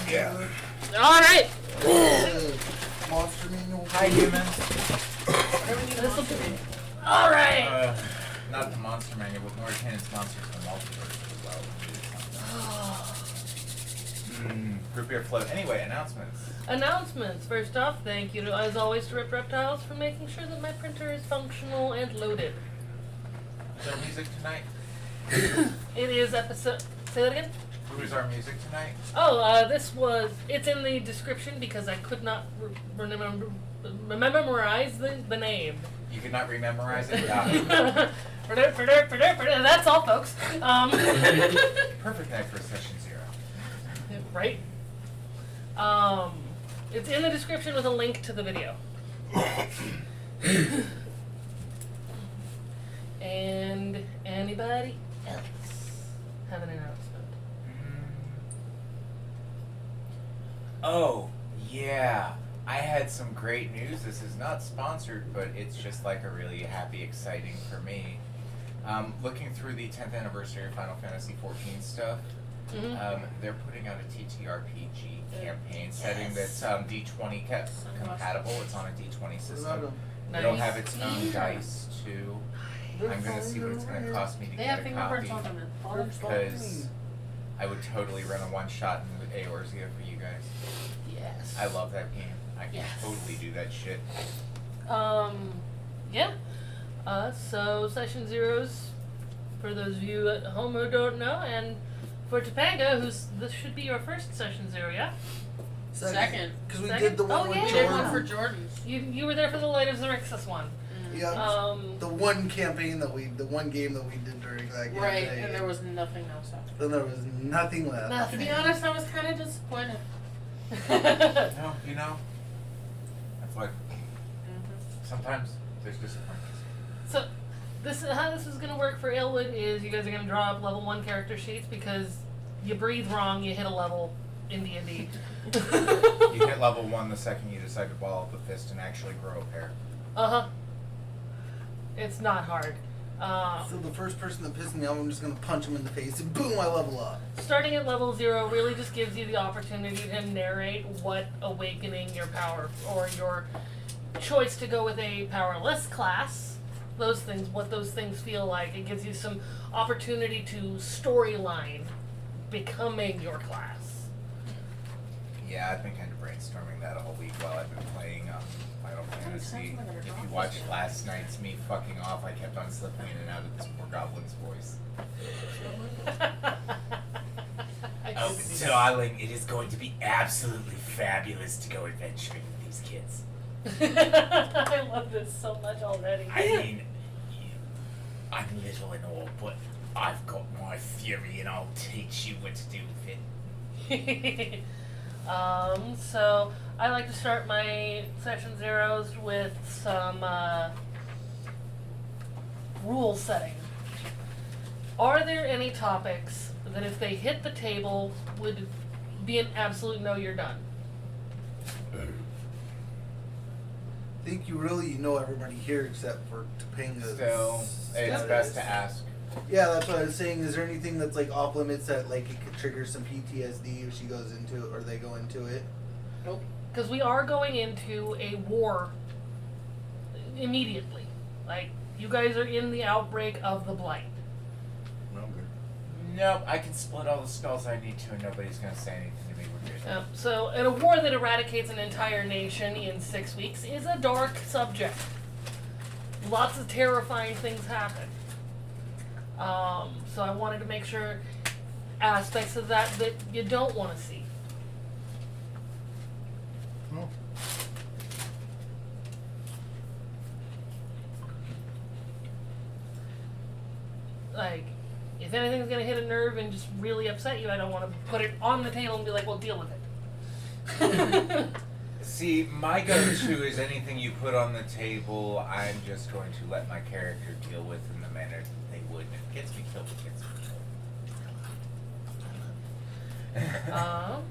Yeah. All right. Monster manual. Hi, humans. All right. Not the monster manual, but more Tenants Monsters in the Multiverse as well. Root beer float. Anyway, announcements. Announcements. First off, thank you, as always, to Rip Reptiles for making sure that my printer is functional and loaded. Is there music tonight? It is episode... Say that again? Who is our music tonight? Oh, it's in the description because I could not memorize the name. You could not rememorize it? Got it. That's all, folks. Perfect night for session 0. Right? It's in the description with a link to the video. And anybody else have an announcement? Oh, yeah. I had some great news. This is not sponsored, but it's just like a really happy, exciting for me. Looking through the 10th anniversary of Final Fantasy XIV stuff, they're putting out a TTRPG campaign setting that's D20 compatible. It's on a D20 system. It'll have its own dice, too. I'm going to see what it's going to cost me to get a copy. Because I would totally run a one-shot in Eorzea for you guys. Yes. I love that game. I can totally do that shit. Yeah. So Session Zero's, for those of you at home who don't know, and for Topanga, this should be your first Session Zero, yeah? Second. Because we Second? did the one with yeah. Jordan. We did one for Jordan's. You were there for the Light of Xerxes one. Yeah. The one game that we did during that game. Right, and there was nothing else after. Then there was nothing left. Nothing. To be honest, I was kind of disappointed. No, you know, that's like, sometimes there's disappointments. So, how this is going to work for Aelwood is you guys are going to draw up level 1 character sheets because you breathe wrong, you hit a level in D&D. You hit level 1 the second you decide to ball up a fist and actually grow a pair. Uh-huh. It's not hard. So the first person that pisses me off, I'm just going to punch him in the face and boom, I level up. Starting at level 0 really just gives you the opportunity to narrate what awakening your power, or your choice to go with a powerless class, what those things feel like. It gives you some opportunity to storyline becoming your class. Yeah, I've been kind of brainstorming that all week while I've been playing Final Fantasy. If you watched last night's me fucking off, I kept on slipping in and out of this poor goblin's voice. Oh, darling, it is going to be absolutely fabulous to go adventuring with these kids. I love this so much already. I mean, I'm little and all, but I've got my fury and I'll teach you what to do with it. So I like to start my Session Zeros with some rule setting. Are there any topics that if they hit the table would be an absolute no, you're done? I think you really know everybody here except for Topanga. So, it's best to ask. Yeah, that's what I was saying. Is there anything that's like off limits that like it could trigger some PTSD if she goes into it or they go into it? Nope. Because we are going into a war immediately. Like, you guys are in the outbreak of the Blight. No good. Nope, I can split all the spells I need to and nobody's going to say anything to me. We're good. So, and a war that eradicates an entire nation in 6 weeks is a dark subject. Lots of terrifying things happen. So I wanted to make sure aspects of that you don't want to see. No. Like, if anything's going to hit a nerve and just really upset you, I don't want to put it on the table and be like, well, deal with it. See, my go-to is anything you put on the table, I'm just going to let my character deal with in the manner they would. If it gets me killed, it gets me killed.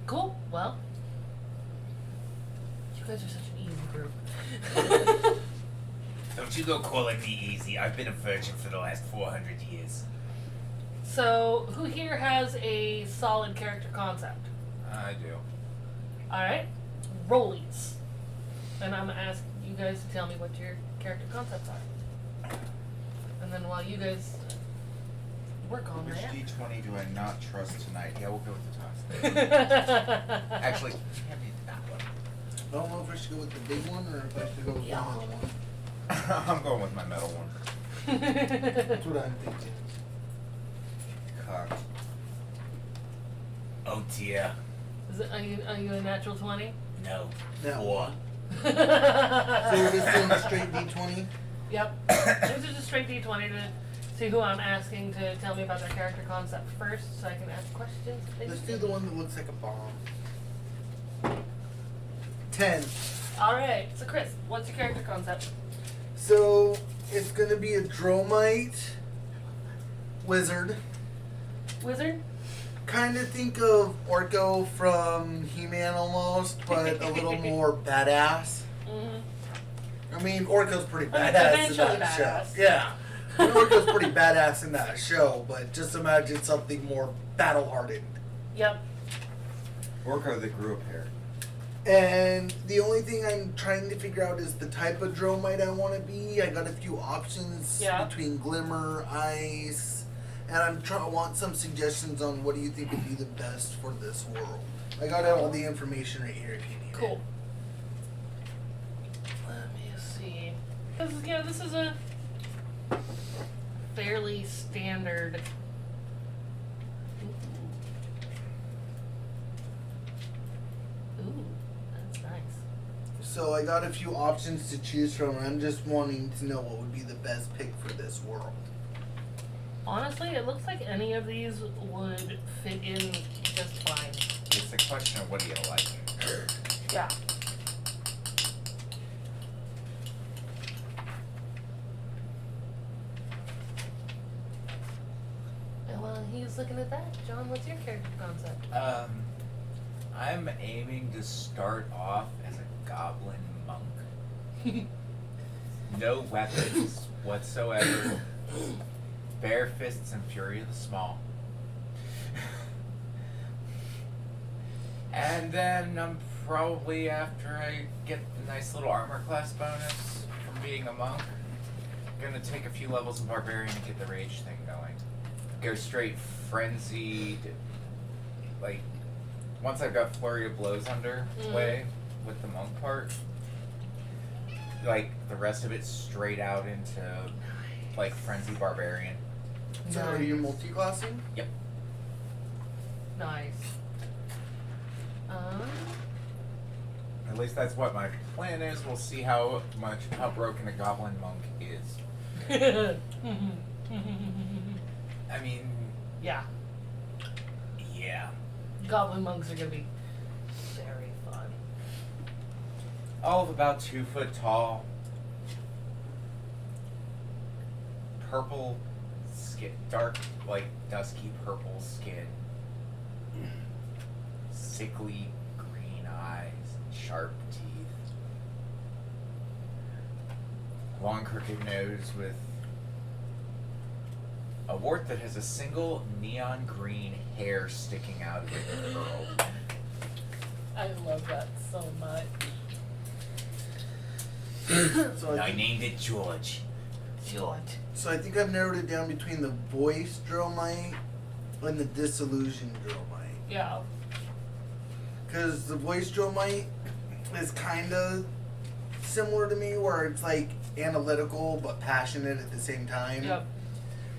Cool. Well, you guys are such an easy group. Don't you go calling me easy. I've been a virgin for the last 400 years. So, who here has a solid character concept? I do. Alright. Rollies. And I'm gonna ask you guys to tell me what your character concepts are. And then while you guys work on Which that. D20 do I not trust tonight? Yeah, we'll go with the top. Actually, hand me that one. I don't know if I should go with the big one or if I should go with Yeah. the little one. I'm going with my metal one. That's what I'm thinking. Cocked. Oh dear. Are you a natural 20? No. That Four. one. So we're just doing a straight D20? Yep. This is a straight D20 to see who I'm asking to tell me about their character concept first, so I can ask questions. Let's do the one that looks like a bomb. 10. Alright, so Chris, what's your character concept? So it's gonna be a Dromite wizard. Wizard? Kind of think of Orko from He-Man almost, but a little more badass. Mm-hmm. I mean, Orko's pretty I mean, badass in eventually that badass. show. Yeah. Orko's pretty badass in that show, but just imagine something more battle-hardened. Yep. Orko that grew a pair. And the only thing I'm trying to figure out is the type of Dromite I want to be. I got a few options between Glimmer, Ice, and I want some suggestions on what do you think would be the best for this world. I got all the information right here if you need Cool. it. Let me see. Because, this is a fairly standard. Ooh, that's nice. So I got a few options to choose from, and I'm just wanting to know what would be the best pick for this world. Honestly, it looks like any of these would fit in just fine. It's a question of what do you like. Yeah. And while he's looking at that, John, what's your character concept? I'm aiming to start off as a goblin monk. No weapons whatsoever. Bare fists and fury of the small. And then I'm probably, after I get the nice little armor class bonus from being a monk, gonna take a few levels of barbarian and get the rage thing going. Go straight frenzied, like, once I've got flurry of blows underway with the monk part, like, the rest of it straight out into, like, frenzy barbarian. So are you multi-classing? Yep. Nice. At least that's what my plan is. We'll see how broken a goblin monk is. I mean, Yeah. yeah. Goblin monks are gonna be very fun. All of about 2 foot tall. Purple skin, dark, like dusky purple skin. Sickly green eyes, sharp teeth. Long crooked nose with a wart that has a single neon green hair sticking out of it curled. I love that so much. So I named it George. George. So I think I've narrowed it down between the voice Dromite and the disillusioned Dromite. Yeah. Because the voice Dromite is kind of similar to me, where it's like analytical but passionate at the same time. Yep.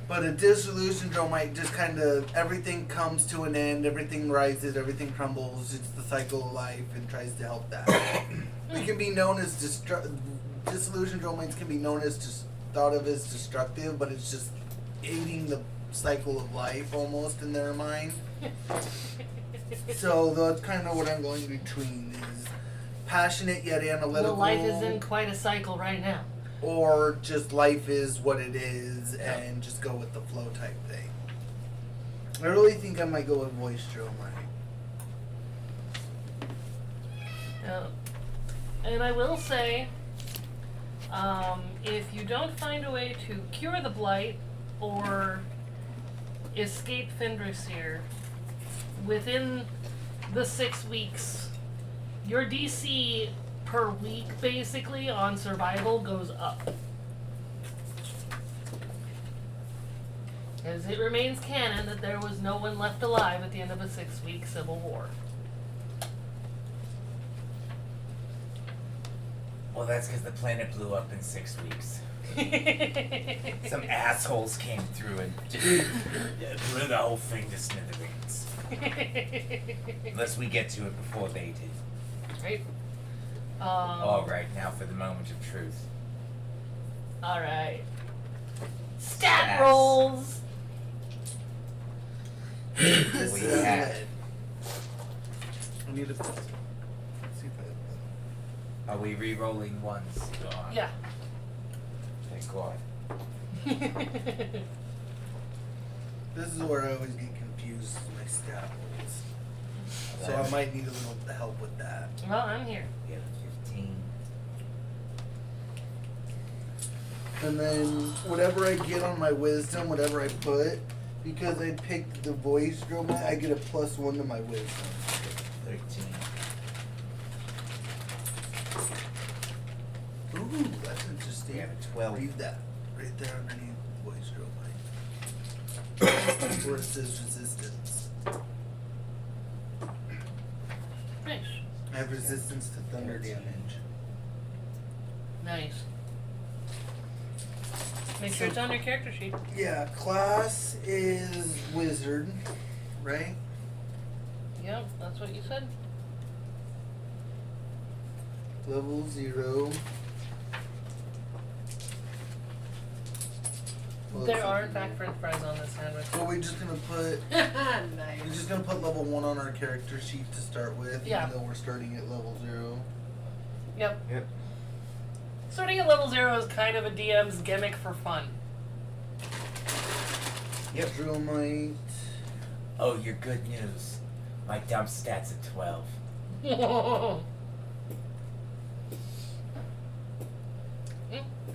But a disillusioned Dromite just kind of, everything comes to an end, everything rises, everything crumbles. It's the cycle of life and tries to help that. It can be known as disillusioned Dromites can be known as thought of as destructive, but it's just aiding the cycle of life almost in their mind. So that's kind of what I'm going between is passionate yet analytical. Well, life is in quite a cycle right now. Or just life is what it is and just go with the flow type thing. I really think I might go with voice Dromite. And I will say, if you don't find a way to cure the blight, or escape Fenrisir, within the 6 weeks, your DC per week, basically, on survival goes up. As it remains canon that there was no one left alive at the end of a 6-week civil war. Well, that's because the planet blew up in 6 weeks. Some assholes came through and just blew the whole thing to smithereens. Unless we get to it before they did. Right? Alright, now for the moment of truth. Alright. Stat Stats. rolls! This We is have- red. I need to see if I Are we re-rolling ones? God. Yeah. Thank God. This is where I always get confused with my stat rolls. So I Eleven. might need a little help with that. Well, I'm here. Yeah, 15. And then whatever I get on my wisdom, whatever I put, because I picked the voice drum, I get a +1 to my wisdom. 13. Ooh, that's interesting. We have a 12. Read that right there underneath the voice drum. Where it says resistance. Nice. I have resistance to thunder damage. Nice. Make sure it's on your character sheet. Yeah, class is wizard, right? Yep, that's what you said. Level 0. Well, There it's are, like- in fact, French fries on this sandwich. So we're just gonna put Nice. we're just gonna put level 1 on our character sheet to start with, Yeah. even though we're starting at level 0. Yep. Yep. Starting at level 0 is kind of a DM's gimmick for fun. Yep. Drill might. Oh, your good news. My dump stat's at 12.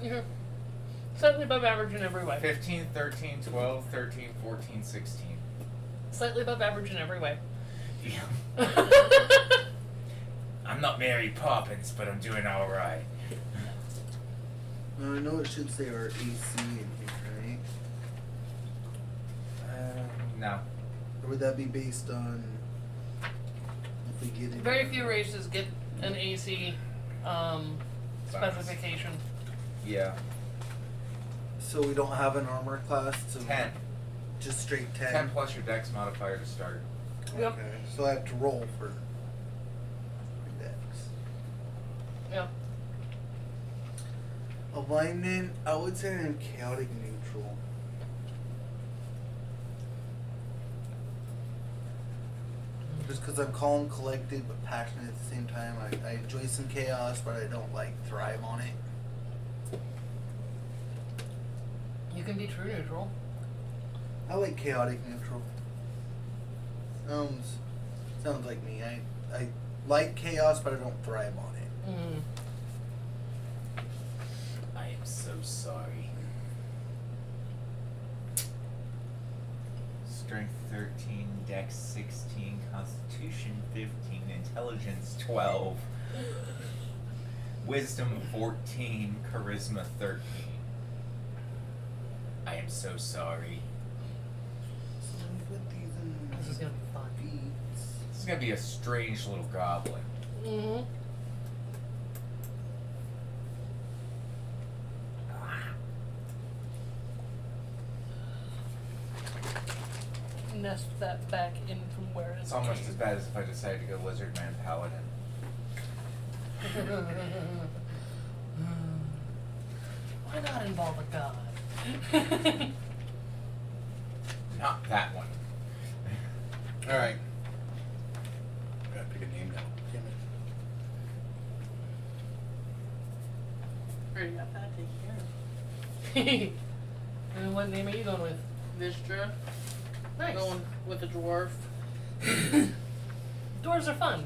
You're slightly above average in every way. 15, 13, 12, 13, 14, 16. Slightly above average in every way. Yeah. I'm not Mary Poppins, but I'm doing alright. I know it should say our AC in here, right? No. Or would that be based on if we get it? Very few races get an AC specification. Yeah. So we don't have an armor class, so 10. just straight 10. 10 plus your dex modifier to start. Yep. Okay, so I have to roll for dex. Yeah. Alignment, I would say I'm chaotic neutral. Just because I'm calm, collected, but passionate at the same time. I enjoy some chaos, but I don't like thrive on it. You can be true neutral. I like chaotic neutral. Sounds like me. I like chaos, but I don't thrive on it. Mm. I am so sorry. Strength 13, Dex 16, Constitution 15, Intelligence 12, Wisdom 14, Charisma 13. I am so sorry. So let me put these in. This is gonna be fun. Feats. This is gonna be a strange little goblin. Mm-hmm. Nest that back in from where It's almost as bad as if I decided to go Lizard Man Paladin. Why not involve a god? Not that one. Alright. Gotta pick a name now. Damn it. Already got that taken care of. And what name are you going with? Vistra. Nice. Going with a dwarf. Dwarves are fun.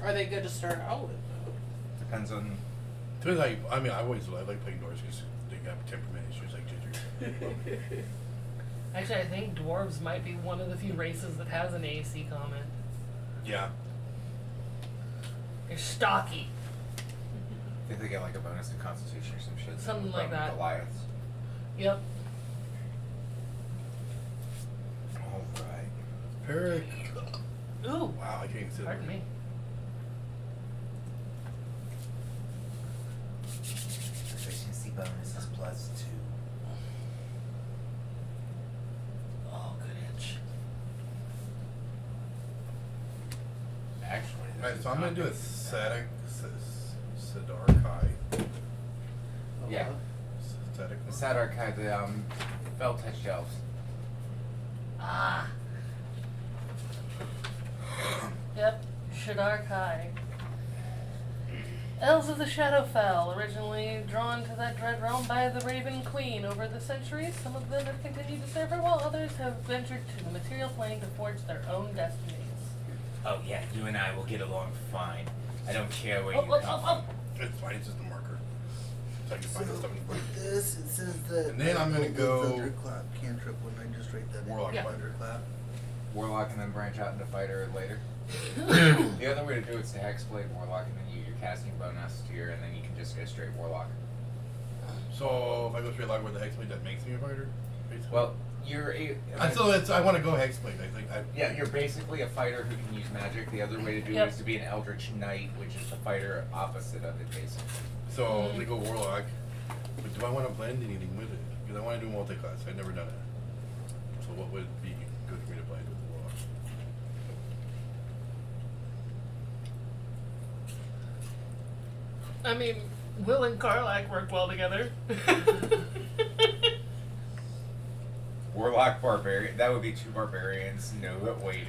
Are they good to start out with? Depends on. Depends how you, I mean, I like playing doors because they got temperament issues like Ginger. Actually, I think dwarves might be one of the few races that has an AC comment. Yeah. They're stocky. I think they get like a bonus to Constitution or some shit. Something like from that. Goliaths. Yep. Alright. Peric. Ooh. Wow, I can't even see that. Pardon me. Proficiency bonus is +2. Oh, good itch. Actually, Alright, so I'm gonna do a Sadarkai. Yeah. Static. The Sad Archive, the Fell Touched Elves. Ah. Yep. Shadar Kai. Elves of the Shadowfell, originally drawn to that dread realm by the Raven Queen. Over the centuries, some of them have continued to serve her, while others have ventured to the material plane to forge their own destinies. Oh yeah, you and I will get along fine. I don't care where Oh, you oh, come oh, from. It's fine, it's just a marker. So I can So find the stuff in with this, it says that. And then I'm gonna go- Thunderclap cantrip when I just write that. Warlock in. Yeah. Thunderclap. Warlock and then branch out into fighter later. The other way to do it is to Hexblade Warlock and then your casting bonus tier and then you can just go straight Warlock. So if I go straight log with the Hexblade, that makes me a fighter? Basically? Well, you're a... I want to go Hexblade. I think Yeah, you're basically a fighter who can use magic. The other way to do Yep. it is to be an Eldritch Knight, which is the fighter opposite of it, basically. So they go Warlock. But do I want to blend anything with it? Because I want to do multi-class. I've never done it. So what would be good for me to blend with the Warlock? I mean, Will and Karlak work well together. Warlock Barbarian. That would be 2 barbarians, no waiting.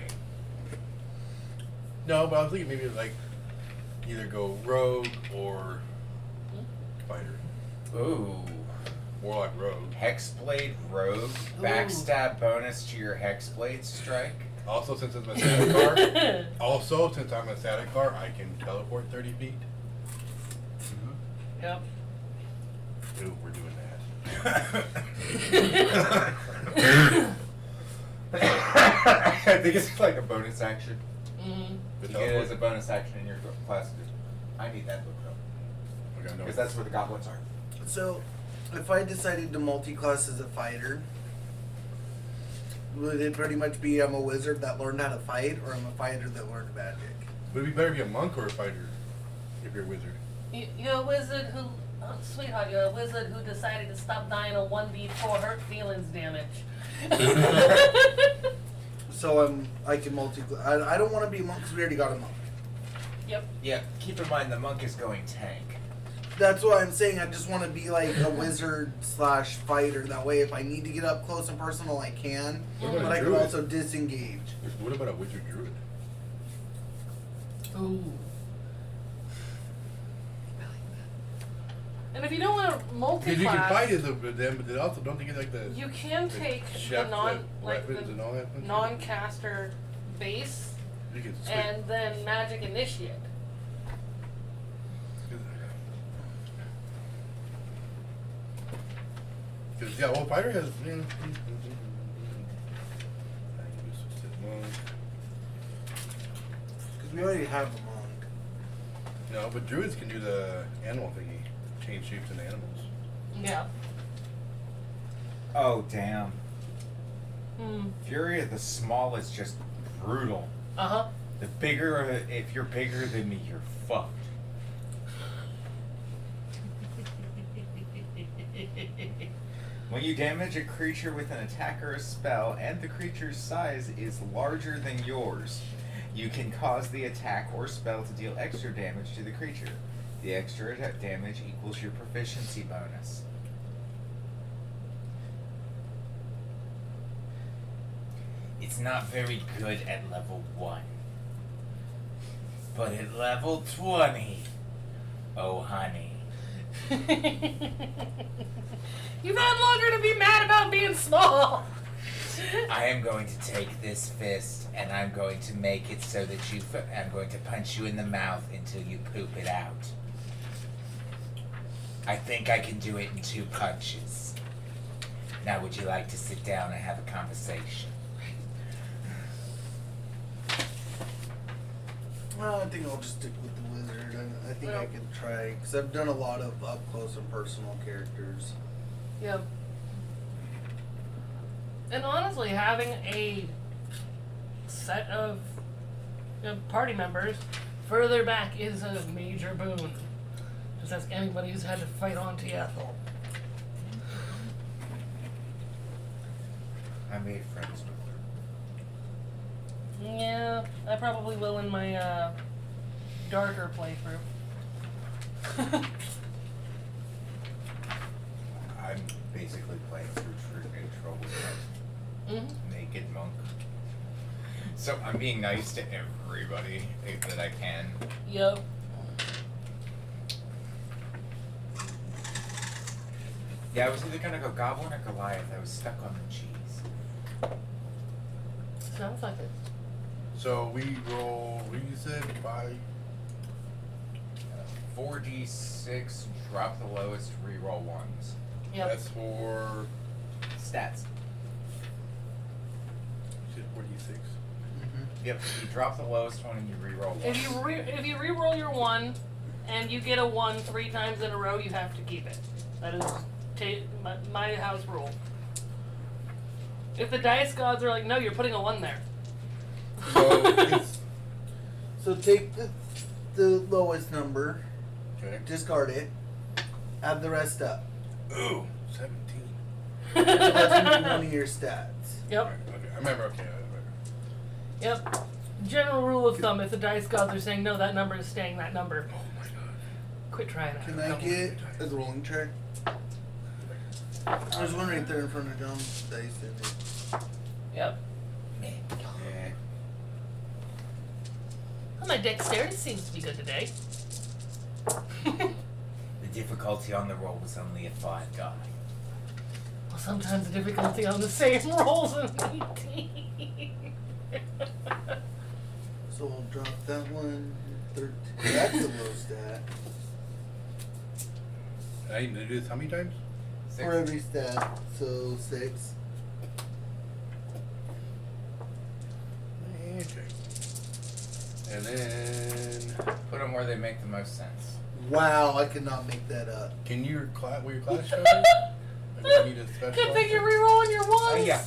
No, but I was thinking maybe like either go Rogue or Fighter. Ooh. Warlock Rogue. Hexblade Rogue. Backstab bonus to your Hexblade strike. Also, since it's a static car, I'm a static car, I can teleport 30 feet. Yep. Ooh, we're doing I think it's like a bonus action. Mm-hmm. The You get it as a teleport. bonus action in your class. I need that book though. Okay, I know. Because that's where the goblins are. So, if I decided to multi-class as a fighter, would it pretty much be I'm a wizard that learned how to fight, or I'm a fighter that learned magic? Would it be better to be a monk or a fighter if you're a wizard? You're a wizard who, sweetheart, you're a wizard who decided to stop dying of 1d4 hurt feelings damage. So I can multi-class. I don't want to be a monk because we already got a monk. Yep. Yeah, keep in mind the monk is going tank. That's what I'm saying. I just want to be like a wizard slash fighter. That way, if I need to get up close and personal, I can. What about But a I can druid? also disengage. What about a wizard druid? Ooh. And if you don't want to Because multi-class, you can fight as a them, but they also don't they get like the you can the take the chef, weapons the and all that. non-caster base You can switch. and then magic initiate. Because yeah, well, fighter has. Because we already have a monk. No, but druids can do the animal thingy, change shapes into animals. Yeah. Oh, damn. Hmm. Fury of the Small is just brutal. Uh-huh. The bigger, if you're bigger than me, you're fucked. When you damage a creature with an attack or a spell, and the creature's size is larger than yours, you can cause the attack or spell to deal extra damage to the creature. The extra damage equals your proficiency bonus. It's not very good at level 1. But at level 20, oh honey. You've had longer to be mad about being small. I am going to take this fist and I'm going to make it so that I'm going to punch you in the mouth until you poop it out. I think I can do it in 2 punches. Now, would you like to sit down and have a conversation? Well, I think I'll just stick with the wizard. I think I can try, because I've done a lot of up close and personal characters. Yep. And honestly, having a set of party members further back is a major boon. Just ask anybody who's had to fight on Ethel. I made friends with her. Yeah, I probably will in my darker playthrough. I'm basically playing through True Intro with my naked monk. So I'm being nice to everybody that I can. Yep. Yeah, I was either gonna go Goblin or Goliath. I was stuck on the cheese. Sounds like it. So we roll, what you said, 4d6, drop the lowest, reroll ones. Yep. That's for, Stats. you said 46? Yep, you drop the lowest one and you reroll one. If you re-roll your 1 and you get a 1 3 times in a row, you have to keep it. That is my house rule. If the dice gods are like, no, you're putting a 1 there. So it's, So take the lowest number, okay. discard it, add the rest up. Ooh, 17. So that's gonna be one of your stats. Yep. Alright, okay, I remember, okay, I remember. Yep. General rule of thumb: if the dice gods are saying no, that number is staying that number. Oh my god. Quit trying that. Can I get a rolling check? There's one right there in front of John's dice, isn't it? Yep. Yeah. Well, my dexterity seems to be good today. The difficulty on the roll was only a 5 guy. Well, sometimes the difficulty on the same rolls is 18. So we'll drop that one. 13. That's a low stat. I need to do this how many times? 6. For every stat, so 6. Okay. And then, Put them where they make the most sense. Wow, I could not make that up. can your class, will your class show me? Like, I need a special Good thing you're officer? re-rolling your 1s. Oh, yeah.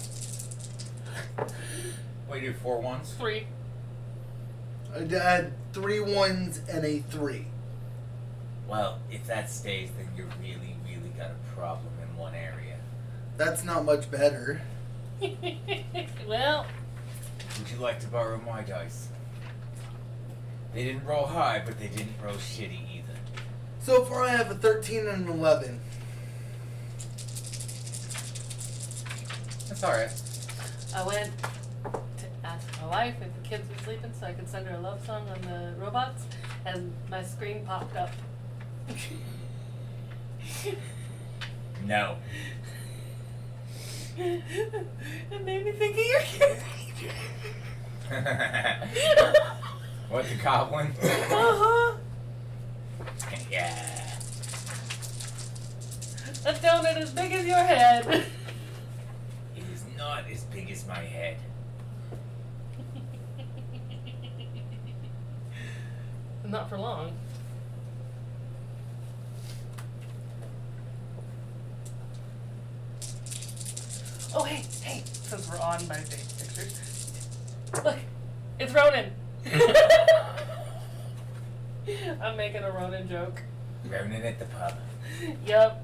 What do you do, 4 ones? 3. I had 3 1s and a 3. Well, if that stays, then you really, really got a problem in one area. That's not much better. Well, Would you like to borrow my dice? They didn't roll high, but they didn't roll shitty either. So far I have a 13 and an 11. That's alright. I went to ask my wife if the kids were sleeping so I could send her a love song on the robots, and my screen popped up. No. It made me think of your character. What, the goblin? Uh-huh. Yeah. A donut as big as your head. It is not as big as my head. Not for long. Oh, hey, since we're on my face pictures. Look, it's Ronan. I'm making a Ronan joke. Ronan at the pub. Yep.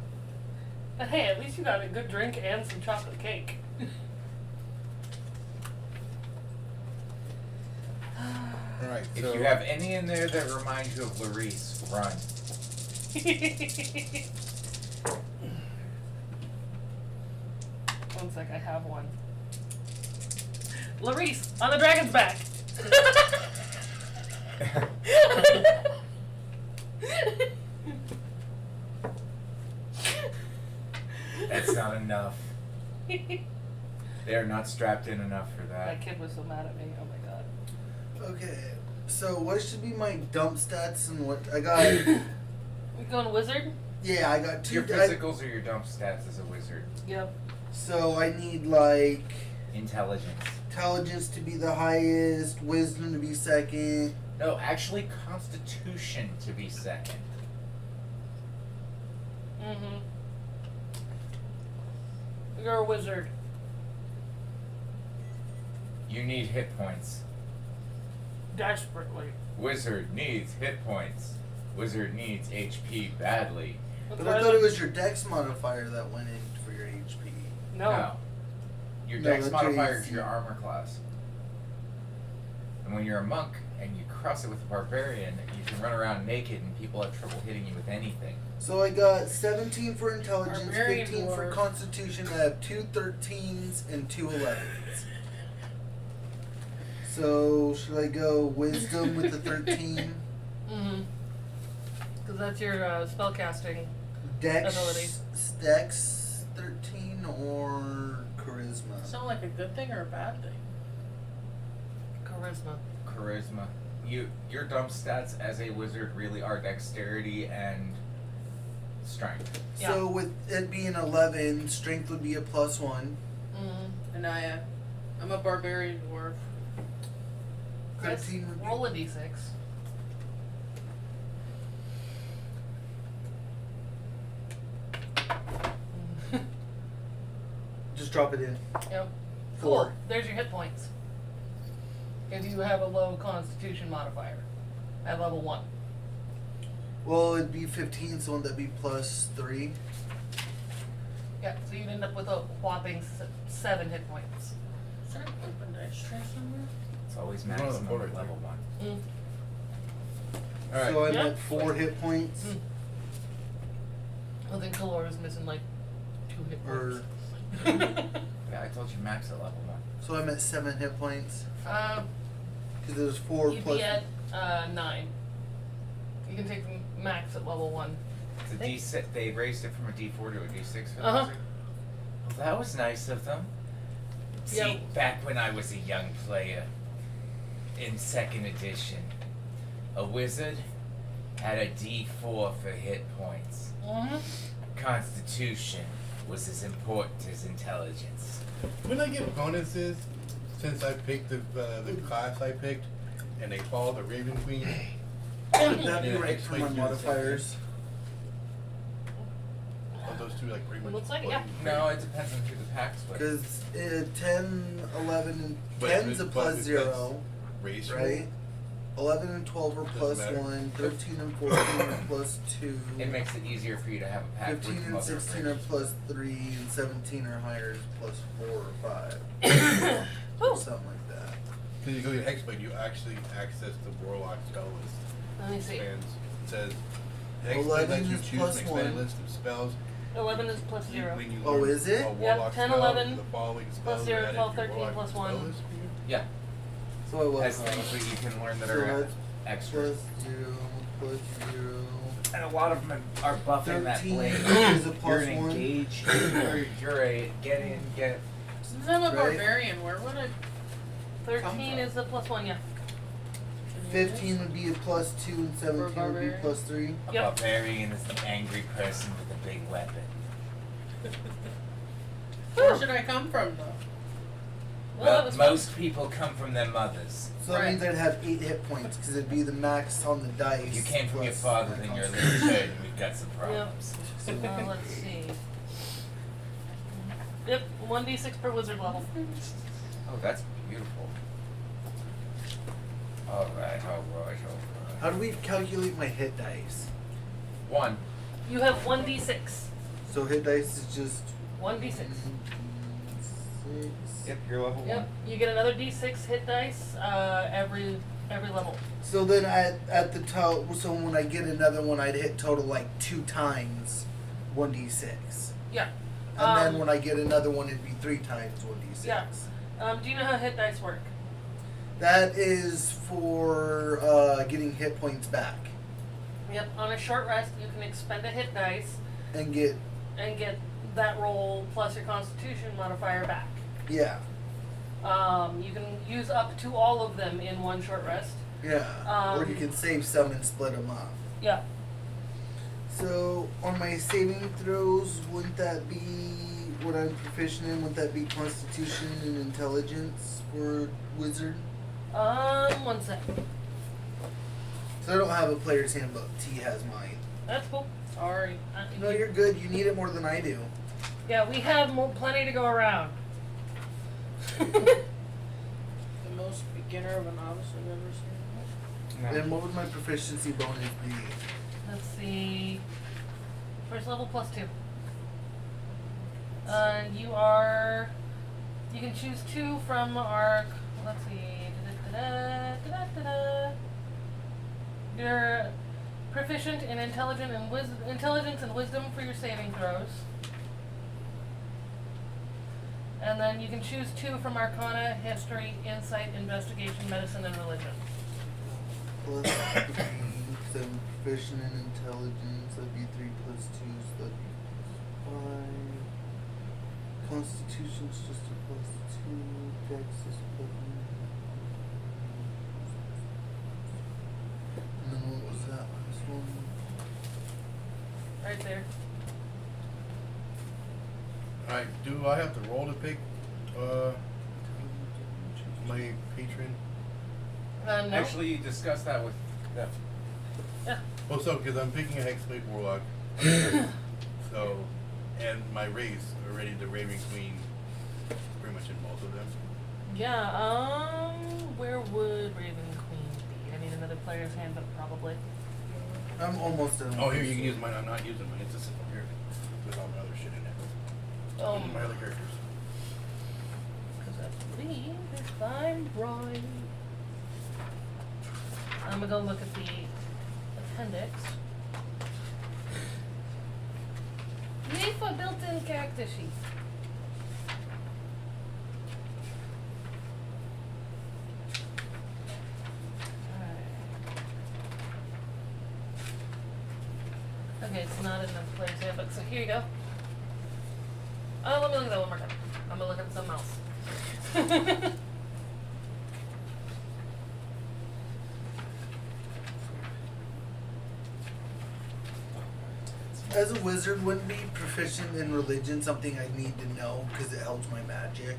But hey, at least you got a good drink and some chocolate cake. Alright, If so you have any in there that remind you of Larice, run. One sec, I have one. Larice, on the dragon's back. That's not enough. They're not strapped in enough for That that. kid was so mad at me. Oh my god. Okay, so what should be my dump stats and what I got? We going wizard? Yeah, I got 2. Your physicals or your dump stats as a wizard. Yep. So I need like Intelligence. intelligence to be the highest, wisdom to be second. No, actually, Constitution to be second. Mm-hmm. You're a wizard. You need hit points. Desperately. Wizard needs hit points. Wizard needs HP badly. That's But why I thought it they- was your dex modifier that went in for your HP. No. Your No, dex that's your modifier AC. is your armor class. And when you're a monk and you cross it with a barbarian, you can run around naked and people have trouble hitting you with anything. So I got 17 for intelligence, Barbarian 15 for dwarf. constitution. I have 2 13s and 2 11s. So should I go wisdom with the 13? Mm-hmm. Because that's your spellcasting. Dex, Ability. Dex 13 or charisma? Sound like a good thing or a bad thing? Charisma. Charisma. Your dump stats as a wizard really are dexterity and strength. Yeah. So with it being 11, strength would be a +1. Mm-hmm. And I'm a barbarian dwarf. Chris, 13 would be roll a d6. Just drop it in. Yep. 4. Cool. There's your hit points. If you have a low constitution modifier at level 1. Well, it'd be 15, so wouldn't that be +3? Yeah, so you'd end up with a whopping 7 hit points. Is there an open dice tray somewhere? It's always There's one on the maximum floor at right level 1. Mm. Alright. So I'm Yeah. at 4 hit points. Mm. I think Kalora's missing like 2 hit Or- points. Yeah, I told you max at level 1. So I'm at 7 hit points. um, Because there's 4 you'd plus. be at 9. You can take max at level 1. It's a D6. They raised it from a D4 to a D6 for the Uh-huh. wizard. Well, that was nice of them. See, Yeah. back when I was a young player in 2nd edition, a wizard had a D4 for hit points. Mm-hmm. Constitution was as important as intelligence. When I get bonuses, since I picked the class I picked, and they follow the Raven Queen, That'd be Yeah, right for my explain to you the same modifiers. are those two like pretty much? Looks like it, what yeah. you No, it depends on who the pack's with. Because 10, 11, and But 10's a but plus if 0, race right? 11 and 12 are Doesn't plus matter. 1, 13 and 14 are plus 2, It makes it easier for you to have a pack 15 with and mother 16 are race. plus 3, and 17 are higher is plus 4 or 5. Ooh. Something like that. Because you go to Hexblade, you actually access the Warlock spell list. Let me see. Expands. It says, Hexblade 11 lets you is choose plus an expanded 1. list of spells. 11 is plus 0. When you Oh, learn is it? a Yep, Warlock 10, spell, 11, the following plus spells 0, are added 12, to your 13, Warlock plus spell 1. list for you. Yeah, So I was has things that you can learn that So are that's extra. plus 0, plus 0. And a lot of them are buffing that 13 blade. is a You're plus an 1. engaged, you're a get in, get. Since I'm a Right. barbarian, where would I? 13 is the plus 1, yeah. 15 would be a plus 2, and 17 would be barbarian. plus 3. A Yep. barbarian is the angry person with a big weapon. Where should I come from though? Well, that Well, was most people come from their mothers. So that Right. means I'd have 8 hit points, because it'd be the max on the dice. If you came from your plus father, my then you're a constitution. little kid, and we've got some problems. let's see. Yep, 1d6 per wizard level. Oh, that's beautiful. Alright. How do we calculate my hit dice? 1. You have 1d6. So hit dice is just 1d6. 6. Yep, you're level 1. Yep, you get another d6 hit dice every level. So then at the top, so when I get another one, I'd hit total like 2 times 1d6. Yeah. And then when I get another one, it'd be 3 times 1d6. Yeah. Do you know how hit dice work? That is for getting hit points back Yep, on a short rest, you can expend a hit dice and get and get that roll plus your constitution modifier back. yeah. You can use up to all of them in one short rest. Yeah. Or you can save some and split them up. Yeah. So on my saving throws, wouldn't that be what I'm proficient in? Would that be Constitution and Intelligence for a wizard? 1 sec. So I don't have a player's handbook. T has mine. That's cool. Sorry. No, you're good. You need it more than I do. Yeah, we have plenty to go around. The most beginner of a novice I've ever seen. No. Then what would my proficiency bonus be? Let's see. First level +2. You can choose 2 from our. Let's see. You're proficient in intelligence and wisdom for your saving throws. And then you can choose 2 from Arcana, History, Insight, Investigation, Medicine, and Religion. Plus 3, so I'm proficient in Intelligence. That'd be 3 plus 2, so that'd be 5. Constitution's just a +2. Dex is +1. And then what was that last one? Right there. Alright, do I have to roll to pick my patron? No. Actually, you discussed that with them. Yeah. Well, so, because I'm picking a Hexblade Warlock. So, and my race already, the Raven Queen, pretty much in both of them. Yeah, where would Raven Queen be? I need another player's handbook, probably. I'm almost done. Oh, here, you can use mine. I'm not using mine. It's just here with all my other shit in it. My other characters. Because I believe if I'm right. I'm gonna go look at the appendix. Yay for built-in character sheet. Okay, it's not in the player's handbook, so here you go. Oh, let me look at that one more time. I'm gonna look at something else. As a wizard, wouldn't be proficient in religion something I need to know because it helps my magic?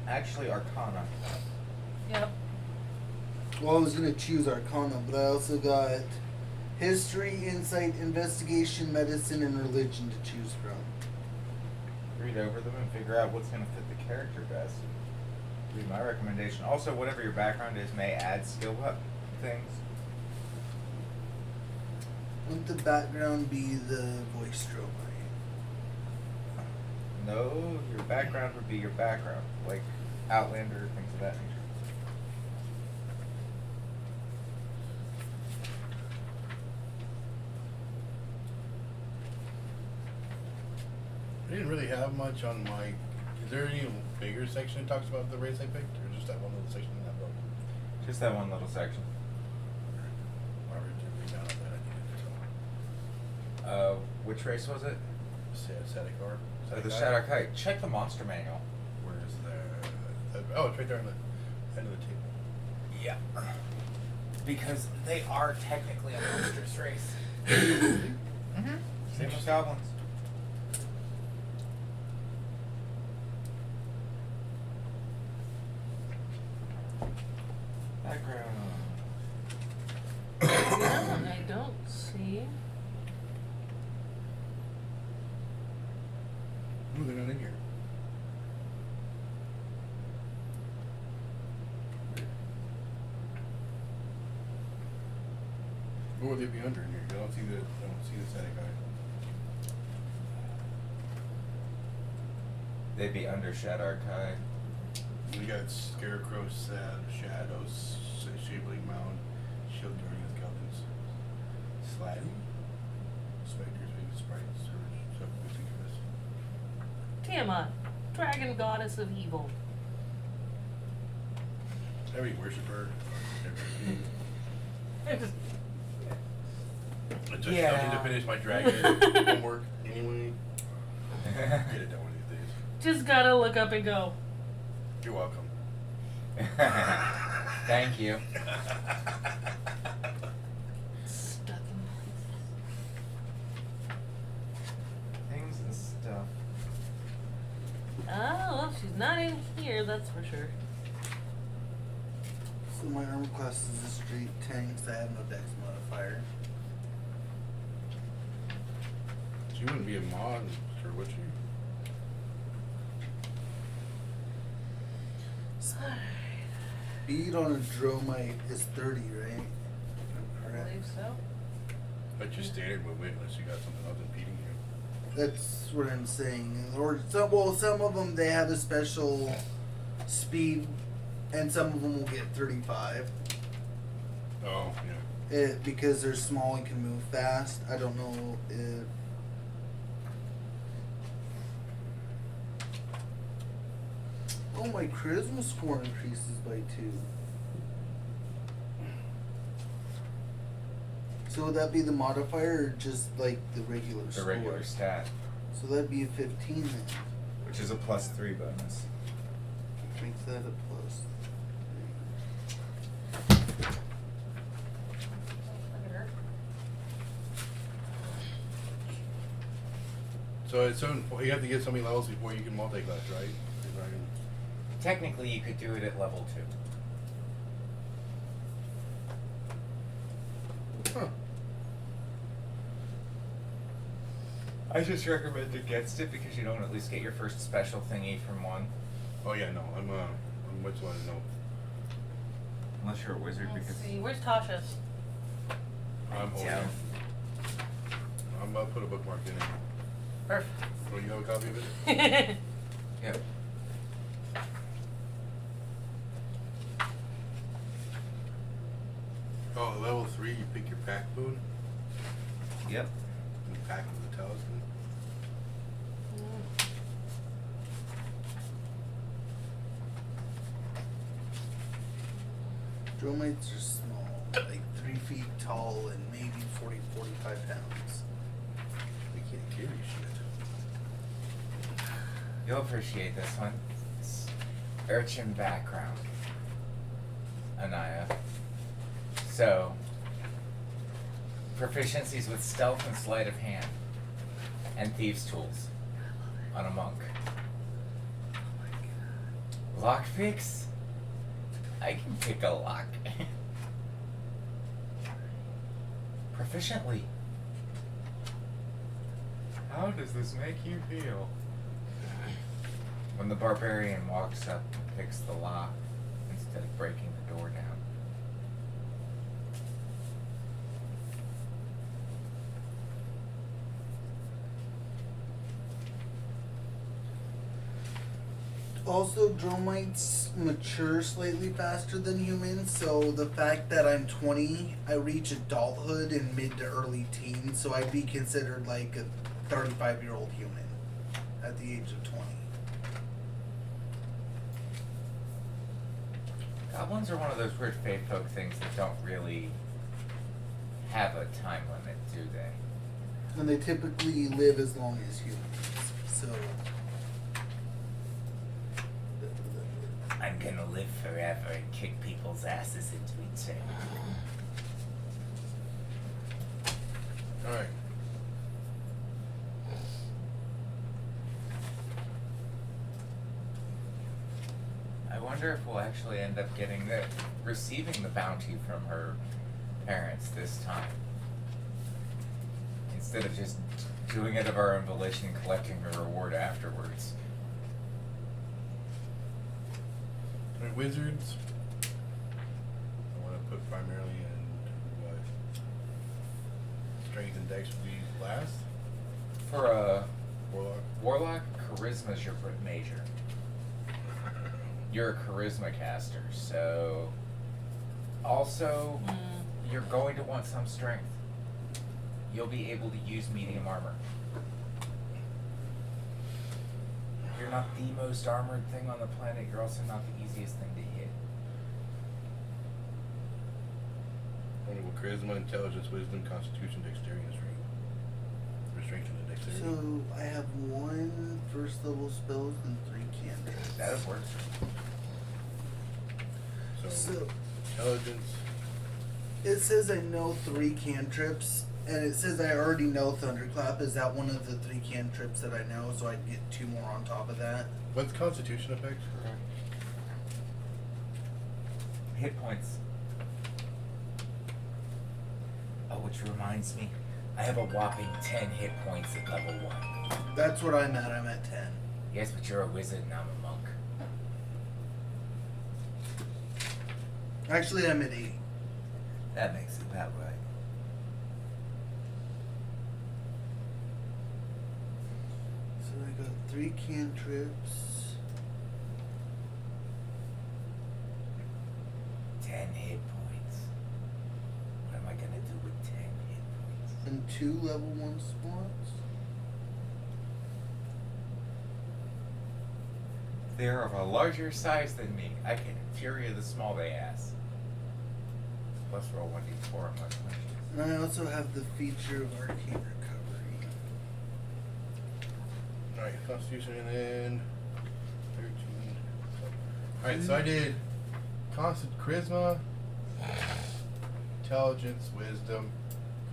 Actually, Arcana. Yep. Well, I was gonna choose Arcana, but I also got History, Insight, Investigation, Medicine, and Religion to choose from. Read over them and figure out what's going to fit the character best. Would be my recommendation. Also, whatever your background is may add skill up things. Wouldn't the background be the voice stroke? No, your background would be your background, like Outlander, things of that nature. I didn't really have much on my. Is there any bigger section that talks about the race I picked, or just that one little section in that book? Just that one little section. I already did read down on that. I needed Which race was it? to. Sadikar. The Shadow Kite. Check the monster manual. Where is that? Oh, it's right there on the end of the table. Yeah. Because they are technically a monstrous race. Mm-hmm. Same as goblins. Background. Yeah, I don't see. Ooh, they're not in here. Or would they be under in here? I don't see the static guy. They'd be under Shadow Kite. We got Scarecrow, Shadows, Shapeling Mound, Shield Guardian Skeletons, Sliding, Spectres, Winged Sprites, or something we think of this. Tiamat, dragon goddess of evil. Every worshiper. I just- I just Yeah. something to finish my dragon homework anyway. Get it done one of these days. Just gotta look up and go. You're welcome. Thank you. Stuck in Things and stuff. Not in here, that's for sure. So my armor class is a straight 10 because I have no dex modifier. So you wouldn't be a monster, would you? Speed on a dromite is 30, right? Am I I correct? believe so. That's your standard movement unless you got something else impeding you. That's what I'm saying. Or some of them they have a special speed, and some of them will get 35. Oh, yeah. Because they're small and can move fast. I don't know if. Oh, my charisma score increases by 2. So would that be the modifier or just like the regular The score? regular stat, So that'd be a 15 then. which is a +3 bonus. Makes that a plus. Look at her. So at certain point, you have to get so many levels before you can multi-class, right? You're not gonna- Technically, you could do it at level 2. Huh. I just recommend against it because you don't at least get your first special thingy from one. Oh yeah, no, I'm which one? No. Unless you're a wizard, Let's because see, where's Tasha's? I'm holding Yeah. it. I'm about to put a bookmark in it. Perfect. Oh, you have a copy of it? yeah. Oh, level 3, you pick your pack boon. Yep. And pack with the talisman. Dromites are small, like 3 feet tall and maybe 45 pounds. We can't carry shit. You'll appreciate this one. It's urchin background. Anaya. So, proficiencies with stealth and sleight of hand, and thieves' tools on a monk. Lockpicks? I can pick a lock. Proficiently. How does this make you feel? When the barbarian walks up and picks the lock instead of breaking the door down. Also, dromites mature slightly faster than humans, so the fact that I'm 20, I reach adulthood in mid to early teens, so I'd be considered like a 35-year-old human at the age of 20. Goblins are one of those weird fate folk things that don't really have a time limit, do they? And they typically live as long as humans, so. I'm gonna live forever and kick people's asses into eternity. Alright. I wonder if we'll actually end up receiving the bounty from her parents this time. Instead of just doing it of our own volition and collecting the reward afterwards. Alright, wizards. I want to put primarily in what? Strength and dex would be last. For a Warlock. warlock, charisma's your major. You're a charisma caster, so also you're going to want some strength. You'll be able to use medium armor. You're not the most armored thing on the planet, you're also not the easiest thing to hit. Wonderful charisma, intelligence, wisdom, constitution, dexterity, and strength. Or strength and dexterity. So I have 1 first level spells and 3 cantrips. That works. So intelligence. it says I know 3 cantrips, And it says I already know Thunderclap. Is that one of the 3 cantrips that I know? So I'd get 2 more on top of that. What's Constitution effect? Hit points. Oh, which reminds me, I have a whopping 10 hit points at level 1. That's what I'm at. I'm at 10. Yes, but you're a wizard and I'm a monk. Actually, I'm at 8. That makes it about right. So I got 3 cantrips. 10 hit points. What am I gonna do with 10 hit points? And 2 level 1 spots. They're of a larger size than me. I can Fury of the Small Bay Ass. Plus roll 1d4 on my punches. And I also have the feature of Arcane Recovery. Alright, Constitution and then 13. Alright, so I did Charisma, Intelligence, Wisdom,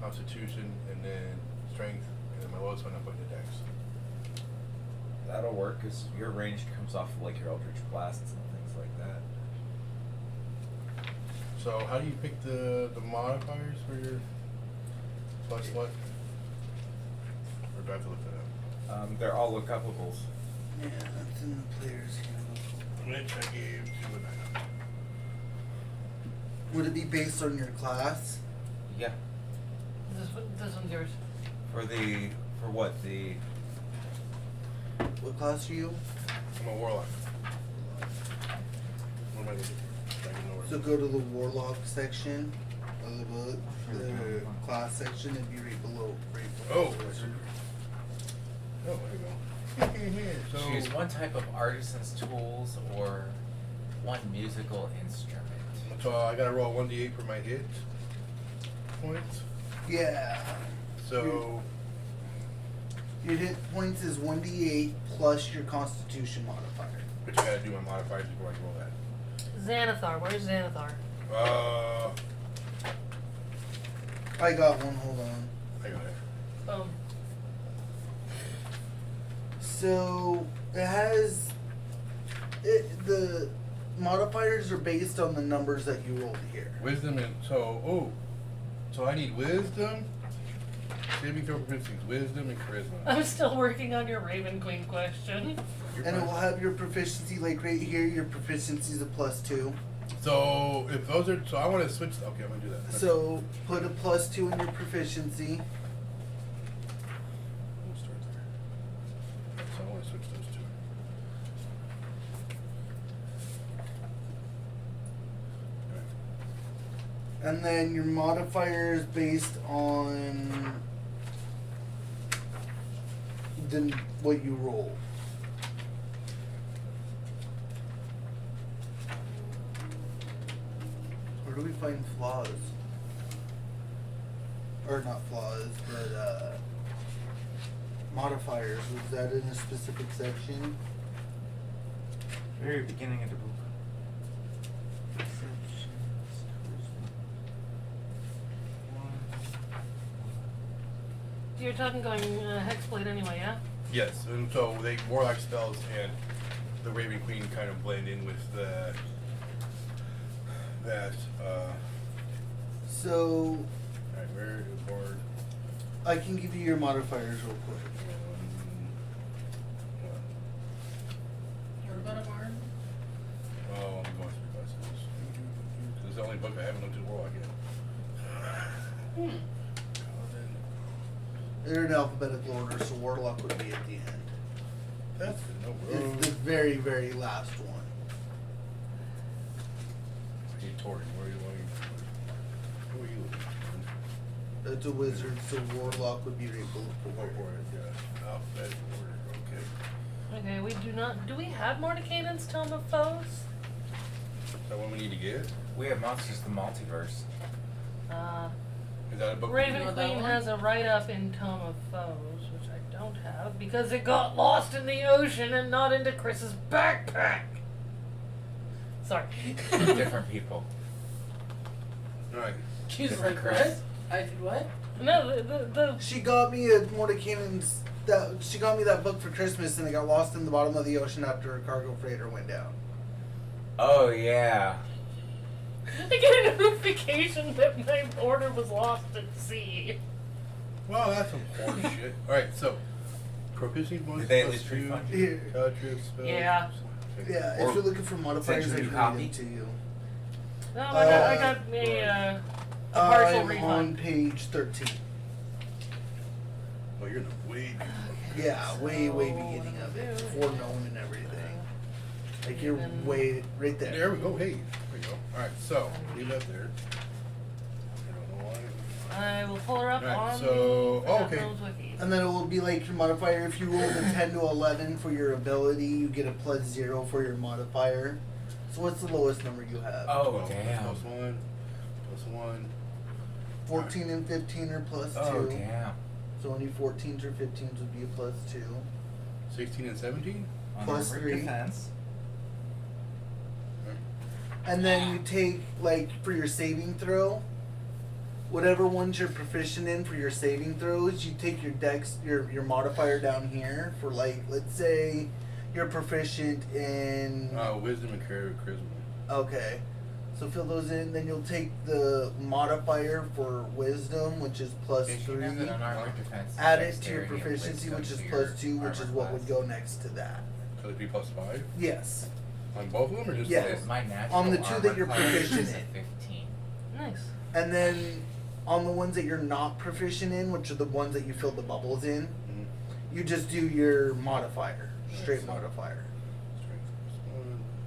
Constitution, and then Strength, and then my lowest one I put in the Dex. That'll work, because your range comes off of like your Eldritch Blasts and things like that. So how do you pick the modifiers for your plus what? Or do I have to look that up? They're all look-upables. Yeah, that's in the player's handbook. I'm gonna check it, see what I got. Would it be based on your class? Yeah. This one's yours. For what? What class are you? I'm a warlock. What am I looking for? I don't know where. So go to the Warlock section of the book, the class section, it'd be right below. Oh. the wizard. Oh, there you go. So Choose one type of artisan's tools or one musical instrument. So I gotta roll 1d8 for my hit points. Yeah. So Your hit points is 1d8 plus your Constitution modifier. but you gotta do my modifiers before I roll that. Xanathar. Where's Xanathar? I got one. Hold on. I got it. So it has the modifiers are based on the numbers that you rolled here. Wisdom and so I need wisdom. Saving throw proficiencies, wisdom and charisma. I'm still working on your Raven Queen question. You're And it fine. will have your proficiency, like right here, your proficiency is a +2. So if those are, so I want to switch. Okay, I'm gonna do that. So put a +2 in your proficiency. We'll start there. So I want to switch those two. Alright. And then your modifier is based on what you roll. Where do we find flaws? Or not flaws, but modifiers. Was that in a specific section? Very beginning of the book. You're talking going Hexblade anyway, yeah? Yes, and so they warlock spells and the Raven Queen kind of blend in with that. So Alright, where is board? I can give you your modifiers real quick. What about a barn? Oh, I'm going through classes. This is the only book I haven't looked at warlock yet. They're in alphabetical order, so Warlock would be at the end. That's no It's road. the very, very last one. Hey, Tori, where are you going? Who are you looking for? That's a wizard, so Warlock would be right below. Go for it, yeah. Alphabetical order, okay. Okay, we do not. Do we have Mordecaiden's Tome of Foes? Is that one we need to get? We have Monsters of the Multiverse. Is that a book? Raven know that Queen one? has a write-up in Tome of Foes, which I don't have because it got lost in the ocean and not into Chris's backpack. Sorry. Different people. Alright. She's Different like, Chris. what? I did what? No, the She got me a Mordecai's she got me that book for Christmas, and it got lost in the bottom of the ocean after a cargo freighter went down. Oh yeah. I get a notification that my order was lost at sea. Well, that's some horse shit. Alright, so proficiency bonus Did they at plus least 2, refund you? Here. cantrips, spells. Yeah. Yeah, Or if you're looking for modifiers, I send you a can copy? read them to you. No, I got a partial I'm on refund. page 13. Well, you're in the way. Yeah, way So, beginning of it, before known and everything. Like you're Even- way right there. There we go. Hey, there we go. Alright, so leave that there. I don't know why. I will pull her up Right, on so- the oh, okay. Knows Wiki. And then it will be like your modifier. If you rolled a 10 to 11 for your ability, you get a +0 for your modifier. So what's the lowest number you have? Oh 12 damn. Plus 1. Plus 1. 14 and 15 are +2. Oh damn. So any 14s or 15s would be a +2. 16 and 17? On Plus armored 3. defense. And then you take, like, for your saving throw, whatever ones you're proficient in for your saving throws, you take your dex, your modifier down here for, like, let's say you're proficient in. Wisdom and charisma. Okay. So fill those in, then you'll take the modifier for wisdom, which is Did you +3. know that on armored defense? Add it to your dexterity and proficiency, wisdom which is to your +2, which is armor what would class? go next to that. So it'd be plus 5? Yes. On both of them or just Yeah. both? My natural On the two that armor you're class proficient is a in. 15. Nice. And then on the ones that you're not proficient in, which are the ones that you fill the bubbles in, Mhm. you just do your modifier, straight So- modifier. Strength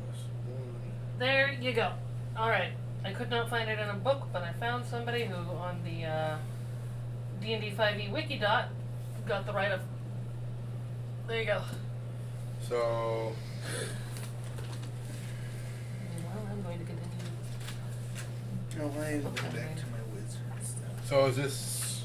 plus 1. There you go. All right. I could not find it in a book, but I found somebody who on the D&D 5e wiki got the write-up. There you go. So, Well, I'm going to continue. No, I go Okay. back to my wizard stuff. so is this?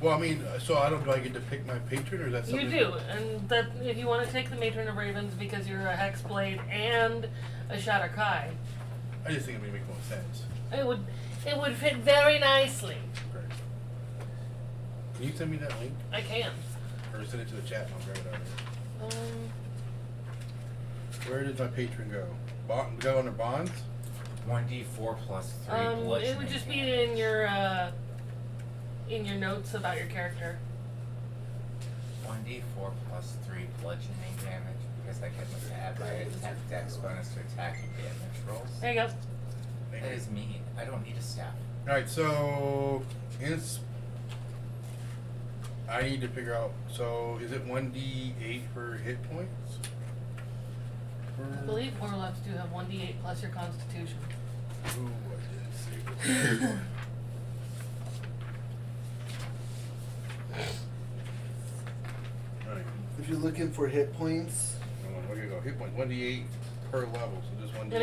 Well, I mean, so I don't. Do I get to pick my patron, or is that You something? do, and that if you want to take the Matron of Ravens because you're a Hexblade and a Shatter Kai, I just think it would make more sense. it would fit very nicely. Great. Can you send me that link, I can. or send it to the chat, and I'll grab it out of Um, there. Where did my patron go? Go under bonds. 1d4 plus 3 it bludgeoning would just be damage. in your notes about your character. 1d4 plus 3 bludgeoning damage because I get to add my attack dex bonus to attack and damage rolls. There you go. Thank That you. is mean. I don't need a staff. All right, so I need to figure out. So is it 1d8 for hit points? I believe Warlocks do have 1d8 plus your Constitution. Ooh, I didn't see. Right. If you're looking for hit points, Where you go? Hit points 1d8 per level, so just 1d8. And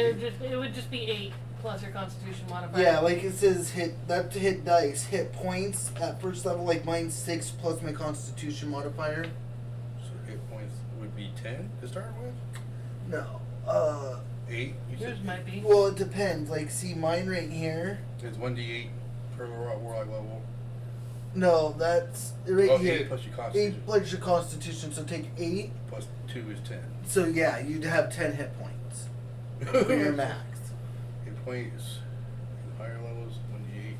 it would just be 8 plus your Constitution modifier. yeah, like it says to hit dice, hit points at first level, like mine's 6 plus my Constitution modifier. So hit points would be 10 to start with. No, 8. You Yours said might be. well it depends. Like see mine right here. it's 1d8 per warlock level. No, that's right Oh, here. 8 plus your Constitution. 8 plus your Constitution, so take 8. Plus 2 is 10. So yeah, you'd have 10 hit points for your max. Hit points higher levels 1d8.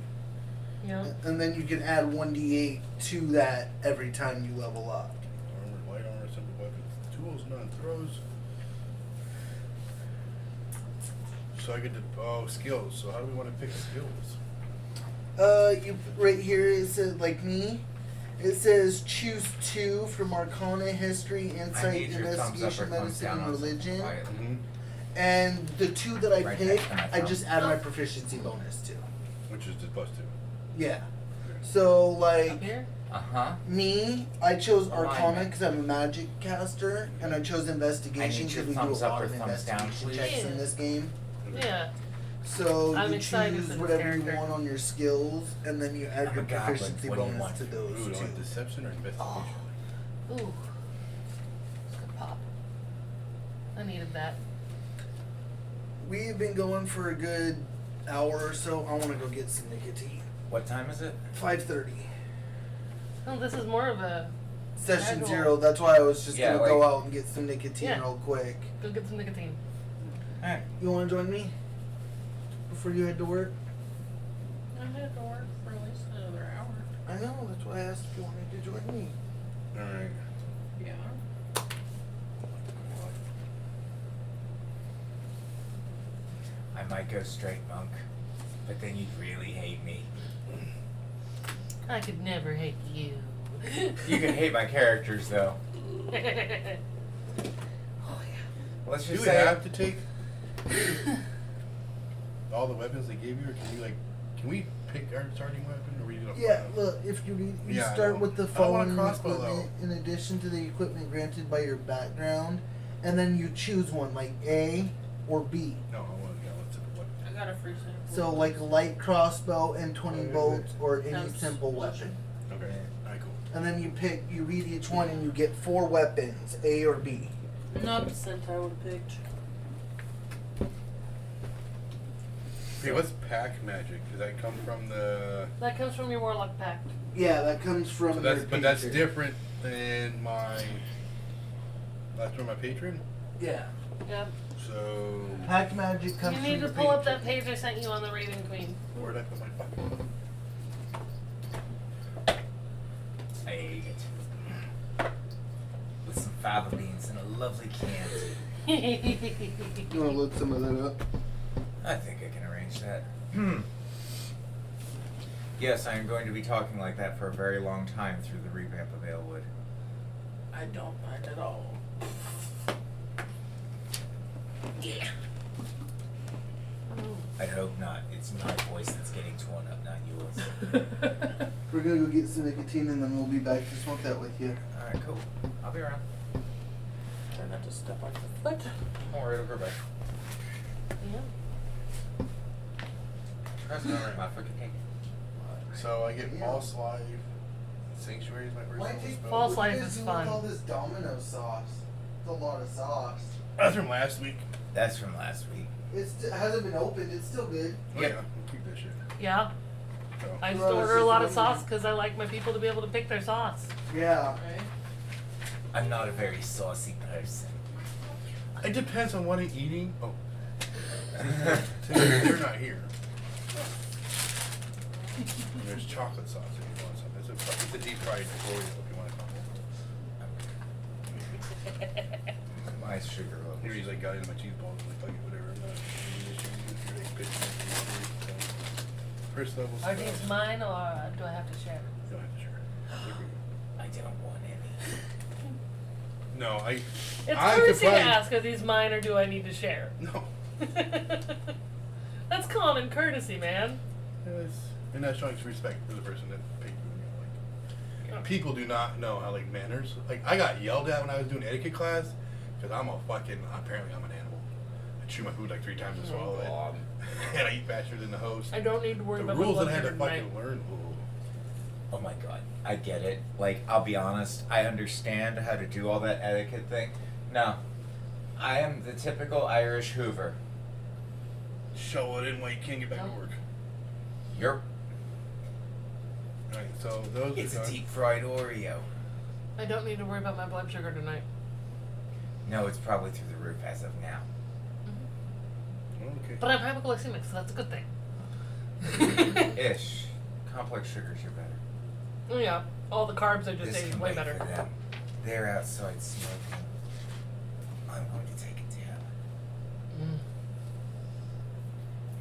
Yeah. And then you can add 1d8 to that every time you level up. Armor, light armor, simple weapons, tools, none, throws. So I get to skills. So how do we want to pick skills? You right here it says like me. It says choose 2 from Arcana, History, I Insight, need your thumbs up Investigation, or thumbs Medicine, down and on something Religion. quietly. Mm-hmm. And the 2 that I Right pick, next to my I thumb. just add my proficiency bonus to. Which is just plus 2. Yeah. So like Up here? Uh-huh. me, I chose Arcana Alignment. because I'm a magic caster, and I chose Investigation I need your because we do a thumbs up lot or of thumbs down, investigation please. checks in Yeah. this game. Yeah. So I'm you excited choose for this whatever character. you want on your skills, and then you add I'm your a goblin. proficiency What do you bonus want? to those Ooh, do I two. want deception or investigation? Ooh. It's good pop. I needed that. We've been going for a good hour or so. I want to go get some nicotine. What time is it? 5:30. No, this is more of a Session Casual. 0. That's why I was just Yeah, gonna go like- out and get some nicotine Yeah. real quick. go get some nicotine. Alright. You want to join me before you head to work? I had to work for at least another hour. I know. That's why I asked if you wanted to join me. Alright. Yeah. I might go straight monk, but then you'd really hate me. I could never hate you. You can hate my characters though. Oh yeah. Let's Do just we say have to take all the weapons they gave you, or can we pick our starting weapon, or we gonna Yeah, find out? look, if you read, you Yeah, I start know. with the I don't want a following crossbow, equipment in addition to the equipment granted by your background, and then you choose one, like A or B. No, I want to let's pick what. I got a free sample. So, like a light crossbow and 20 bolts, or any That's simple lotion. weapon. Okay. Alright, cool. And then you read each one, and you get 4 weapons, A or B. Not the scent I would have picked. Okay, what's pack magic? Does that come from the? That comes from your warlock pact. Yeah, that comes from So that's your but that's patron. different than my. That's from my patron. Yeah. Yep. So Pack magic comes You from need to your pull up patron. that page I sent you on the Raven Queen. where did I put my fucking? I ate it. With some fava beans and a lovely Chianti. You want to look some of that up? I think I can arrange that. Yes, I am going to be talking like that for a very long time through the revamp of Aelwood. I don't mind at all. Yeah. I hope not. It's my voice that's getting torn up, not yours. We're gonna go get some nicotine, and then we'll be back to smoke that with you. Alright, cool. I'll be around. Try not to step on your foot. Don't worry, it'll go back. Yeah. Trust me, my fucking cake. So I get Yeah. false life. Sanctuary is my first level spell. False What life do you guys is do fun. with all this domino sauce? It's a lot of sauce. That's from last week. That's from last week. It hasn't been opened. It's still good. Oh Yep. yeah, we'll keep that shit. Yeah. So. I used Well, to it's order a just lot of one- sauce because I like my people to be able to pick their sauce. Yeah. Right? I'm not a very saucy person. It depends on what I'm eating. Oh. They're not here. And there's chocolate sauce if you want some. It's a deep fried Oreo if you want a couple. My sugar level. Here he's like got into my cheese balls and like whatever. I'm not first level Are spell. these mine or do I have to share? You don't have to share. I don't want any. No, I. It's I could courtesy to probably- ask, are these mine or do I need to share? No. That's common courtesy, man. Yes. And that's showing some respect for the person that paid you. Like, people do not know how like manners. Like I got yelled at when I was doing etiquette class because apparently I'm an animal. I chew my food like 3 times and swallow it, and I eat faster than the host. I don't need to worry The about rules my that I had blood to sugar tonight. fucking learn. Oh my god, I get it. Like, I'll be honest, I understand how to do all that etiquette thing. No, I am the typical Irish Hoover. Show it in while you can't get back to work. You're. Alright, so those It's are a done. deep fried Oreo. I don't need to worry about my blood sugar tonight. No, it's probably through the roof as of now. Okay. But I'm hypoglycemic, so that's a good thing. Ish. Complex sugars are better. Oh yeah, all the carbs I just This ate is can way wait better. for them. They're outside smoking. I'm going to take a dab. Mm.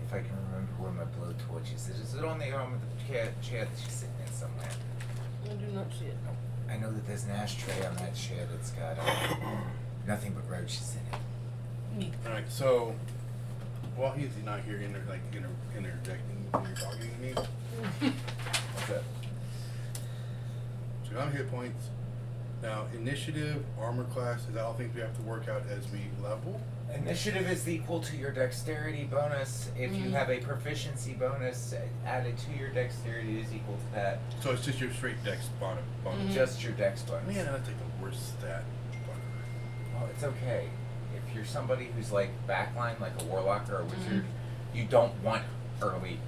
If I can remember where my blowtorch is. Is it on the arm of the chair that she's sitting in somewhere? I do not see it. I know that there's an ashtray on that chair that's got nothing but roaches in it. Neat. Alright, so while he's not here, interjecting when you're talking to me. What's that? So I'm hit points. Now, initiative, armor class, is that all things we have to work out as we level? Initiative is equal to your dexterity bonus. If you have a proficiency bonus added to your dexterity, it is equal to that. So it's just your straight dex bonus. Just your dex bonus. Man, that's like the worst stat. Well, it's okay. If you're somebody who's like backline, like a warlock or a wizard, you don't want early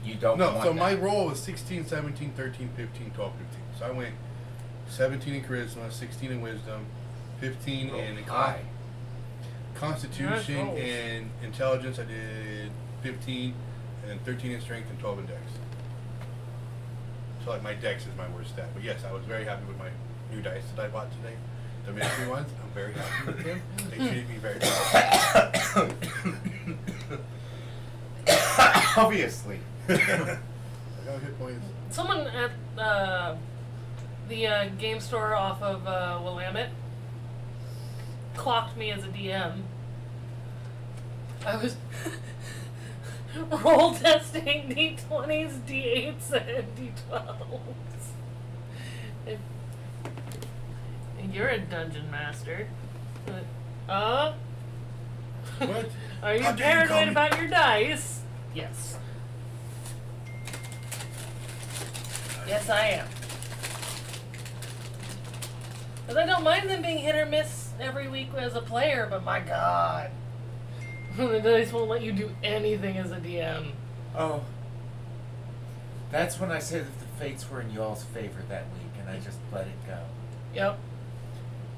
You don't No, want so that. my roll was 16, 17, 13, 15, 12, 15. So I went 17 in charisma, 16 in wisdom, 15 Roll in high. constitution Nice rolls. and intelligence. I did 15, and then 13 in strength and 12 in dex. So like my dex is my worst stat. But yes, I was very happy with my new dice that I bought today. The mystery ones, I'm very happy with them. They treated me very well. Obviously. I got hit points. Someone at the game store off of Willamette clocked me as a DM. I was roll testing D20s, D8s, and D12s. And you're a dungeon master. What? Are you How dare you call paranoid me- about your dice? Yes. Yes, I am. Because I don't mind them being hit or miss every week as a player, but my god. The dice won't let you do anything as a DM. Oh. That's when I said that the fates were in y'all's favor that week, and I just let it go. Yep.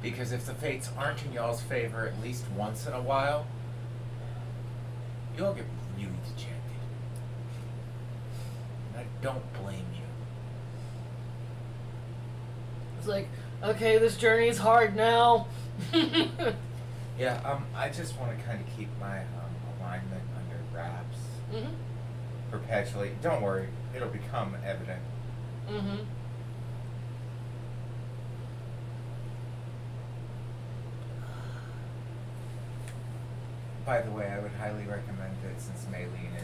Because if the fates aren't in y'all's favor at least once in a while, you'll get really dejected. And I don't blame you. It's like, okay, this journey's hard now. Yeah, I just want to kind of keep my alignment under wraps. Mm-hmm. Perpetually. Don't worry, it'll become evident. Mm-hmm. By the way, I would highly recommend it since Maylene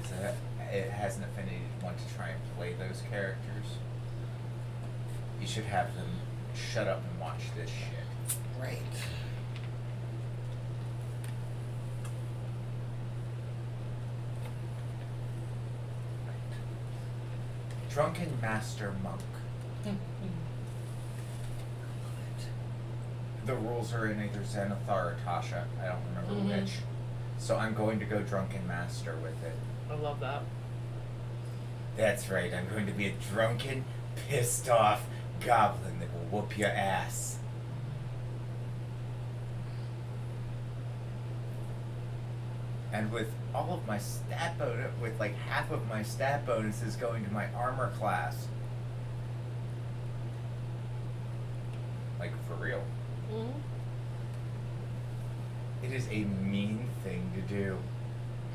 it has an affinity to want to try and play those characters. You should have them shut up and watch this shit. Right. Drunken Master Monk. The rules are in either Zenithar or Tasha. I don't remember Mhm. which. So I'm going to go Drunken Master with it. I love that. That's right, I'm going to be a drunken, pissed off goblin that will whoop your ass. And with all of my stat bonus, with like half of my stat bonuses going to my armor class. Like, for real. Mm-hmm. It is a mean thing to do.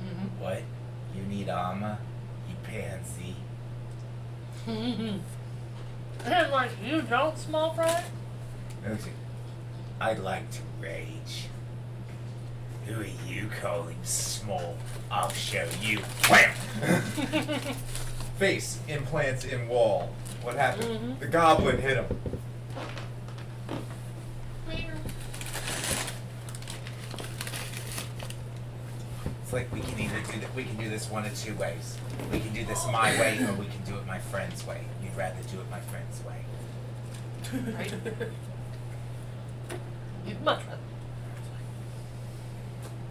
Mm-hmm. What? You need armor? You pansy. And like, you don't, small fry? Listen, I like to rage. Who are you calling small? I'll show you. Wham! Face implants in wall. What happened? Mhm. The goblin hit him. It's like we can either do that. We can do this one of two ways. We can do this my way, or we can do it my friend's way. You'd rather do it my friend's way. Right? You'd much rather.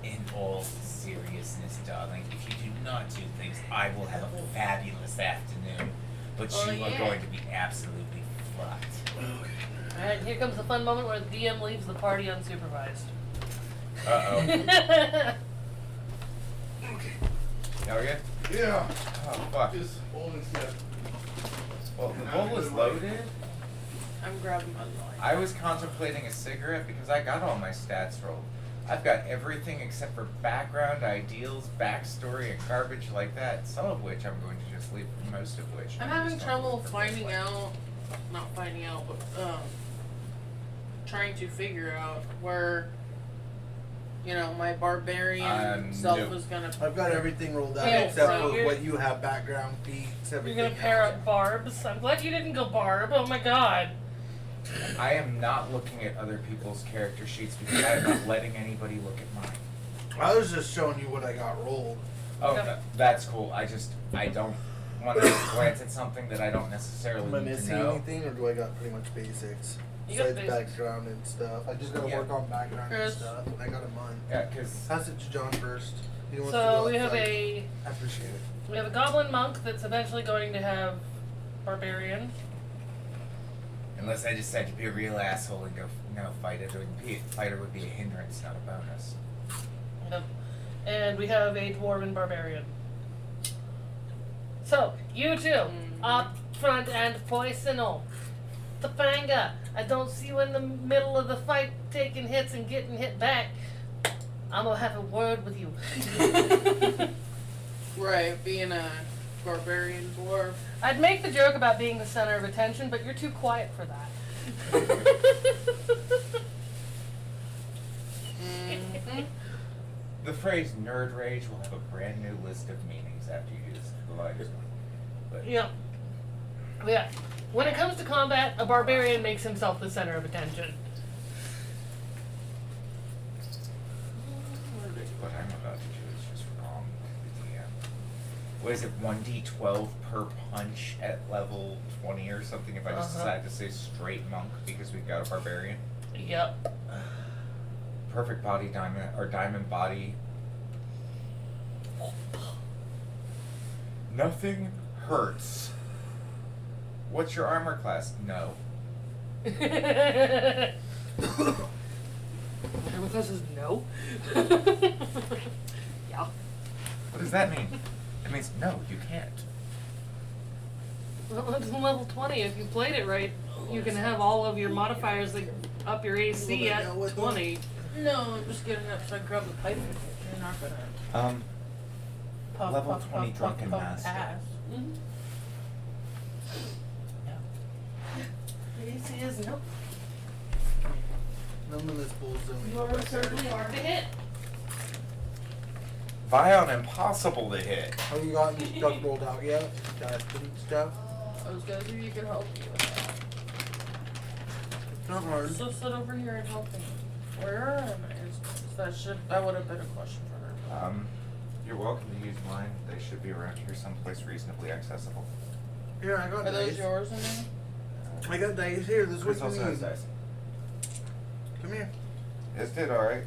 In all seriousness, darling, if you do not do things, I will have a fabulous afternoon. But Oh, you are yeah. going to be absolutely fucked. Alright, here comes the fun moment where the DM leaves the party unsupervised. Uh-oh. Okay. Now we're good? Yeah. Oh, fuck. Just hold and step. Well, the bowl is loaded. I'm grabbing my line. I was contemplating a cigarette because I got all my stats rolled. I've got everything except for background, ideals, backstory, and garbage like that, some of which I'm going to just leave, most of which. I'm just having going to trouble leave finding away. out, not finding out, but trying to figure out where, you know, my barbarian self no. is gonna. I've got everything rolled out Yeah, except so for you're- what you have background feats, You're everything. gonna pair else. up barbs. I'm glad you didn't go barb. Oh my god. I am not looking at other people's character sheets because I am not letting anybody look at mine. I was just showing you what I got rolled. Oh, Okay. that's cool. I don't want to glance at something that I don't necessarily Am I need to missing know. anything, or do I got pretty much basics? You got Besides basics. background and stuff. I just gotta Yeah. work on background and Chris. stuff, and I got a month. Yeah, because Pass it to John first. He wants to So go we have outside. a I appreciate it. We have a goblin monk that's eventually going to have barbarian. Unless I decide to be a real asshole and go, no, fighter would be a hindrance, not a bonus. Yep. And we have a dwarven barbarian. So, you two, up front and poisonal. Topanga, I don't see you in the middle of the fight taking hits and getting hit back. I'm gonna have a word with you. Right, being a barbarian dwarf. I'd make the joke about being the center of attention, but you're too quiet for that. Mm-hmm. The phrase nerd rage will have a brand new list of meanings after you use the light. But Yeah. Yeah. When it comes to combat, a barbarian makes himself the center of attention. what I'm about to do is just wrong to the DM. What is it, 1d12 per punch at level 20 or something if I just decide to say straight monk because we've got a barbarian? Yep. Perfect body diamond, or diamond body. Nothing hurts. What's your armor class? No. Armor class is no. Yeah. What does that mean? It means no, you can't. Well, it's level 20. If you played it right, you can have all of your modifiers that up your AC at 20. No, I'm just getting up so I grab the pipe. You're not gonna puff, Level puff, 20 puff, drunken puff, master. ass. Mm-hmm. AC is no. None of this bull's You are certainly hard to hit. Vion impossible to hit. Have you gotten stuff rolled out yet? That stuff? I was gonna see if you could help me with that. It's not hard. So sit over here and help me. Where am I? That would have been a question for her. You're welcome to use mine. They should be around here someplace reasonably accessible. Here, I got Are those dice. yours in there? I got dice here. This is Chris what also you has need. dice. Come here. This did alright.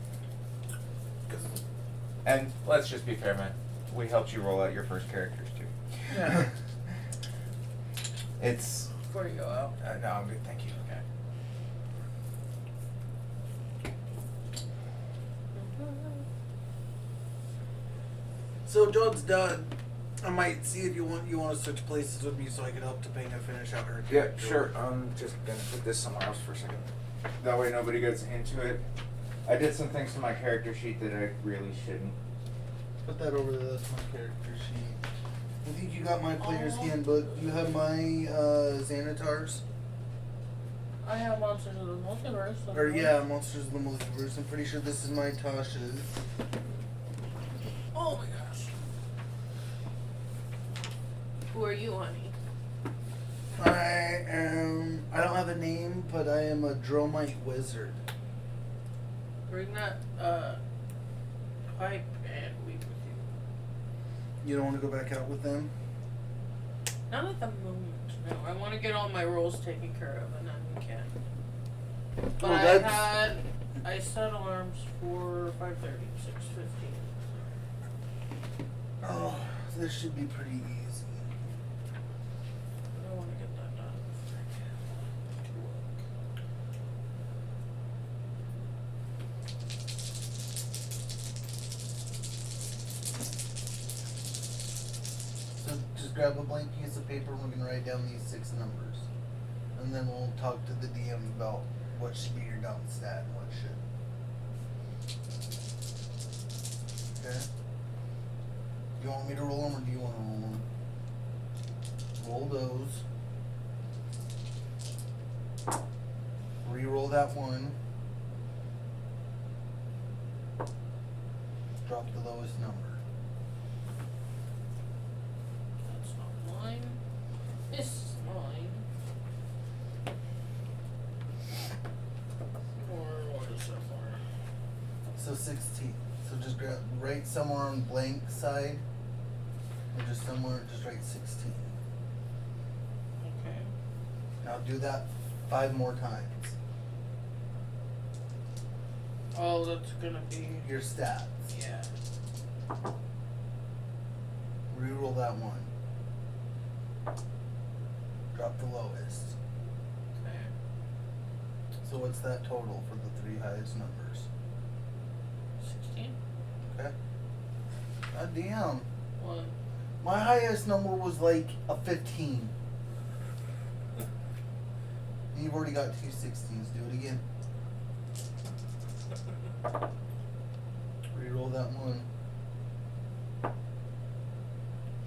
And let's just be fair, man. We helped you roll out your first characters too. Yeah. It's Before you go out. no, I'm good. Thank you. Okay. So job's done. I might see if you want to switch places with me so I can help Topanga finish out her Yeah, character. sure. I'm just gonna put this somewhere else for a second. That way nobody gets into it. I did some things to my character sheet that I really shouldn't. Put that over there. That's my character sheet. I think you got my player's handbook. You have my Xanatars? I have Monsters of the Multiverse. so- Or yeah, Monsters of the Multiverse. I'm pretty sure this is my Tasha's. Oh my gosh. Who are you, honey? I don't have a name, but I am a Dromite wizard. Bring that pipe and weed with you. You don't want to go back out with them? Not at the moment. No, I want to get all my roles taken care of, and then we can. But Well, I set alarms for 5:30, 6:15. Oh, this should be pretty easy. I want to get that done. So just grab a blank piece of paper and we're going to write down these 6 numbers. And then we'll talk to the DM about what should be your down stat and what should. Okay? Do you want me to roll them or do you want to roll them? Roll those. Re-roll that one. Drop the lowest number. That's not mine. This is mine. Or what is that for? So 16. So just write somewhere on blank side. Or just somewhere, just write 16. Okay. Now do that 5 more times. Oh, that's gonna be. Your stats. Yeah. Reroll that one. Drop the lowest. Okay. So what's that total for the three highest numbers? 16. Okay. God damn. What? My highest number was like a 15. You've already got two 16s. Do it again. Reroll that one.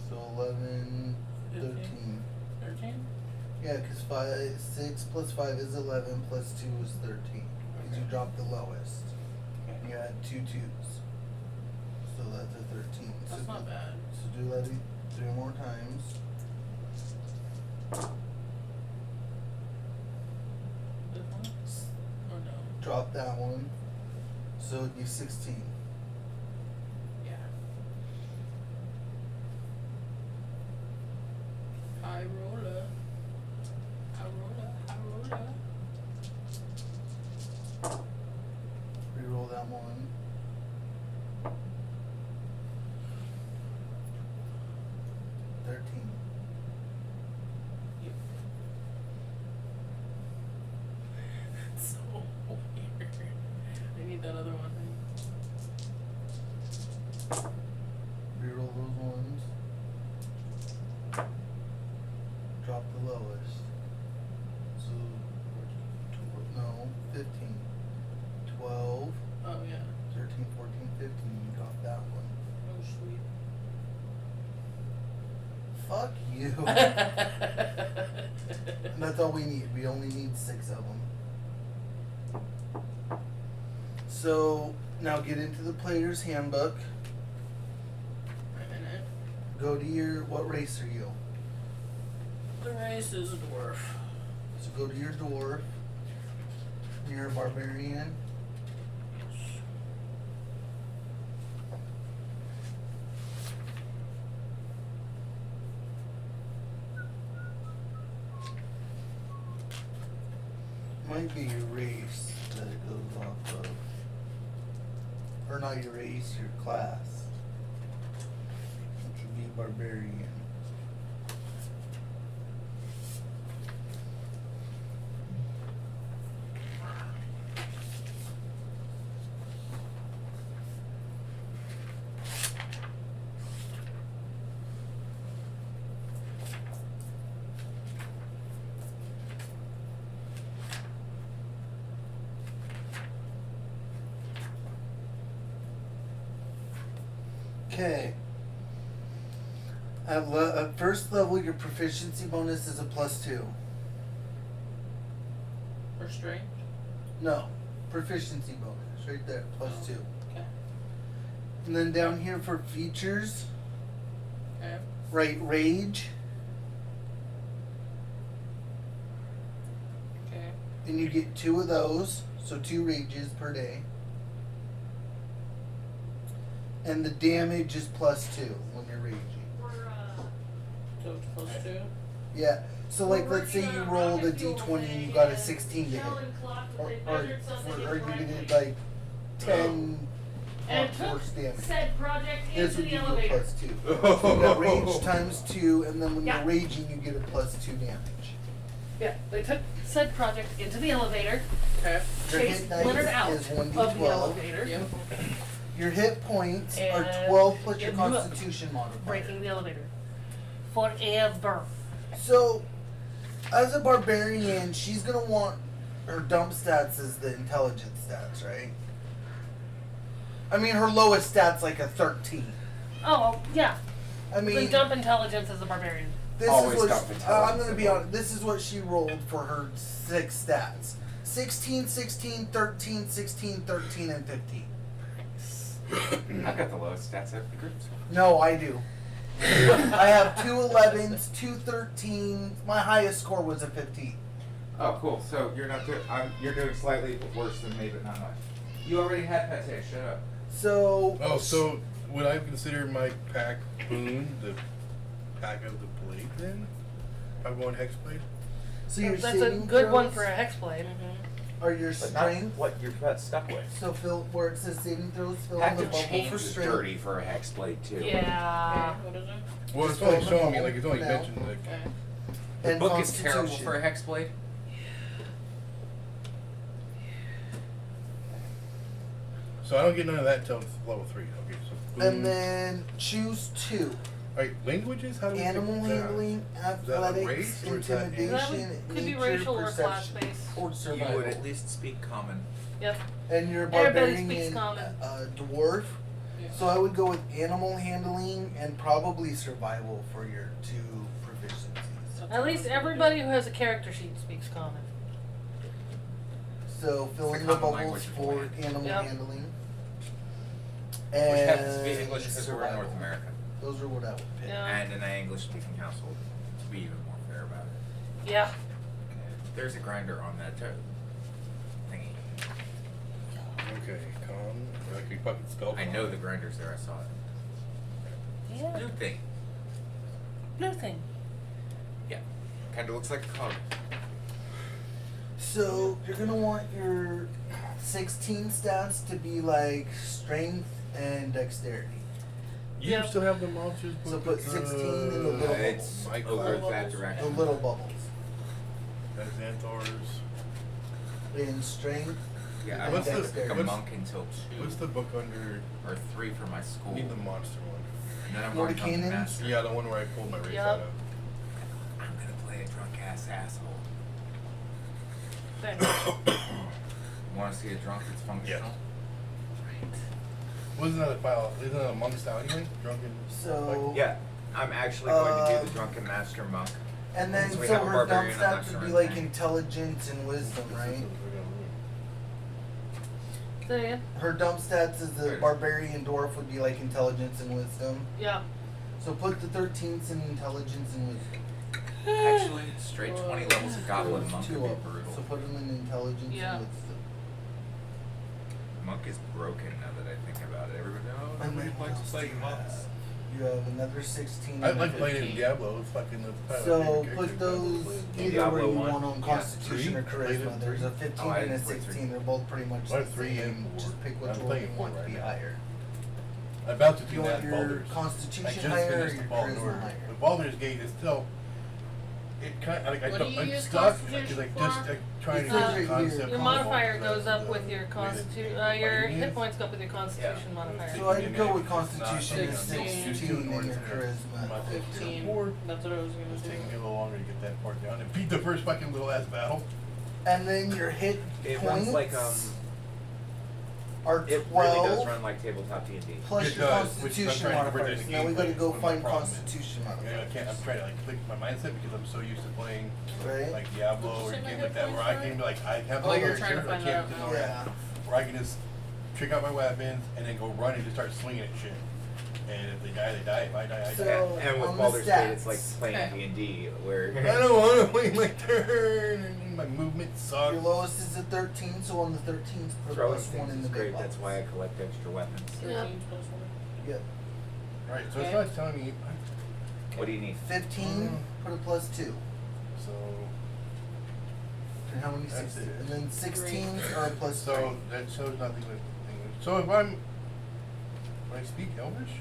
So 11, 13. 13? Yeah, because 6 plus 5 is 11, plus 2 is 13. Because you dropped the lowest. And you had two 2s. So that's a 13. That's so not bad. So do that 3 more times. This one? Or no? Drop that one. So it'd be 16. Yeah. High roller. High roller. High roller. Reroll that one. That's so weird. I need that other one. Reroll those ones. Drop the lowest. So, no, 15. 12, Oh, yeah. 13, 14, 15. You drop that one. Oh, sweet. Fuck you. And that's all we need. We only need 6 of them. So, now get into the player's handbook. Wait a minute. Go to your, what race are you? The race is a dwarf. So go to your dwarf. You're a barbarian. Yes. Might be your race that it goes off of. Or not your race, your class. Which would be barbarian. Okay. At first level, your proficiency bonus is a +2. For strength? No, proficiency bonus, right there, +2. Okay. And then down here for features, Okay. right, rage, Okay. and you get 2 of those, so 2 rages per day. And the damage is +2 when you're raging. So it's +2? Yeah. So like, let's say you rolled a d20 and you got a 16 to hit, or you did like 10 And force took damage. said project This into would the give you a elevator. +2. So you got rage times 2, and then when Yeah. you're raging, you get a +2 damage. Yeah, they took said project into the elevator, Okay. Your chased hit dice Leonard out is of 1d12. the elevator, Yep. Your hit points are And 12 plus your it blew up, Constitution modifier. breaking the elevator. Forever. So, as a barbarian, she's gonna want her dump stats as the intelligence stats, right? I mean, her lowest stats like a 13. Oh, yeah. I The mean, dump intelligence as a barbarian. this Always is what dump I'm intelligence gonna be above. honest. This is what she rolled for her 6 stats: 16, 16, 13, 16, 13, and 15. I've got the lowest stats of the group. No, I do. I have 2 11s, 2 13s. My highest score was a 15. Oh, cool. So you're not doing. You're doing slightly worse than me, but not much. You already had Pate. Shut up. So. Oh, so would I consider my pack boon the pack of the blade then? If I'm going hexblade? So you're That's a saving good one throws? for a hexblade. are your But not strength. what you're stuck with. So fill where it says saving throws, fill in Have the to bubble change for is strength. dirty for a hexblade too. Yeah. Okay, what is it? Well, Just it's only fill in the showing me, bubble like, it's only for now. mentioned, like, Okay. The And book is terrible Constitution. for a hexblade. so I don't get none of that until level 3. Okay, so boom. And then choose 2. Alright, languages? How do we Animal pick that? handling, that a athletics, race or is that intimidation, That could be nature, racial or perception, class-based. or You survival. would at least speak common. Yep. And you're a Everybody barbarian, speaks common. dwarf. Yeah. So I would go with animal handling and probably survival for your 2 proficiencies. At least everybody who has a character sheet speaks common. So fill It's in a the common bubbles language of for land. animal Yep. handling. Which And happens to be English because we're in survival. North America. Those are what I would pick. Yeah. And in an English-speaking household, to be even more fair about it. Yeah. There's a grinder on that thingy. Okay, con. Like, we fucking spell I know the grinder's there. I saw it. Yeah. Blue thing. Blue thing. Yeah. Kind of looks like a cog. So you're gonna want your 16 stats to be like strength and dexterity. You Yep. still have the monsters So book put with 16 in the little It's Michael. over that Levels. The direction. little bubbles. That's Xanthars. In strength. Yeah, I and was What's the- a dexterity. monk until 2 What's the book under? or 3 for my school. I need the monster one. And then I'm going to become the Mordenkainen's? master. Yeah, the one where I pulled my race Yep. out of. I'm going to play a drunk ass asshole. Thing. Want to see a drunk that's functional? Wasn't that a file? Isn't that a monk style anyway? Drunken. So Yeah. I'm actually going to do the drunken master monk. and then So we so have a her dump barbarian, I'm not stats sure would be on like tank. intelligence and wisdom, right? Say it again. Her dump stats as the Right. barbarian dwarf would be like intelligence and wisdom. Yeah. So put the 13s in intelligence and wisdom. Actually, straight 20 levels of goblin Those monk two would be up. brutal. So put them in intelligence Yeah. and wisdom. Monk is broken now that I think about it. Everybody, oh, And nobody then what likes else playing do you monks. have? You have another 16 I and like a playing in 15. Diablo. It's fucking the So put those either Diablo where you 1? want on Yeah. Constitution or 3? Charisma. There's a 15 Oh, I and a didn't play 16. They're both pretty much I the have 3 and same. 4. Just pick which I'm one playing you 4 want to right be now. higher. I'm about to do You that want in your Baldur's. I Constitution just higher or finished your the Baldur's. Charisma higher? The Baldur's Gate is still. It kind of, like, What do you I'm use stuck Constitution like for? just trying to It get says the right concept. here. Your of modifier the- goes up the with your way that constitution. it Your is. hit points go up with your constitution modifier. So I'd go with It's not Constitution like at I'm used to 16 in and order your to- Charisma my at 15. 15. That's what I was gonna It's taking me a do. little longer to get that part down and beat the first fucking little ass battle. And then your hit It points runs like are it 12 really does run like tabletop D&D. plus It your does, which I'm Constitution trying to convert modifiers. into Now we gotta gameplay, go what my find problem is. Constitution Yeah, I modifiers. can't. I'm trying to like click my mindset because I'm so used to playing Right? like Diablo Did you or say my games hit like that where I points, can be like I have Oh, no you're trying to character, I find can't that do out all now. that. Yeah. Where I can just trick out my weapons and then go run and just start swinging at shit. And if they die, they die. If I die, I die. So- And with on the Baldur's Gate, it's like stats. playing Okay. D&D where I don't want to wait my turn. And my movement sucks. Your lowest is a 13, so on the 13th put throwing plus 1 things in the is big great. box. That's why I collect extra weapons. 13 plus 1. Yep. All right, so it's Okay. not telling me. What do you need? 15, put a plus 2. So And how many That's 16? it. And then 16s are a plus 3. so that shows nothing with English. So if when I speak Elvish.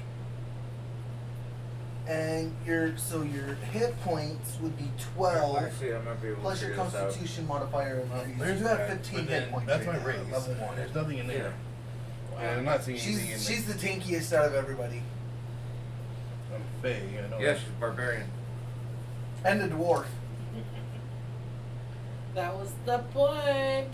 And your hit points would be 12 Actually, I might be able plus to your figure this out. Constitution modifier increase. There's You have that, 15 but hit then points. that's right my now, race. Level 1. There's nothing in there. And I'm not seeing anything in She's there. the tankiest out of everybody. I'm Faye, I know. Yeah, she's a barbarian. And a dwarf. That was the point.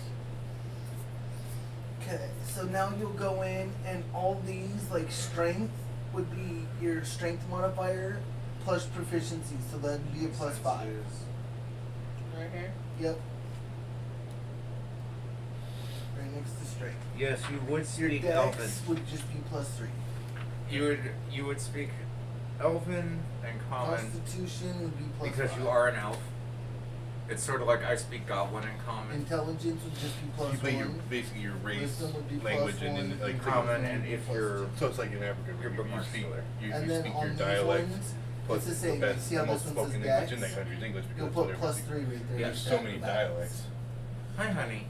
Okay, so now you'll go in and all these, like strength, would be your strength modifier plus proficiency, so that'd be a plus 5. Right here. Yep. Right next to strength. Yes, you would Your speak dex Elven. would just be plus 3. You would speak Elven and Common Constitution would be plus because 5. you are an elf. It's sort of like I speak Goblin and Common. Intelligence would just be plus You play your 1. basically your race Wisdom would be plus language and 1, then like Common, Charisma and would be if plus you're 2. so it's like in Africa Your where you bookmark's speak still there. you And then speak on your these dialect ones, plus it's the the same. best See how most this one spoken says language in dex? that country is English because You'll that's what put plus everybody 3 right there. Yeah, next to so that many for balance. dialects. Hi, honey.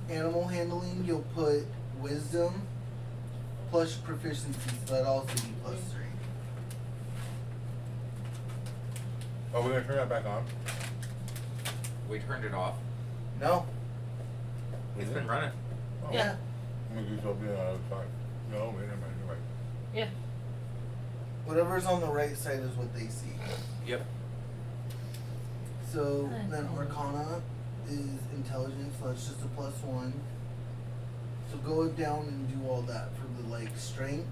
animal handling, you'll put wisdom plus proficiency, so that'd also be +3. Oh, we're gonna turn that back on? We turned it off. No. It's been running. Oh. Yeah. I'm gonna do something another time. No, wait a minute, you're right. Yeah. Whatever's on the right side is what they see. Yep. So then Arcana is intelligence, so that's just a +1. So go down and do all that. For the like strength,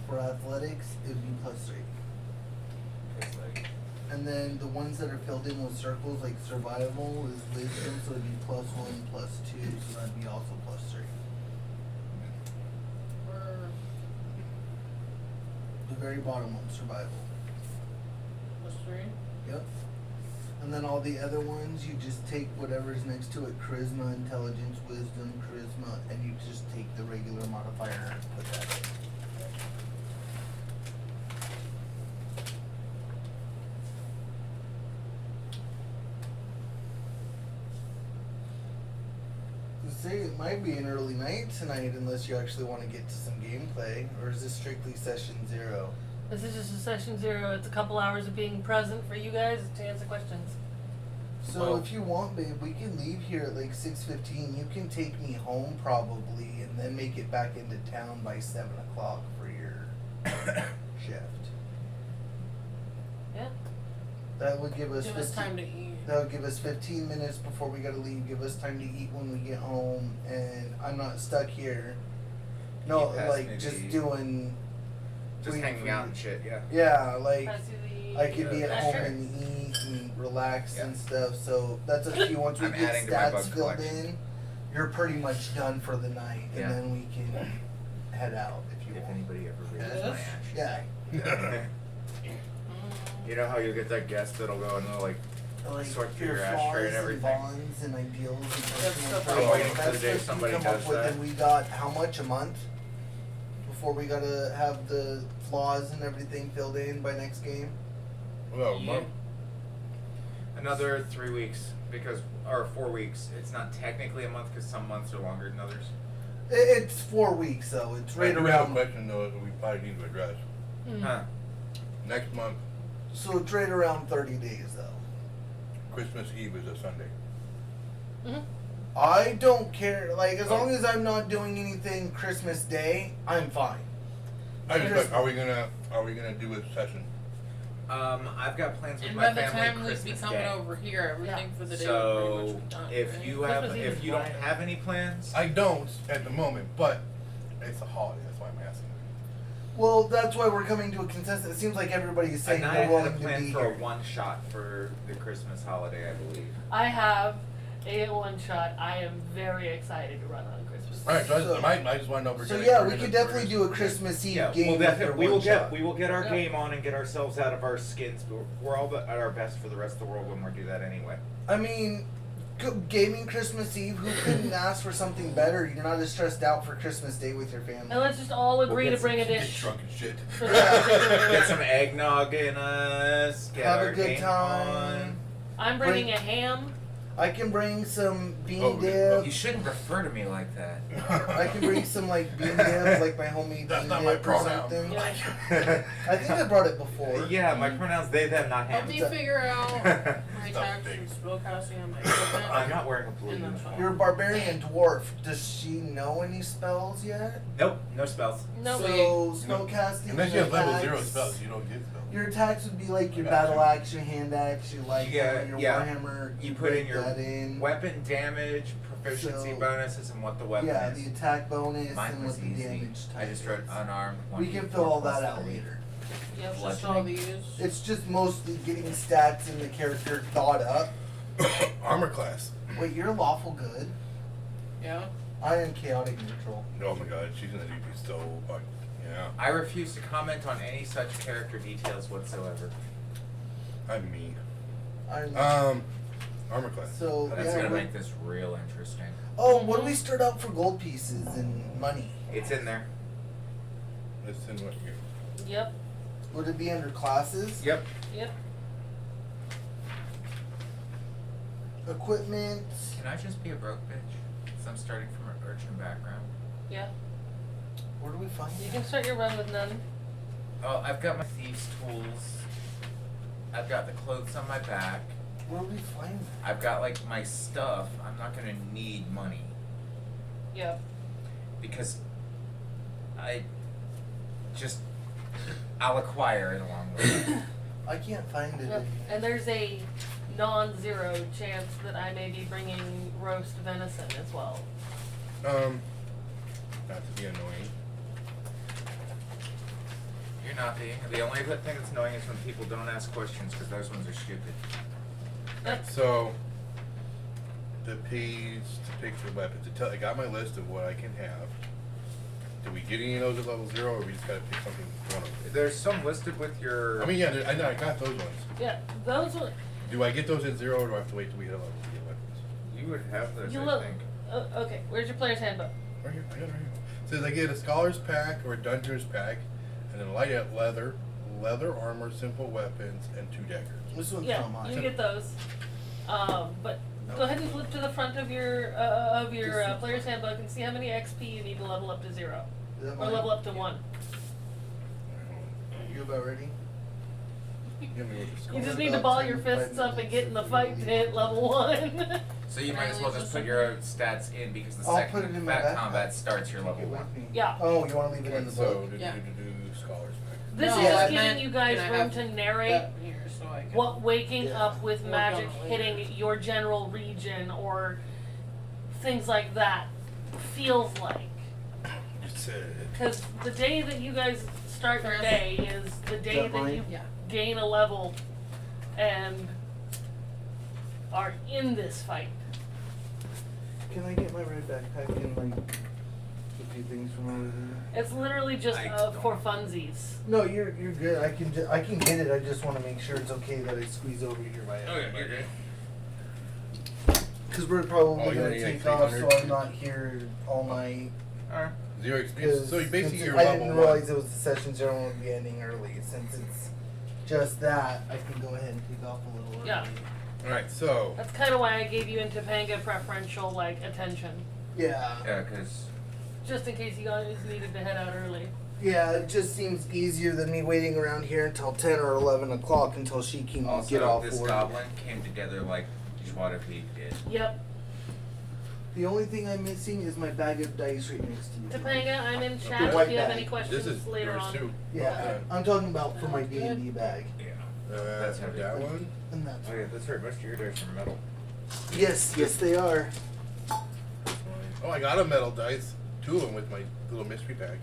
for athletics, it'd be +3. It's like And then the ones that are filled in with circles, like survival, is wisdom, so it'd be +1, +2, so that'd be also +3. We're The very bottom one, survival. +3. Yep. And then all the other ones, you just take whatever's next to it, charisma, intelligence, wisdom, charisma, and you just take the regular modifier and put that in. Say it might be an early night tonight unless you actually want to get to some gameplay, or is this strictly session 0? This is just a session 0. It's a couple hours of being present for you guys to answer questions. So Well- if you want, babe, we can leave here at like 6:15. You can take me home probably, and then make it back into town by 7 o'clock for your shift. Yeah. That would give us Give us 15 time to eat. That would give us 15 minutes before we gotta leave. Give us time to eat when we get home, and I'm not stuck here. No, Eat past like maybe- just doing. just waiting hanging for out you. and shit. Yeah. Yeah, like. Pass you the I could be at home Asher. and eat and relax Yeah. and stuff. So that's up to you. Once we I'm get adding to my stats bug filled collection. in, you're pretty much done for the night, Yeah. and then we can head out if you If want. anybody ever reads Yes. my ash. Yeah. You know how you'll get that guest that'll go and they'll like, Like Sort through your your ashtray flaws and and everything. bonds and ideals and personal stuff traits. I'm waiting for the That's day what you somebody come does up with, that. and we got how much, a month before we gotta have the flaws and everything filled in by next game. Well, Yeah. Another 3 weeks or 4 weeks. It's not technically a month because some months are longer than others. It's 4 weeks though. It's right I do have a around. question though that we probably need to address. Mm. Huh. Next month, So it's right around 30 days though. Christmas Eve is a Sunday. Mhm. I don't care. Like, as long as I'm not doing anything Christmas Day, I'm fine. I just Christmas- like, are we gonna do a session? I've got plans with And my by the family time we'd Christmas be coming Day. over here, everything for the day would So pretty much be done. if right? you have, Christmas Eve if is you don't Friday. have any plans, I don't at the moment, but it's a holiday. That's why I'm asking. Well, that's why we're coming to a consensus. It seems like everybody's saying and I they're had a willing to plan be for here. a one shot for the Christmas holiday, I believe. I have a one shot. I am very excited to run on Christmas. All right, so So- I just want to know if we're So gonna. yeah, we're we gonna- could we're definitely gonna- do a Christmas Eve Yeah, game. we'll with definitely your one shot. we will get our Yeah. game on and get ourselves out of our skins. But we're all at our best for the rest of the world when we do that anyway. I mean, gaming Christmas Eve. Who couldn't ask for something better? You're not as stressed out for Christmas Day with your family. And let's just all agree get to bring a Get dish. drunk and shit. For the Get some eggnog in us. Get Have our a good game time. I'm bringing a ham. I can bring some bean Oh, dip. You shouldn't refer to me like that. I can bring some like bean dip, like my homemade That's bean not my dip or pronoun. something. Yeah. I think I brought it before. Yeah, my pronouns they them, not Help him. me figure out my Stop tax big. and spellcasting on my equipment. I'm not wearing a blue And that's uniform. fine. Your barbarian dwarf. Does she know any spells yet? Nope, no spells. No. So spellcasting. Unless you have level attacks- 0 spells, you don't get spells. Your attacks would be like your I got battle you. axe, your hand axe, your light Yeah, hammer, your yeah. warhammer. You put in break your that in. weapon damage, proficiency So- bonuses, and what the weapon Yeah, is. the attack bonus Mine and was what the easy. damage type I just wrote is. unarmed. We can 1d4 fill all plus that out 3. later. Yep, just Bludgeoning. all these. It's just mostly getting stats in the character thought up. Armor class. Wait, you're lawful good. Yeah. I am chaotic neutral. Oh my god, she's gonna be so fucking. Yeah, I refuse to comment on any such character details whatsoever. I'm mean. I'm Armor class. so That's yeah. gonna what- make this real interesting. Oh, what do we start out for gold pieces and money? It's in there. Let's send what you. Yep. Would it be under classes? Yep. Yep. Equipment. Can I just be a broke bitch? because I'm starting from an urchin background. Yeah. Where do we find You that? can start your run with none. Oh, I've got my thieves' tools. I've got the clothes on my back. Where do we find that? I've got like my stuff. I'm not gonna need money Yep. because I'll acquire it along the way. I can't find it. Yep. And there's a non-zero chance that I may be bringing roast venison as well. Not to be annoying. You're not being. The only thing that's annoying is when people don't ask questions because those ones are stupid. Yep. So, the page to pick the weapons. I got my list of what I can have. Do we get any of those at level 0, or we just gotta pick something, one of them? There's some listed with your. I mean, yeah, I know, I got those ones. Yeah, those ones. Do I get those at 0, or do I have to wait till we hit a level to get weapons? You would have those, You I look. think. Okay, where's your player's handbook? Right here, I got it right here. It says I get a scholar's pack or a dungeoner's pack, and then light out leather armor, simple weapons, and 2 daggers. This one's Yeah, not mine. you get those. But No. go ahead and flip to the front of your player's handbook and see how many XP you need to level up to 0, Is that or mine? level up to 1. You about ready? Give me what the You scholar- just need to ball your fists up and get in the fight to hit level 1. So you Can might I as well leave just this put your stats in because the I'll second put it in my that backpack. combat starts your Take level it 1. with me. Yeah. Oh, you want to leave it in the So, book? Yeah. scholar's pack. This No, is just I giving meant, you guys can I room have to narrate that here so I can. what waking Yeah. up with Work magic on it later. hitting your general region or things like that feels like. It's Because the day that you guys start your day is the day that that mine? you Yeah. gain a level and are in this fight. Can I get my red backpack and like a few things from over there? It's literally just I for don't- funsies. No, you're good. I can get it. I just want to make sure it's okay that I squeeze over here by Oh yeah, you're good. Because we're probably Oh, you gonna only take like off, so 300? I'm not here all night. Alright. 0 XP. Because So you basically since you're I level didn't 1. realize it was the session 0 would be ending early. Since it's just that, I can go ahead and take off a little early. Yeah. Alright, so That's kind of why I gave you in Topanga preferential attention, Yeah. Yeah, because just in case you guys needed to head out early. Yeah, it just seems easier than me waiting around here until 10 or 11 o'clock until she can also get off this work. goblin came together like Jwadapik did. Yep. The only thing I'm missing is my bag of dice right next to you. Topanga, I'm in The chat white if you have bag. any this questions is later yours on. too. Yeah, I'm talking about for my D&D bag. Yeah. That's heavy. that one. And that's Oh yeah, that's right. Most of your dice are metal. yes, they are. Oh, I got a metal dice. 2 of them with my little mystery pack.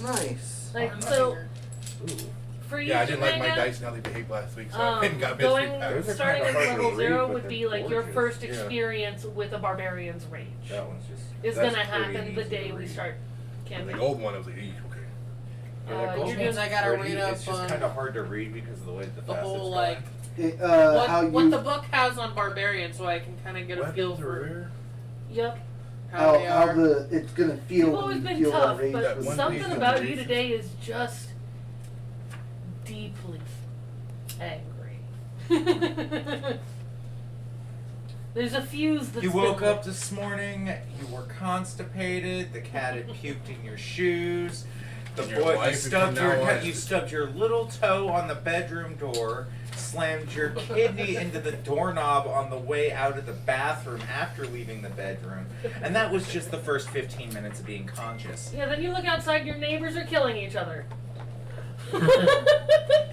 Nice. Like, Oh, so, Ooh. for you, Yeah, I didn't like my Topanga, dice and how they behaved last week, so I went and got mystery going, packs. Those are starting kinda at hard to level read, 0 but would they're be like your gorgeous. first Yeah. experience with a barbarian's rage. That one's just. Is that's gonna pretty happen the easy day to we read. start And campaign. the gold one, I was like, "Eesh, okay." Yeah, Uh, that gold you're one's doing- I gotta pretty, read up it's just on kind of hard to read because of the way the the facets whole go. like How you what the book has on barbarian, so I can kind of get a feel Weapons are for rare. Yep. how they how are. the it's gonna feel You've when always you been feel tough, that rage. but That one something piece of about you rage. today is just deeply angry. There's a fuse that's You woke been up this morning, you were constipated, the cat had puked in your shoes, the And your boy wife you is stubbed now your on- you stubbed your little toe on the bedroom door, slammed your kidney into the doorknob on the way out of the bathroom after leaving the bedroom. And that was just the first 15 minutes of being conscious. Yeah, then you look outside, your neighbors are killing each other.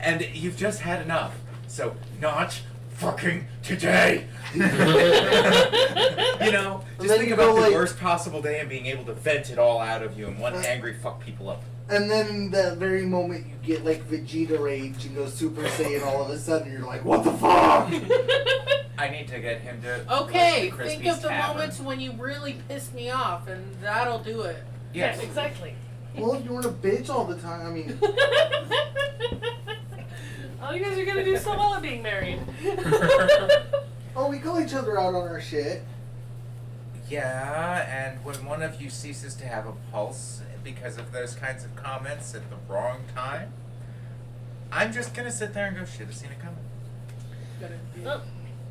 And you've just had enough. So not fucking today. You know, And just then think you about go the like- worst possible day and being able to vent it all out of you in one angry fuck people up. And then in that very moment you get like Vegeta rage and go Super Saiyan all of a sudden you're like, what the fuck? I need to get him to Okay, listen to think Crispy's of the Tavern. moments when you really piss me off, and that'll do it. Yes. Yeah, exactly. Well, if you weren't a bitch all the time, I mean Oh, you guys are gonna do so well at being married. oh, we call each other out on our shit. Yeah, and when one of you ceases to have a pulse because of those kinds of comments at the wrong time, I'm just gonna sit there and go, should have seen it coming. Oh,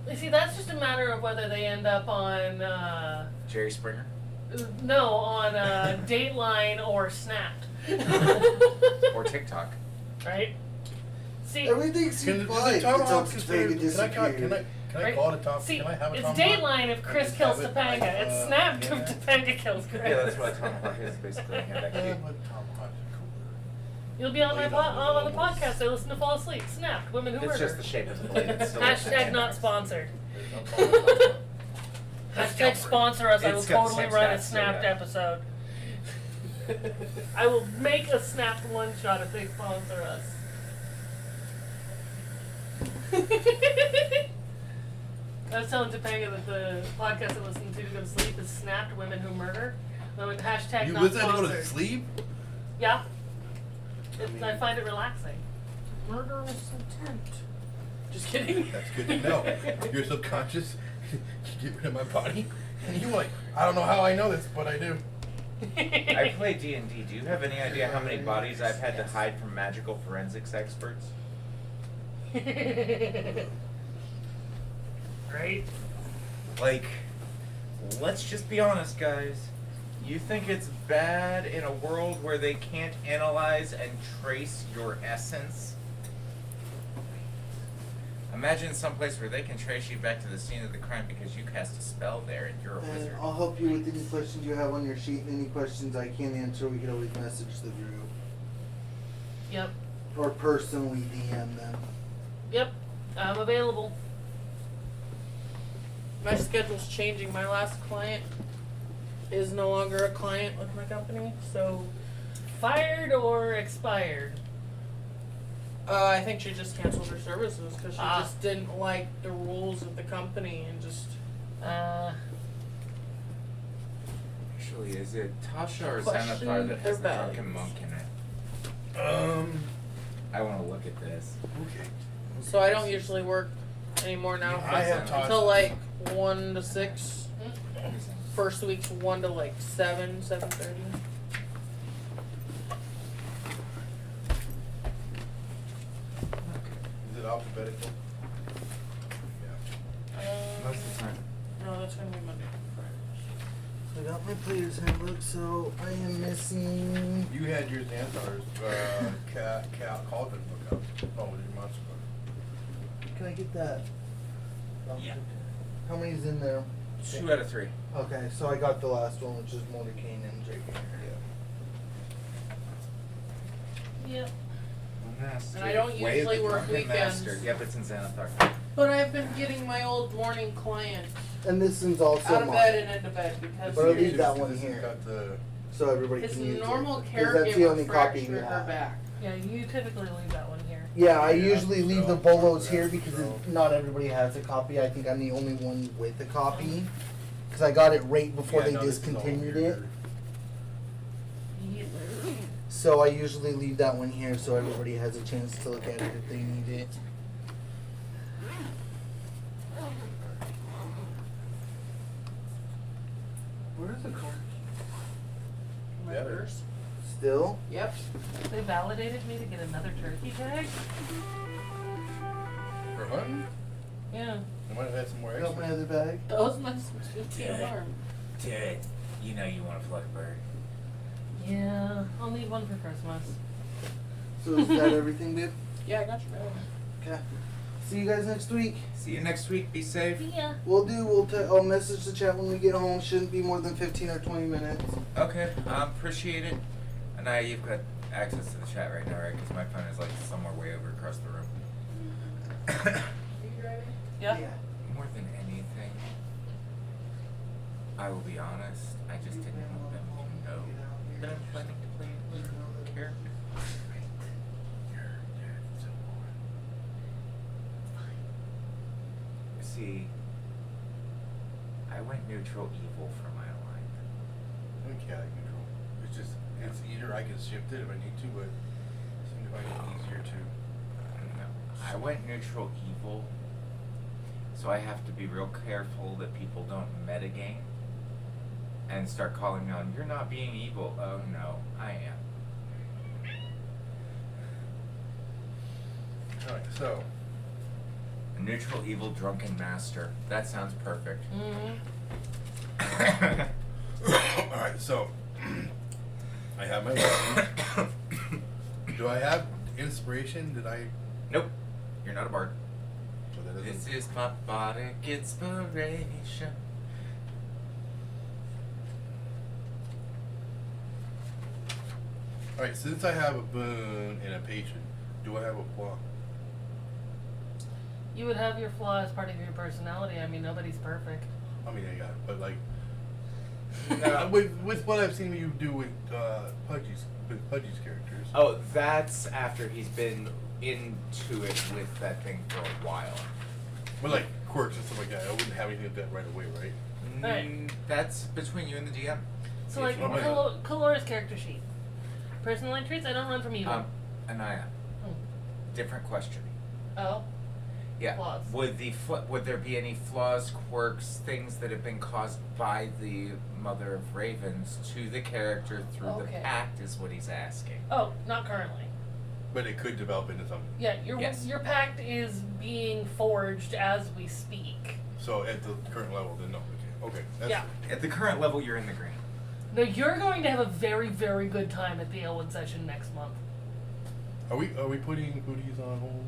you see, that's just a matter of whether they end up on Jerry Springer. No, on Dateline or Snapped. Or TikTok. Right? See, Everything Can, seems is fine it tomahawk until considered? Topanga disappeared. Can I Right? call it a tomahawk? see, Can I have a it's tomahawk? Dateline if Chris just kills have it Topanga. like, It's Snapped yeah. if Topanga kills Chris. Yeah, that's what a tomahawk is, basically. Hand that Yeah, cute. but tomahawks are cooler. You'll be on Well, my you don't on the know. podcast. I listen to fall asleep. Snapped. Women who It's murder. just the shape of the blade. It's still Hashtag not sponsored. There's no tomahawk. Hashtag sponsor us. I will It's got the totally same run a stats, so Snapped yeah. episode. I will make a Snapped one shot if they sponsor us. I was telling Topanga that the podcast I listen to go to sleep is Snapped Women Who Murder. Hashtag You not listen to go sponsored. to sleep? Yeah. I find it relaxing. Murderous intent. Just kidding. That's good to know. Your subconscious can get rid of my body. And you're like, I don't know how I know this, but I do. I play D&D. Do you have any idea how many bodies I've had to hide from magical forensics experts? Right? Like, let's just be honest, guys. You think it's bad in a world where they can't analyze and trace your essence? Imagine someplace where they can trace you back to the scene of the crime because you cast a spell there and you're a And wizard. I'll help you with any questions you have on your sheet, and any questions I can't answer, we can always message the group. Yep. Or personally DM them. Yep. I'm available. My schedule's changing. My last client is no longer a client with my company, so Fired or expired? I think she just canceled her services because she Ah. just didn't like the rules of the company and just. Actually, is it Tasha or Question Xanathar that has the their drunken bags. monk in it? I want to look at this. Okay. So I don't usually work anymore now. I have taught. Until like 1 to 6. First week's 1 to like 7, 7:30. Is it alphabetical? Yeah. Most of the time. No, that's gonna be Monday. I got my player's handbook, so I am missing. You had your Xanthar's Cauldron book out. Oh, was your monster book? Can I get that? Yeah. How many's in there? 2 out of 3. Okay, so I got the last one, which is Mordecai and Jake. Yep. Master. And I don't Way of usually the work Drunken weekends. Master. Yep, it's in Xanathar. But I've been getting my old morning client And this one's also out of mine, bed and into bed because But I'll leave it's, that one This has here. got the. so everybody it's can use normal it. 'Cause that's the caregiver only copy we fractured her have. back. Yeah, you typically leave that one here. Yeah, I Yeah, usually leave the so- bolos here because so- not everybody has a copy. I think I'm the only one with a copy. Because I got it right before Yeah, they no, this is all discontinued your- it. So I usually leave that one here so everybody has a chance to look at it if they need it. Where's the card? My Yeah, there. purse. Still? Yep. They validated me to get another turkey tag? For hunting? Yeah. I might have had some more I got my extra. other bag. That was my 15 alarm. Dude, you know you want to pluck a bird. Yeah. I'll need one for Christmas. So is that everything, dude? Yeah, I got your bag. Okay. See you guys next week. See you next week. Be safe. Yeah. We'll do. I'll message the chat when we get home. Shouldn't be more than 15 or 20 minutes. Okay, appreciate it. And now you've got access to the chat right now, right? Because my phone is like somewhere way over across the room. Are you driving? Yeah. More than anything, I will be honest, I just didn't want them to know that I'm planning to play a character. See, I went neutral evil for my life. I'm chaotic control. It's either I can shift it if I need to, but it seems to find it easier to. No, I went neutral evil, so I have to be real careful that people don't metagame and start calling me on, you're not being evil. Oh no, I am. Alright, so. A neutral evil drunken master. That sounds perfect. Mm-hmm. Alright, so I have my weapon. Do I have inspiration? Did I? Nope. You're not a bard. So that This doesn't. is my bardic inspiration. Alright, since I have a boon and a patron, do I have a flaw? You would have your flaw as part of your personality. I mean, nobody's perfect. I mean, I got it, but like. No. with what I've seen you do with Pudgy's characters. Oh, that's after he's been into it with that thing for a while. But like quirks and stuff like that, I wouldn't have anything like that right away, right? Right. That's between you and the DM. So, like, Oh my Kalora's character sheet. Personality traits, I don't run from evil. Anaya. Hmm. Different question. Oh? Yeah. Flaws. Would there be any flaws, quirks, things that have been caused by the Mother of Ravens to the character through the Okay. pact? Is what he's asking. Oh, not currently. But it could develop into something. Yeah, Yes. your pact is being forged as we speak. So at the current level, then no. Okay. That's, Yeah. At the current level, you're in the green. No, you're going to have a very, very good time at the Aelwood session next month. Are we putting booties on hold?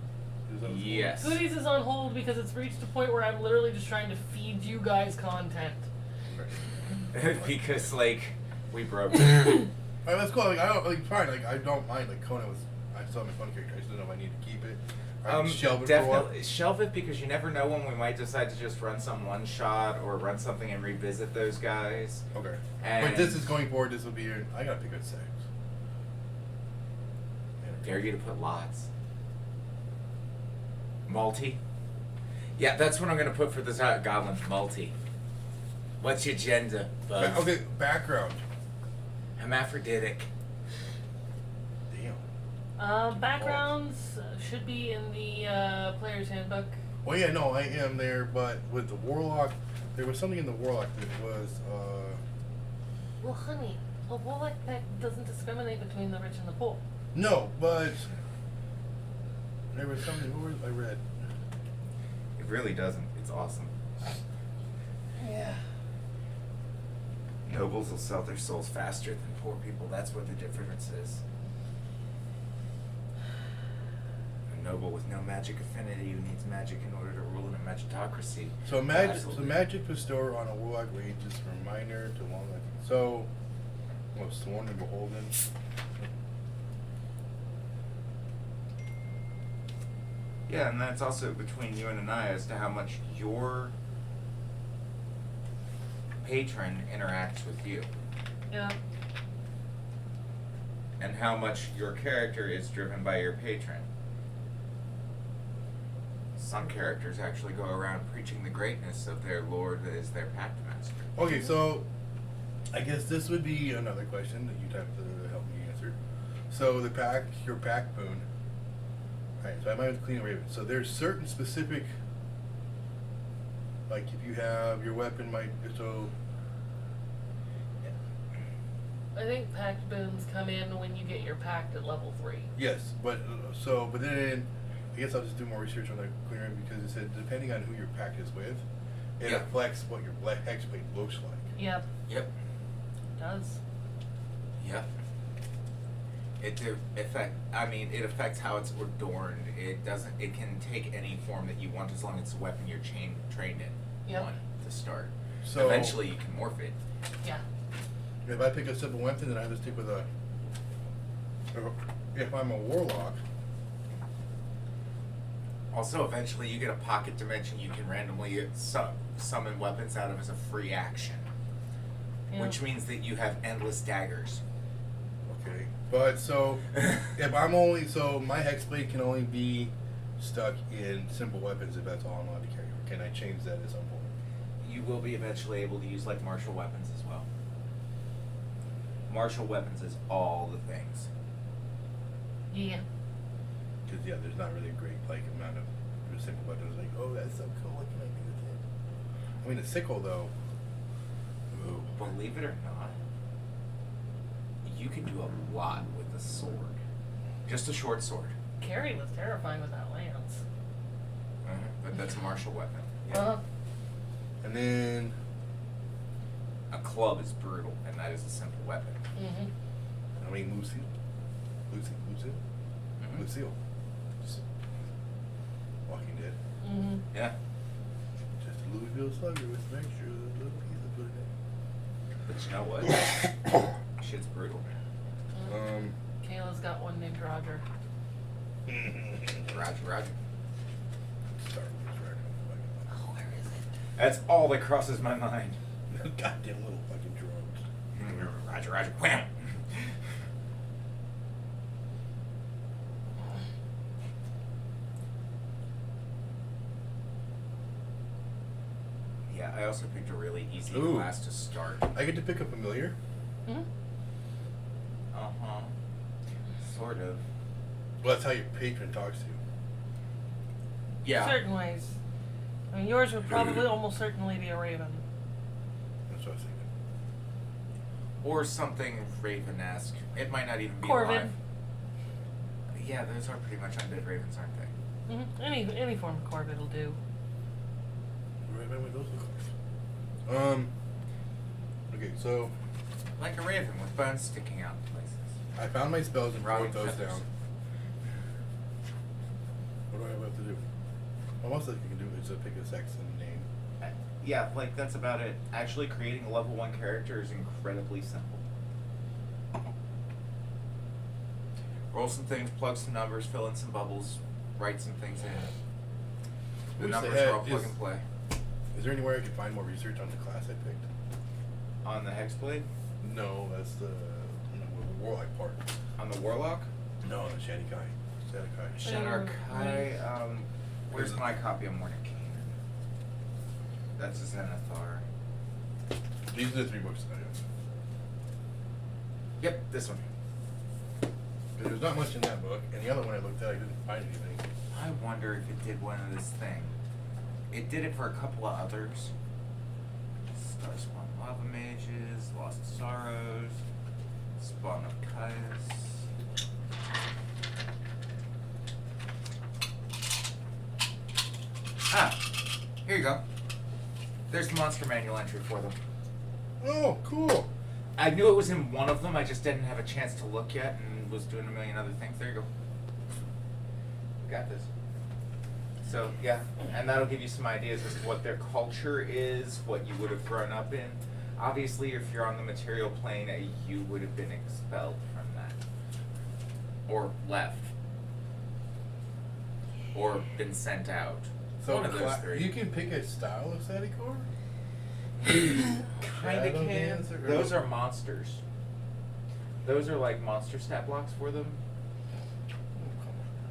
Is that what's going on? Yes. Goodies is on hold because it's reached a point where I'm literally just trying to feed you guys content. Because like we broke. Alright, that's cool. Like I don't like fine. Like I don't mind. Like Kona was. I saw my fun character. I just don't know if I need to keep it. I can shelve it for a while. Definitely shelve it because you never know when we might decide to just run some one shot or run something and revisit those guys. Okay. And But this is going forward. This will be. I gotta pick a sex. Dare you to put lots. Multi. Yeah, that's what I'm gonna put for this goblin. Multi. What's your gender, bud? Okay. Background. Hermaphroditic. Damn. Backgrounds should be in the player's handbook. Well, yeah, no, I am there, but with the warlock, there was something in the warlock that was. Well, honey, a warlock pact doesn't discriminate between the rich and the poor. No, but there was something. Who was I read? It really doesn't. It's awesome. Yeah. Nobles will sell their souls faster than poor people. That's what the difference is. A noble with no magic affinity who needs magic in order to rule in a magitocracy. So Absolutely. magic bestower on a warlock ranges from minor to long. So, what, sworn and beholden? Yeah, and that's also between you and Anaya as to how much your patron interacts with you. Yeah. And how much your character is driven by your patron. Some characters actually go around preaching the greatness of their lord as their pact master. Okay, so I guess this would be another question that you'd have to help me answer. So the pack, your pack boon. Alright, so I might have to clean the raven. So there's certain specific, like if you have your weapon might so. I think pact boons come in when you get your pact at level 3. Yes, but but then I guess I'll just do more research on the clearing because it said depending on who your pact is with, it Yeah. affects what your hexblade looks like. Yep, Yep. it does. Yep. It affects how it's adorned. It can take any form that you want as long as it's a weapon you're trained in. Yep. One to start. So Eventually you can morph it. Yeah. if I pick a simple weapon, then I have to stick with a. If I'm a warlock, Also, eventually you get a pocket dimension you can randomly summon weapons out of as a free action. Yeah. Which means that you have endless daggers. okay. But so if I'm only my hexblade can only be stuck in simple weapons if that's all I'm allowed to carry. Or can I change that at some point? You will be eventually able to use like martial weapons as well. Martial weapons is all the things. Yeah. Because there's not really a great amount of simple weapons. Like, oh, that's so cool. What can I do with it? I mean, the sickle though. Ooh. Believe it or not, you can do a lot with a sword. Just a short sword. Carrie was terrifying with that lance. But that's a martial weapon. Yeah. Uh-huh. And then A club is brutal, and that is a simple weapon. Mm-hmm. I mean, Lucille. Mhm. Lucille. Just Walking Dead. Mm-hmm. Yeah. Just a Louisville Slugger with some extra little pieces put in But you know what? Shit's brutal. it. Kayla's got one named Roger. Roger, Roger. Star Wars, right? Oh, where is it? That's all that crosses my mind. Goddamn little fucking drones. Roger, Roger. Wham! Yeah, I also picked a really easy Ooh. class to start. I get to pick a familiar. Mm-hmm. Uh-huh. Sort of. Well, that's how your patron talks to you. Yeah. Certain ways. I mean, yours would probably almost certainly be a raven. That's what I was thinking. Or something Raven-esque. It might not even be Corvid. alive. Yeah, those are pretty much undead ravens, aren't they? Mm-hmm. Any form of corvid will do. Right back with those look like. Okay, so Like a raven with bones sticking out in places. I found my spells and Rotting wrote those feathers. down. What do I have to do? Well, most of you can do is pick a sex and name. Yeah, like that's about it. Actually, creating a level 1 character is incredibly simple. Roll some things, plug some numbers, fill in some bubbles, write some things in. The Wish they numbers had- are all plug is- and play. Is there anywhere I can find more research on the class I picked? On the Hexblade? No, that's the warlike part. On the Warlock? No, on the Shadikai. Shadar Kai, where's my copy of Morning That's a Zenithar. These are the 3 books that I have. Yep, this one. 'Cause there's not much in that book, and the other one I looked at, I didn't find anything. I wonder if it did one of this thing. It did it for a couple of others. Starspawn Lava Mages, Lost Sorrows, Spawn of Caius. Ah, here you go. There's the monster manual entry for them. Oh, cool. I knew it was in one of them, I just didn't have a chance to look yet and was doing a million other things. There you go. We got this. So, yeah, and that'll give you some ideas as to what their culture is, what you would have grown up in. Obviously, if you're on the material plane, you would have been expelled from that. Or left. Or been sent out. So one of those three. you can pick a style of Sadikor? Kinda Shadow can. Dancer? Those are monsters. Those are like monster stat blocks for them.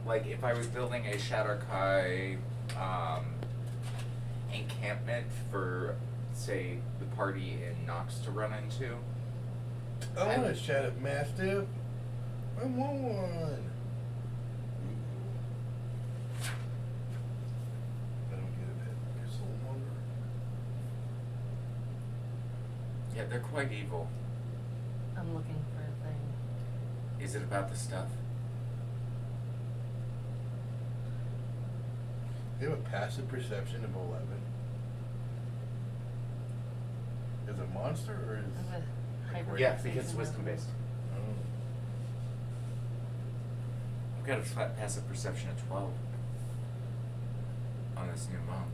Like if I was building a Shadar-kai encampment for, say, the party in Nox to run into. I want a Shadow Mastiff. I want one. I don't get it. You're so longer. Yeah, they're quite evil. I'm looking for a thing. Is it about the stuff? They have a passive perception of 11. Is it monster or is? I have a hyper Yeah, fixation because it's wisdom level. based. Oh. I've got a flat passive perception of 12 on this new monk.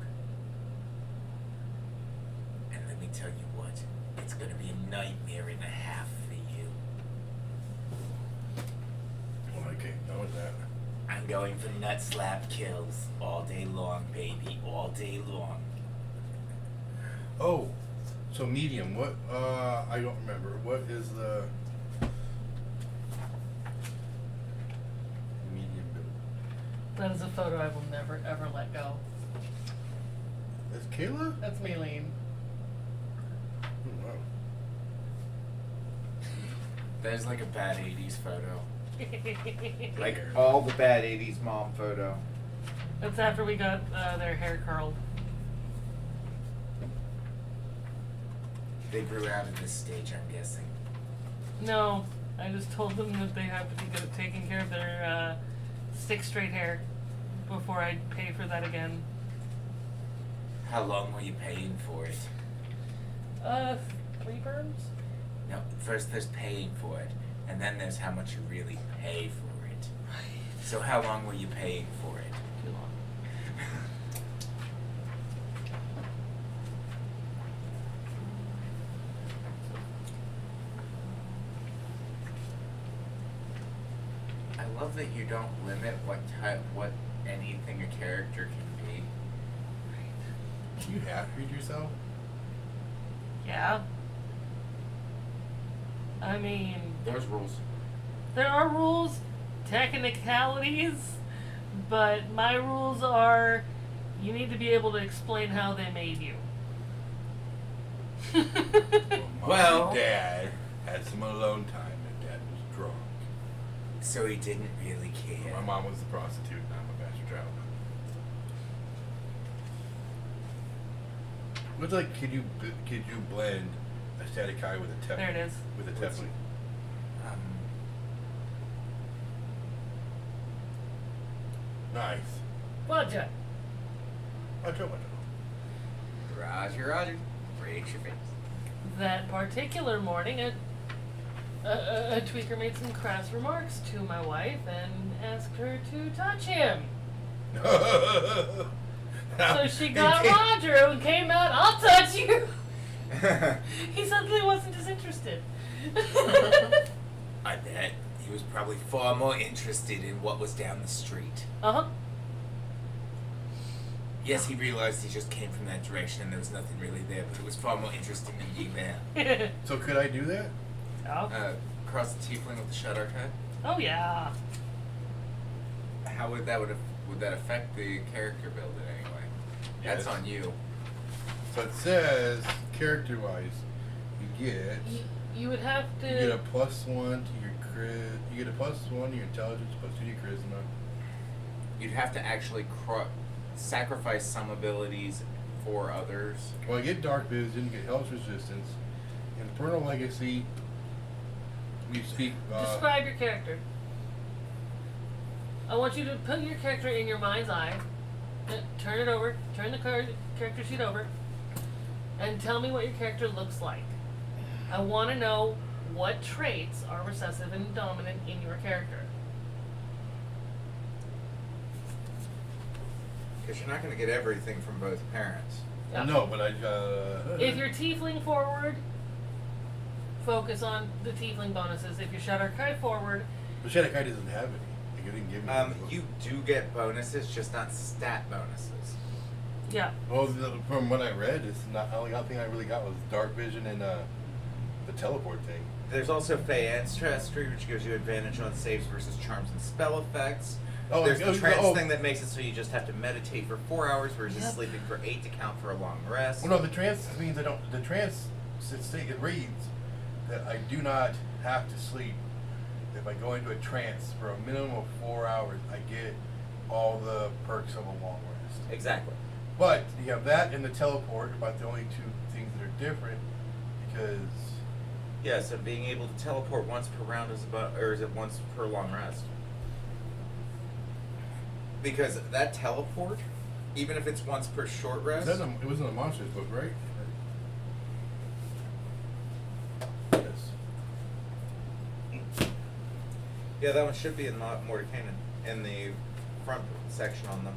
And let me tell you what, it's gonna be a nightmare and a half for you. Well, okay, how is that? I'm going for nut slap kills all day long, baby, all day long. Oh, so medium. What? I don't remember. What is the medium build? That is a photo I will never ever let go. Is Kayla? That's Maylene. Oh, wow. That is like a bad 80s photo. Like all the bad 80s mom photo. That's after we got their hair curled. They grew out of this stage, I'm guessing. No, I just told them that they have to be good at taking care of their stick straight hair before I pay for that again. How long were you paying for it? perms? No, first there's paying for it, and then there's how much you really pay for it. So how long were you paying for it? Too long. I love that you don't limit what anything a character can be. Can you half read yourself? Yeah. I mean, There's rules. there are rules, technicalities, but my rules are you need to be able to explain how they made you. My Well- dad had some alone time, and dad was drunk. So he didn't really care. My mom was a prostitute, and I'm a master traveler. What's like? Could you blend a static eye with a tep? There it is. With a What's- tepling. Nice. Budget. I try. Roger. Breaks your face. That particular morning, a tweaker made some crass remarks to my wife and asked her to touch him. So she got Roger and came out, I'll touch you. He suddenly wasn't as interested. I bet he was probably far more interested in what was down the street. Uh-huh. Yes, he realized he just came from that direction and there was nothing really there, but it was far more interesting than being there. So could I do that? Oh. Cross the tiefling with the shut archive. Oh, yeah. How would that affect the character build in any way? That's Yes. on you. So it says character-wise, you get You would have you get a to... +1 to your crit. You get a +1 to your intelligence, +2 to your charisma. You'd have to actually sacrifice some abilities for others. Well, you get dark vision, you get health resistance, and Infernal Legacy. We speak. Describe your character. I want you to put your character in your mind's eye. Turn it over. Turn the character sheet over. And tell me what your character looks like. I want to know what traits are recessive and dominant in your character. Because you're not going to get everything from both parents. Yeah. No, but I. If you're tiefling forward, focus on the tiefling bonuses. If you're Shadowkai forward, But Shadowkai doesn't have any. Like, it didn't give me. any. You do get bonuses, just not stat bonuses. yeah. Well, from what I read, it's not. The only thing I really got was dark vision and the teleport thing. There's also Fey Ancestry, which gives you advantage on saves versus charms and spell effects. Oh, There's the trance oh. thing that makes it so you just have to meditate for 4 hours versus Yep. sleeping for 8 to count for a long rest. Well, no, the trance means I don't. The trance it reads that I do not have to sleep. If I go into a trance for a minimum of 4 hours, I get all the perks of a long rest. Exactly. But you have that and the teleport, about the only two things that are different, because Yeah, so being able to teleport once per round is is it once per long rest? Because that teleport, even if it's once per short rest, it was in the monsters book, right? Yes. yeah, that one should be in Mordekainen in the front section on them.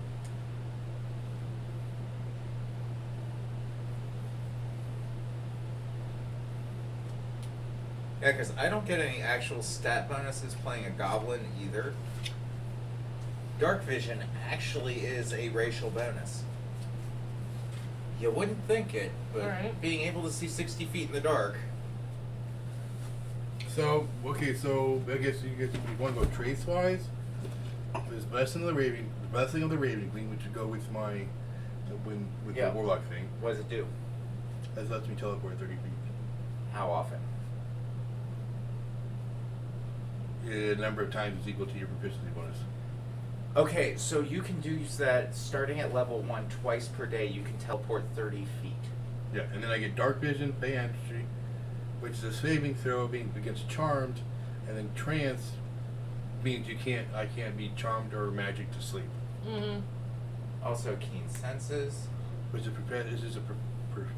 Yeah, because I don't get any actual stat bonuses playing a goblin either. Dark vision actually is a racial bonus. You wouldn't think it, but Alright. being able to see 60 feet in the dark. So okay, so I guess you want to go trace wise. There's blessing of the Raven Queen, which would go with my Yeah. the warlock thing. What does it do? That lets me teleport 30 feet. How often? The number of times is equal to your proficiency bonus. Okay, so you can do that starting at level 1 twice per day. You can teleport 30 feet. Yeah, and then I get dark vision, Fey Ancestry, which is a saving throw being against charmed, and then trance means I can't be charmed or magic to sleep. Mm-hmm. Also, keen senses. Which is this is a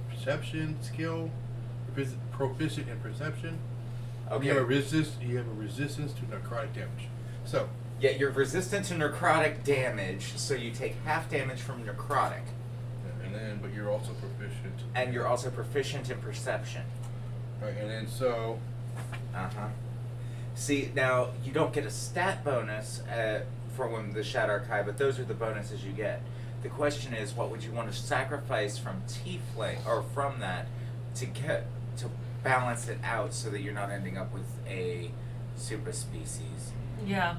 perception skill, proficient in perception. Okay. You have a resistance to necrotic damage. So Yeah, you're resistant to necrotic damage, so you take half damage from necrotic. but you're also proficient. And you're also proficient in perception. Right, and then so. Uh-huh. See, now, you don't get a stat bonus from the Shadow Archive, but those are the bonuses you get. The question is, what would you want to sacrifice from Tiefling, or from that, to balance it out so that you're not ending up with a super species? Yeah.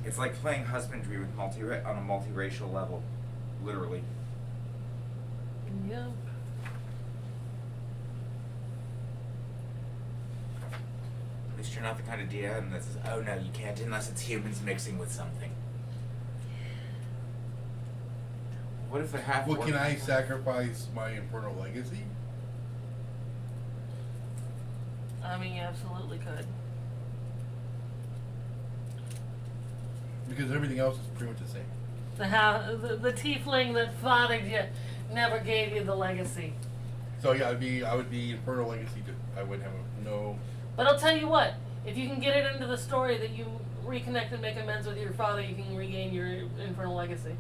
It's like playing husbandry with on a multiracial level, literally. Yeah. At least you're not the kind of DM that says, oh no, you can't unless it's humans mixing with something. What if they're half Well, can orc? I sacrifice my Infernal Legacy? I mean, you absolutely could. Because everything else is pretty much the same. The tiefling that fathered you never gave you the legacy. So yeah, I would be Infernal Legacy. I would have no. But I'll tell you what, if you can get it into the story that you reconnect and make amends with your father, you can regain your infernal legacy.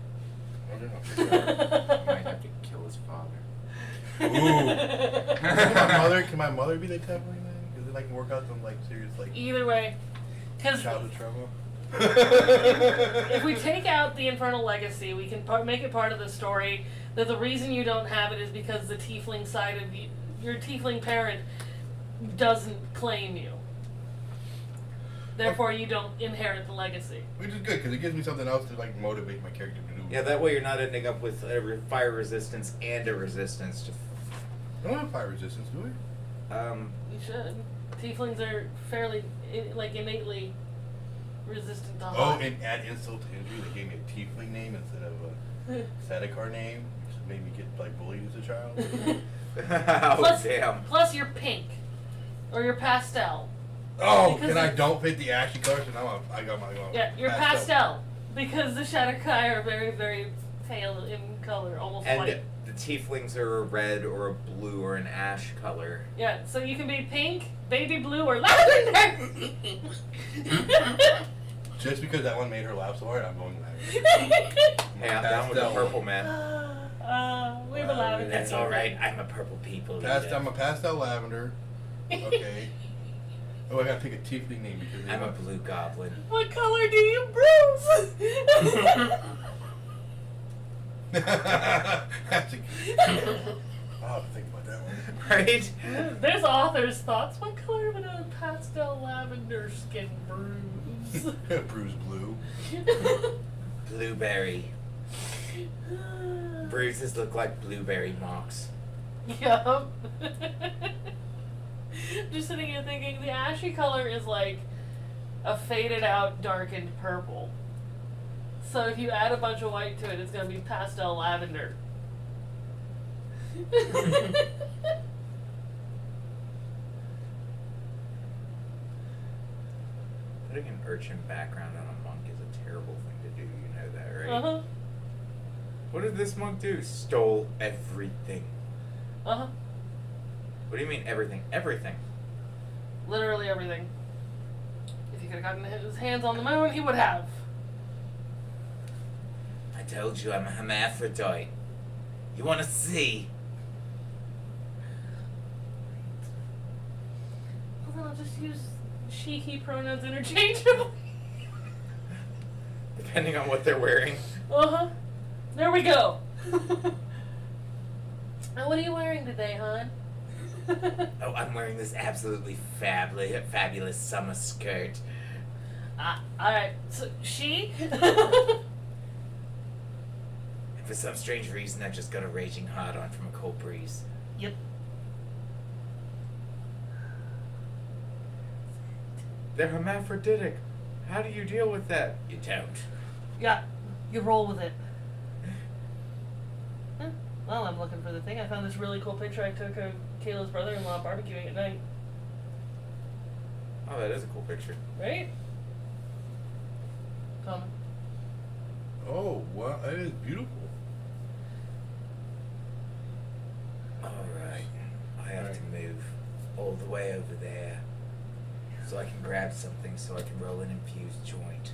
I don't You know. might have to kill his father. Ooh. Can my mother be the tiefling then? Because then I can work out some like serious like Either way, because childhood trauma. if we take out the infernal legacy, we can make it part of the story that the reason you don't have it is because the tiefling side of you, your tiefling parent doesn't claim you. Therefore, you don't inherit the legacy. Which is good because it gives me something else to like motivate my character to do. Yeah, that way you're not ending up with a fire resistance and a resistance to. I don't have fire resistance, do we? You should. Tieflings are fairly, innately resistant to Oh, hot. and add insult to injury, they gave me a tiefling name instead of a Sadakar name, which made me get like bullied as a child. Oh plus, damn! plus, you're pink, or you're pastel. Oh, Because and I it- don't fit the ashy color, so now I got my Yeah, you're pastel because the Shadowkai are very, very pale in color, almost And white. the tieflings are a red or a blue or an ash color. Yeah, so you can be pink, baby blue, or lavender. Just because that one made her laugh so hard, I'm going lavender. Hey, I'm down with the Pastel. purple man. We have a lavender. That's all right. I'm a purple people. I'm a pastel lavender. Okay. Oh, I gotta pick a tiefling name because I'm a blue goblin. What color do you bruise? That's a I'll have to think about that one. Right? There's author's thoughts. What color would a pastel lavender skin bruise? Bruise blue. Blueberry. Bruises look like blueberry marks. Yup. Just sitting here thinking the ashy color is like a faded out, darkened purple. So if you add a bunch of white to it, it's gonna be pastel lavender. Putting an urchin background on a monk is a terrible thing to do. You know that, right? Uh-huh. What did this monk do? Stole everything. Uh-huh. What do you mean everything? Everything. Literally everything. If he could have gotten his hands on the moon, he would have. I told you I'm a hermaphrodite. You want to see? Well, then I'll just use she, he pronouns interchangeably. Depending on what they're wearing. Uh-huh. There we go. Now, what are you wearing today, hon? Oh, I'm wearing this absolutely fabulous summer skirt. Alright, so she? And for some strange reason, I just got a raging hard on from a cold breeze. Yep. They're hermaphroditic. How do you deal with that? You don't. Yeah, you roll with it. Huh. Well, I'm looking for the thing. I found this really cool picture I took of Kayla's brother-in-law barbecuing at night. Oh, that is a cool picture. Right? Comment. Oh, wow, that is beautiful. Oh, over there so I can grab something so I can roll an infused joint.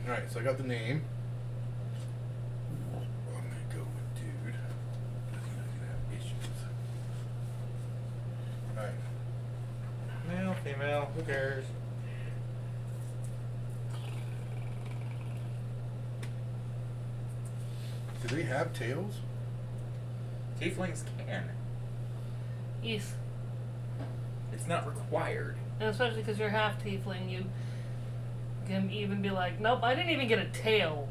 Alright, so I got the name. I'm gonna go with dude. Doesn't have issues. Alright. Male, female, who cares? Do they have tails? Tieflings can. Yes. It's not required. And especially because you're half tiefling, you can even be like, nope, I didn't even get a tail.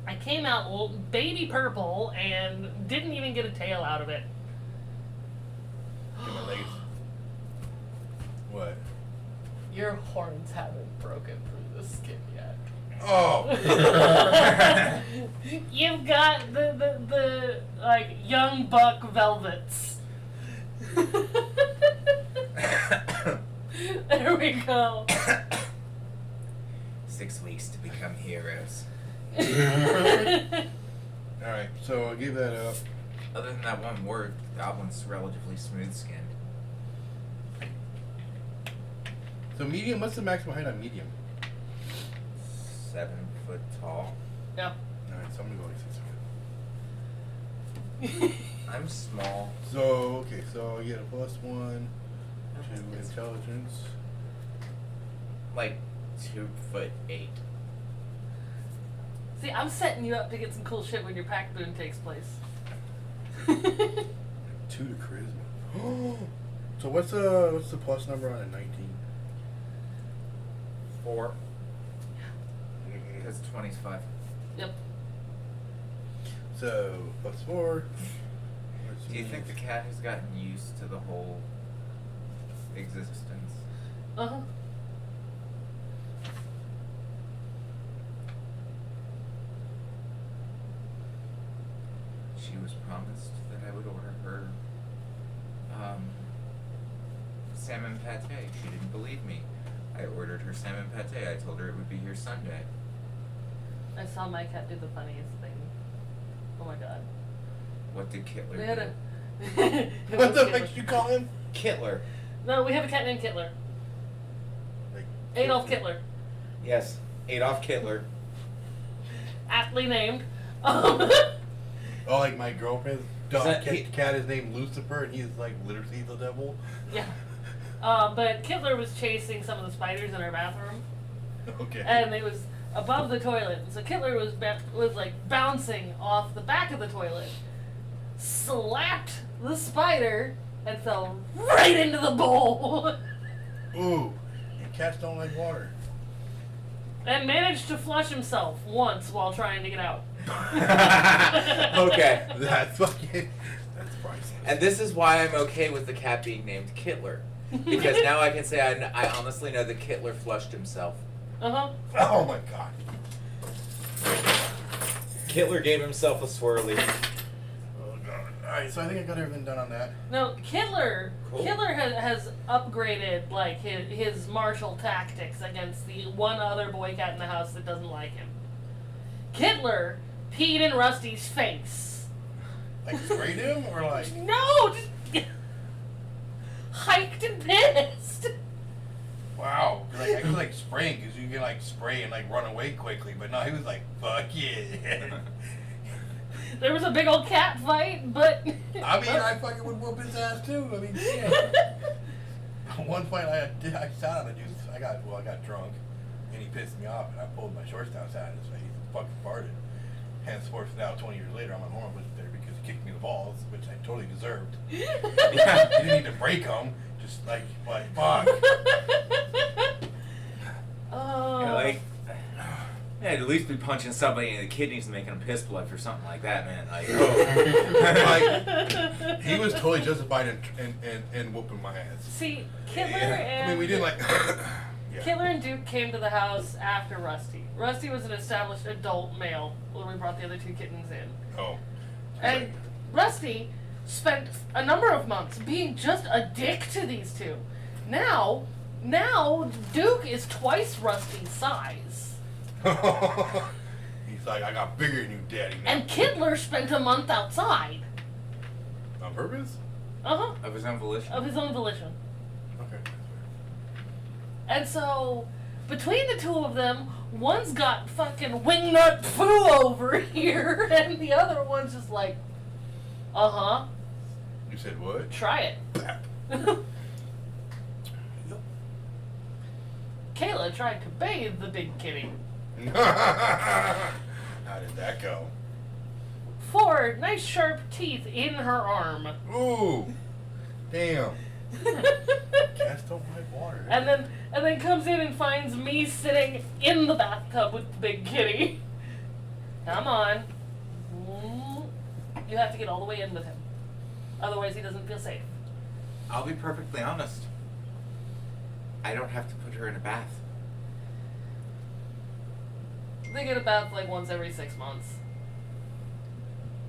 I came out baby purple and didn't even get a tail out of it. Get my legs. What? Your horns haven't broken through the skin yet. Oh! You've got the like young buck velvets. There we go. 6 weeks to become heroes. Alright, so I'll give that up. Other than that one word, the goblin's relatively smooth-skinned. So medium, what's the maximum height on medium? 7 foot tall. Yeah. Alright, so I'm gonna go like 6 foot. I'm small. So, okay, so I get a +1 to intelligence. Like 2'8". See, I'm setting you up to get some cool shit when your pack boon takes place. 2 to charisma. So what's the plus number on a 19? 4. Because 20's 5. Yep. So +4. Do you think the cat has gotten used to the whole existence? Uh-huh. She was promised that I would order her salmon pate. She didn't believe me. I ordered her salmon pate. I told her it would be here Sunday. I saw my cat do the funniest thing. Oh my god. What did Kittler We had do? a... What the heck did you call him? Kittler. No, we have a cat named Kittler. Like, Adolf Kittler. Yes, Adolf Kittler. Aptly named. Oh, like my girlfriend's dog that cat is named Lucifer, and he's like literally the devil. Yeah. But Kittler was chasing some of the spiders in our bathroom, Okay. and it was above the toilet. So Kittler was like bouncing off the back of the toilet, slapped the spider, and fell right into the bowl, Ooh, and cats don't like water. and managed to flush himself once while trying to get out. Okay. That's fucking. That's priceless. And this is why I'm okay with the cat being named Kittler. Because now I can say I honestly know that Kittler flushed himself. Uh-huh. Oh my god. Kittler gave himself a swirly. Oh god. Alright, so I think I got everything done on that. No, Kittler. Cool. Kittler has upgraded like his martial tactics against the one other boy cat in the house that doesn't like him. Kittler peed in Rusty's face. Like sprayed him or like. No, just hiked and pissed. Wow. Like I was like spraying because you can like spray and like run away quickly, but no, he was like fuck yeah. There was a big old cat fight, but I mean, I fucking would whoop his ass too. I mean, yeah. One fight I sat on a dude. I got drunk, and he pissed me off, and I pulled my shorts down, sat in his face, fucking farted. Henceforth, now 20 years later, I'm on hormone there because he kicked me in the balls, which I totally deserved. He didn't need to break them, just like fuck. Oh. You know, like, yeah, at least be punching somebody in the kidneys and making them piss blood for something like that, man. Like, Like, he was totally justified in whooping my ass. See, Kittler Yeah. and I mean, we didn't like. Yeah. Kittler and Duke came to the house after Rusty. Rusty was an established adult male when we brought the other two kittens in. Oh. And Rusty spent a number of months being just a dick to these two. Now Duke is twice Rusty's size. He's like, I got bigger than you, daddy. Now. And Kittler spent a month outside. On purpose? Of his own volition. Of his own volition. Okay. And so, between the two of them, one's got fucking wingnut poo over here, and the other one's just like, You said what? try it. Kayla tried to bathe the big kitty. How did that go? 4 nice sharp teeth in her arm. Ooh. Damn. Cats don't like water. And then comes in and finds me sitting in the bathtub with the big kitty. Come on. You have to get all the way in with him. Otherwise he doesn't feel safe. I'll be perfectly honest. I don't have to put her in a bath. They get a bath like once every 6 months.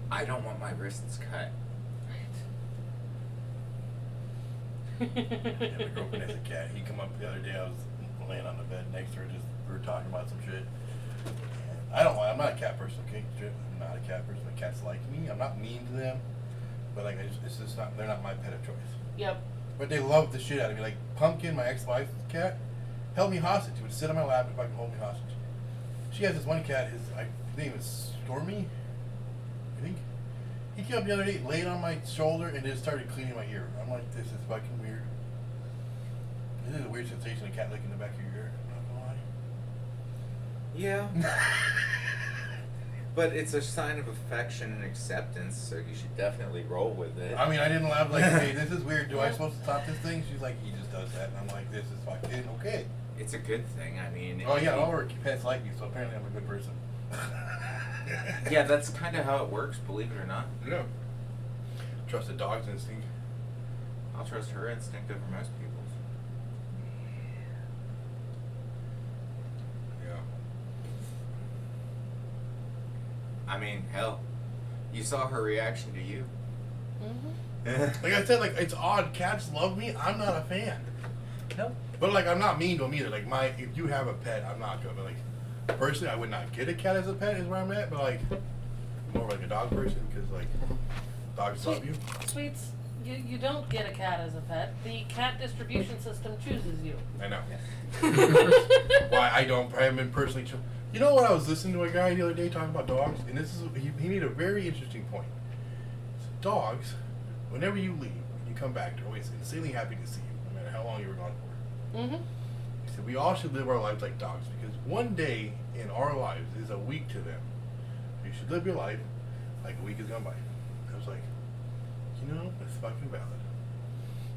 I don't want my wrists cut. Yeah, my girlfriend has a cat. He come up the other day. I was laying on the bed next to her. We were talking about some shit. And I don't lie. I'm not a cat person. Okay, I'm not a cat person. The cats like me. I'm not mean to them, but like it's just not. They're not my pet of choice. Yep. But they love the shit out of me. Like Pumpkin, my ex-wife's cat, held me hostage. He would sit on my lap and fucking hold me hostage. She has this one cat. His name is Stormy, I think. He came up the other day, laid on my shoulder, and just started cleaning my ear. I'm like, this is fucking weird. This is a weird sensation, a cat licking the back of your ear. I'm not gonna lie. Yeah. But it's a sign of affection and acceptance, so you should definitely roll with it. I mean, I didn't laugh like, hey, this is weird. Do I supposed to stop this thing? She's like, he just does that. And I'm like, this is fucking okay. It's a good thing. I mean. Oh, yeah, all our pets like me, so apparently I'm a good person. Yeah, that's kind of how it works, believe it or not. Yeah. Trust the dog's instinct. I'll trust her instinct over most people's. Yeah. I mean, hell, you saw her reaction to you. Mm-hmm. Like I said, like, it's odd. Cats love me. I'm not a fan. Nope. But, like, I'm not mean to them either. Like, if you have a pet, I'm not gonna, like, personally, I would not get a cat as a pet, is where I'm at, but, like, more like a dog person, because, like, dogs love you. Sweets, you don't get a cat as a pet. The cat distribution system chooses you. I know. Why I haven't been personally. You know what? I was listening to a guy the other day talking about dogs, and this is he made a very interesting point. Dogs, whenever you leave, you come back, they're always insanely happy to see you, no matter how long you were gone for. Mm-hmm. He said we all should live our lives like dogs, because one day in our lives is a week to them. You should live your life like a week has gone by. I was like, you know, that's fucking valid.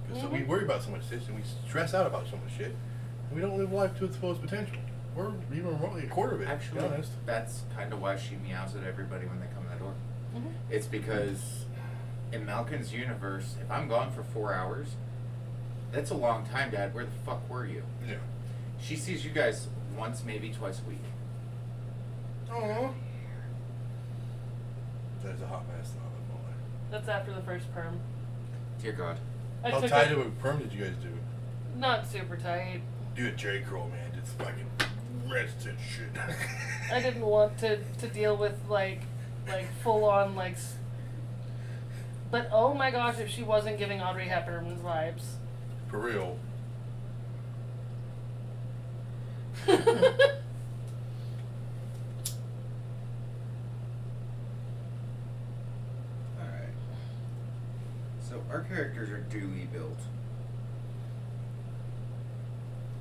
Because so we worry about so much shit, and we stress out about so much shit, and we don't live life to its fullest potential. Or even remotely a quarter of it, Actually, to be honest. that's kind of why she meows at everybody when they come in the door. Mm-hmm. It's because in Malkin's universe, if I'm gone for 4 hours, that's a long time, Dad. Where the fuck were you? Yeah. She sees you guys once, maybe twice a week. Aww. That's a hot mess, though. I'm not gonna lie. That's after the first perm. Dear God. I How took tight it- of a perm did you guys do? Not super tight. Do a J. Curl, man. Just fucking rest and shit. I didn't want to deal with like full on but oh my gosh, if she wasn't giving Audrey Hepburn's vibes. For real. Alright. So our characters are duly built.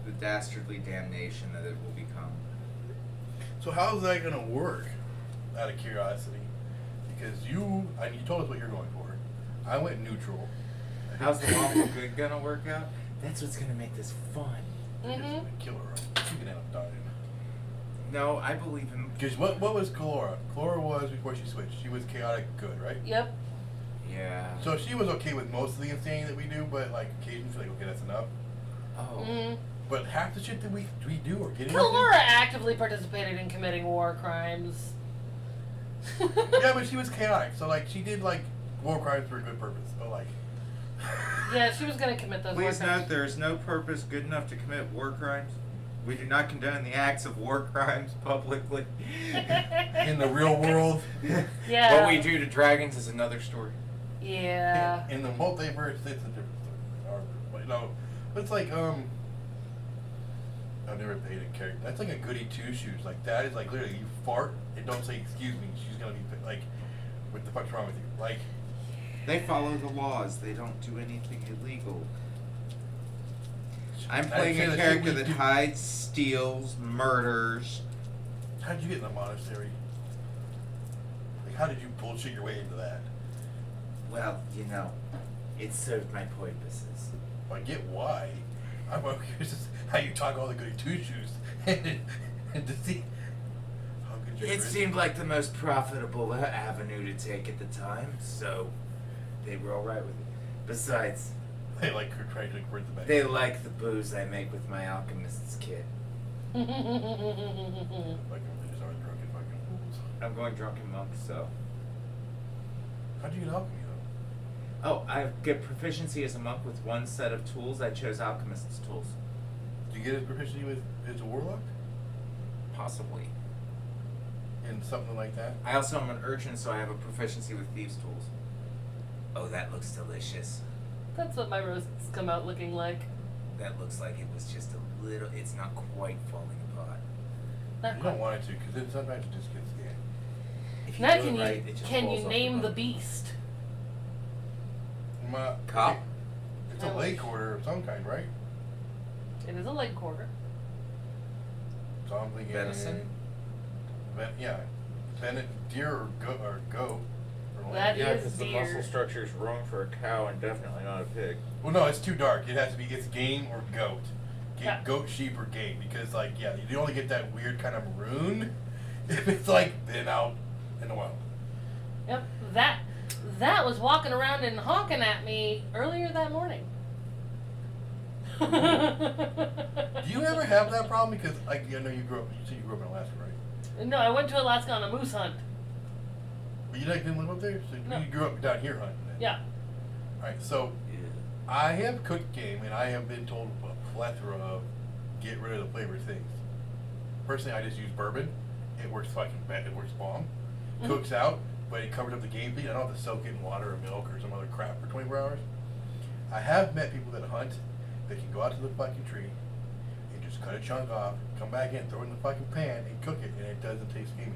The dastardly damnation that it will become. So how's that gonna work? Out of curiosity, because you told us what you're going for. I went neutral. How's the lawful good gonna work out? That's what's gonna make this fun. You're just Mm-hmm. gonna kill her. Right? You can end up dying. No, I believe him. Because what was Chlora? Chlora was before she switched. She was chaotic good, right? Yep. Yeah. So she was okay with most of the insanity that we do, but like occasionally like, okay, that's enough. Oh. Mm-hmm. But half the shit that we do or get into. Kalora actively participated in committing war crimes. Yeah, but she was chaotic. So like she did like war crimes for a good purpose. But like Yeah, she was gonna commit those war Please crimes. note there is no purpose good enough to commit war crimes. We do not condone the acts of war crimes publicly. in the real world. Yeah. What we do to dragons is another story. Yeah. In the multiverse, it's a different story. But no, it's like I've never played a character. That's like a goody two shoes. Like that is like literally you fart and don't say excuse me. She's gonna be like, what the fuck's wrong with you? Like, They follow the laws. They don't do anything illegal. I'm I'd playing say a the character shit we that do- hides, steals, murders. how'd you get in the monastery? Like, how did you bullshit your way into that? Well, you know, it served my purposes. I get why. I'm curious as how you talk all the goody two shoes and to see how good your It seemed like the most profitable avenue to take at the time, so they were all right with it. Besides, they like trying to convert the bank. they like the booze I make with my alchemist's kit. Like really just are drunken fucking fools. I'm going drunken monk, so. How'd you get alchemy though? Oh, I get proficiency as a monk with one set of tools. I chose alchemist's tools. Did you get his proficiency with as a warlock? Possibly. In something like that? I also am an urchin, so I have a proficiency with thieves' tools. Oh, that looks delicious. That's what my roasts come out looking like. That looks like it was just a little. It's not quite falling apart. Not You quite. don't want it to, because then sometimes it just gets scanned. If you Now do can it you right, it just can falls you off name the bottom. beast? Cop? It's a lake order of some kind, right? It is a leg quarter. So I'm thinking Venison? Yeah. Deer or goat or goat. Or That lamb. Yeah, is because the deer. muscle structure is wrong for a cow and definitely not a pig. Well, no, it's too dark. It has to be it's game or goat. Yeah. Goat, sheep, or game. Because like you only get that weird kind of maroon if it's like been out in the wild. Yep. That was walking around and honking at me earlier that morning. Do you ever have that problem? Because like I know you grew up. You said you grew up in Alaska, right? No, I went to Alaska on a moose hunt. But you like didn't live up there, so No. you grew up down here hunting. Then. Yeah. All right. So I have cooked game, and I have been told a plethora of get rid of the flavored things. Personally, I just use bourbon. It works fucking bad. It works bomb. Cooks out, but it covers up the game feed. I don't have to soak it in water or milk or some other crap for 24 hours. I have met people that hunt that can go out to the fucking tree and just cut a chunk off, come back in, throw it in the fucking pan, and cook it, and it doesn't taste gamey.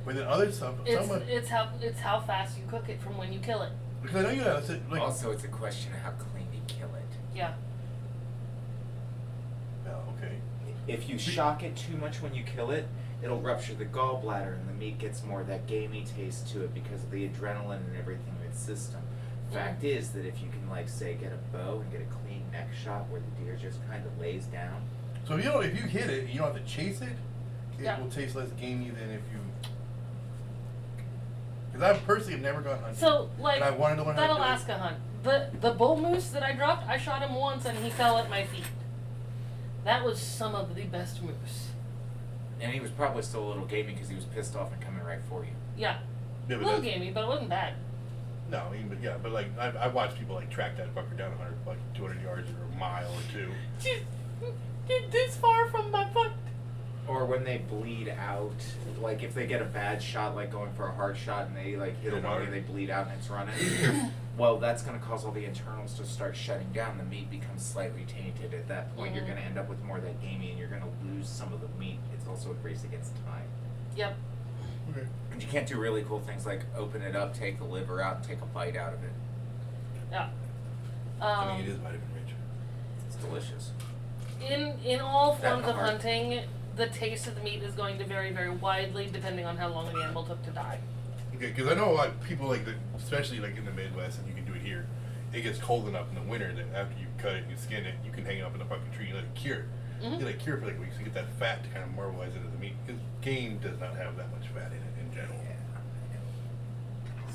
But then other stuff, someone It's how fast you cook it from when you kill it. because I know you have like Also, it's a question of how clean you kill it. Yeah. well, okay. If you shock it too much when you kill it, it'll rupture the gallbladder and the meat gets more of that gamey taste to it because of the adrenaline and everything in its system. Fact is that if you can, like, say, get a bow and get a clean neck shot where the deer just kind of lays down. So if you hit it, and you don't have to chase it. It Yeah. will taste less gamey than if you. Because I personally have never gone hunting. So like and I wanted to learn that how to do it. Alaska hunt, the bull moose that I dropped, I shot him once and he fell at my feet. That was some of the best moose. And he was probably still a little gamey because he was pissed off and coming right for you. Yeah. Yeah, A but little that's- gamey, but it wasn't bad. No, I mean, but like I watched people like track that fucker down 100, like 200 yards or a mile or two. Get this far from my foot. Or when they bleed out, like if they get a bad shot, like going for a hard shot and they like hit a lung and they bleed out and it's running, well, that's going to cause all the internals to start shutting down. The meat becomes slightly tainted. At that point, you're going to end up with more of that gamey and you're going to lose some of the meat. It's also a race against time. Yep. Okay. And you can't do really cool things like open it up, take the liver out, and take a bite out of it. Yeah. I mean, it is vitamin rich. It's delicious. In all That forms of hard. hunting, the taste of the meat is going to vary very widely depending on how long the animal took to die. Okay, because I know a lot of people like, especially like in the Midwest, and you can do it here. It gets cold enough in the winter that after you cut it and you skin it, you can hang it up in the fucking tree and let it cure. Mhm. You let it cure for like weeks to get that fat to kind of marbleize into the meat. Because game does not have that much fat in it in general.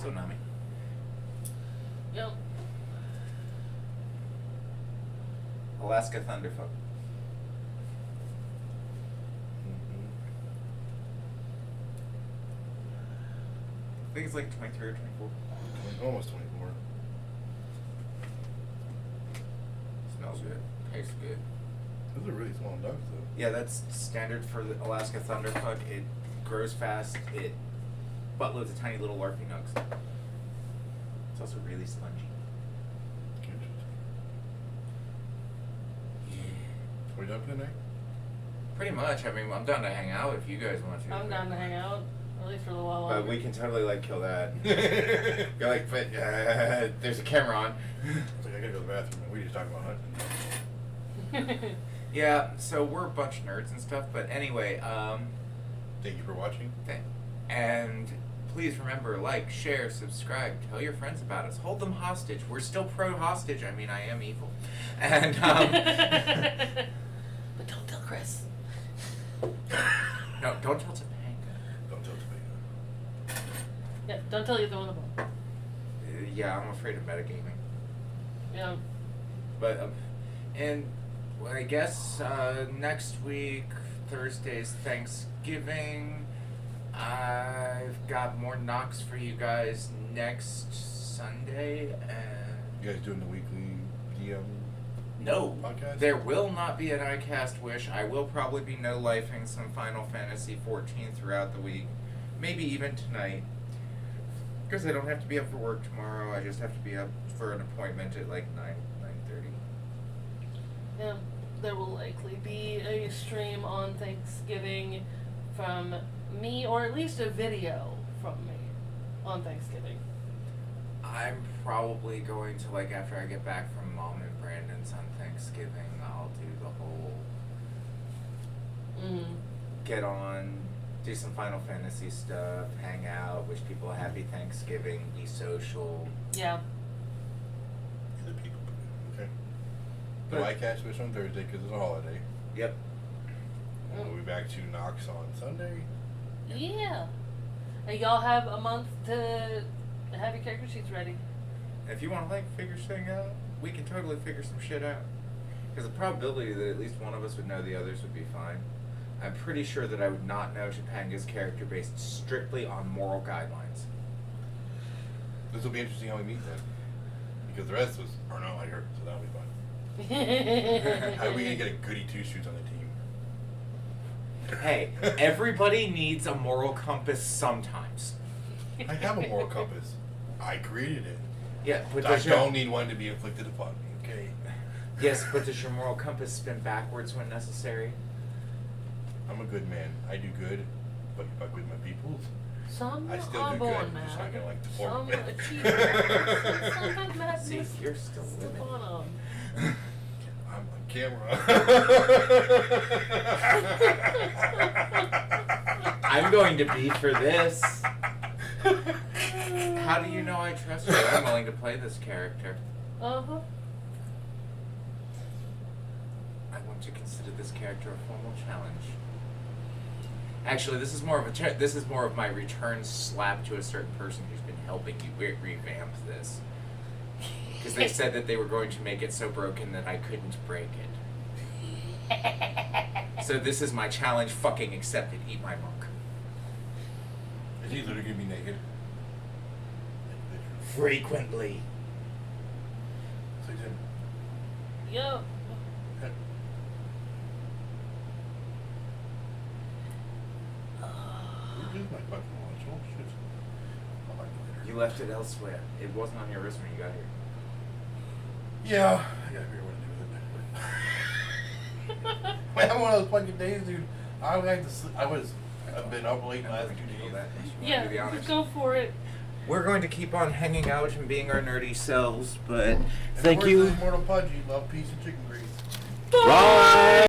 So nummy. Yep. Alaska Thunderfuck. I think it's like 23 or 24. Almost 24. Smells good. Tastes good. Those are really small ducks though. Yeah, that's standard for the Alaska Thunderfuck. It grows fast. It buttloads of tiny little larpy nugs. It's also really spongy. Are we done for tonight? Pretty much. I mean, I'm down to hang out if you guys want to. I'm down to hang out, at least for a little while But longer. we can totally like kill that. Go like, but there's a camera on. It's like I gotta go to the bathroom and we just talking about hunting. Yeah, so we're a bunch of nerds and stuff, but anyway, Thank you for watching. and please remember, like, share, subscribe, tell your friends about us, hold them hostage. We're still pro-hostage. I mean, I am evil. And, But don't tell Chris. no, don't tell Topanga. Don't tell Topanga. Yeah, don't tell either one of them. Yeah, I'm afraid of metagaming. Yeah. But, and well, I guess next week, Thursday's Thanksgiving. I've got more knocks for you guys next Sunday. And You guys doing the weekly DM no, podcast? there will not be an iCast Wish. I will probably be no-lifing some Final Fantasy 14 throughout the week. Maybe even tonight. Because I don't have to be up for work tomorrow. I just have to be up for an appointment at like 9:30. Yeah, there will likely be a stream on Thanksgiving from me, or at least a video from me on Thanksgiving. I'm probably going to, like, after I get back from Mom and Brandon's on Thanksgiving, I'll do the whole get on, do some Final Fantasy stuff, hang out, wish people a happy Thanksgiving, be social. Yeah. The people. Okay. No But- iCast Wish on Thursday because it's a holiday. Yep. And we'll be back to Knox on Sunday. Yeah. And y'all have a month to have your character sheets ready. If you want to, like, figure something out, we can totally figure some shit out. Because the probability that at least one of us would know the others would be fine. I'm pretty sure that I would not know Topanga's character based strictly on moral guidelines. This will be interesting how we meet then. Because the rest of us are not like her, so that'll be fun. How are we gonna get a goody two-shoes on the team? Hey, everybody needs a moral compass sometimes. I have a moral compass. I created it. Yeah, but I does your, don't need one to be inflicted upon me, okay? yes, but does your moral compass spin backwards when necessary? I'm a good man. I do good, but if I with my people, Some I still are do born good. I'm just not gonna like to form Some of it. achieve it. Sometimes madness See, you're still is living. upon 'em. I'm on camera. I'm going to be for this. How do you know I trust you? I'm willing to play this character. Uh-huh. I want to consider this character a formal challenge. Actually, this is more of a this is more of my return slap to a certain person who's been helping you revamp this. Because they said that they were going to make it so broken that I couldn't break it. So this is my challenge. Fucking accepted. Eat my monk. Is he literally gonna be naked? Frequently. So he's in. Yep. Where's my fucking watch? Oh shit. I'll find it later. You left it elsewhere. It wasn't on your wrist when you got here. Yeah, I gotta figure out what to do with it. I'm having one of those fucking days, dude. I would like to sleep. I've been up late the last 2 days. Yeah, To be honest. just go for it. We're going to keep on hanging out and being our nerdy selves, but And thank where's you. this Mortal Pudgy, love, peace, and chicken grease. Bye.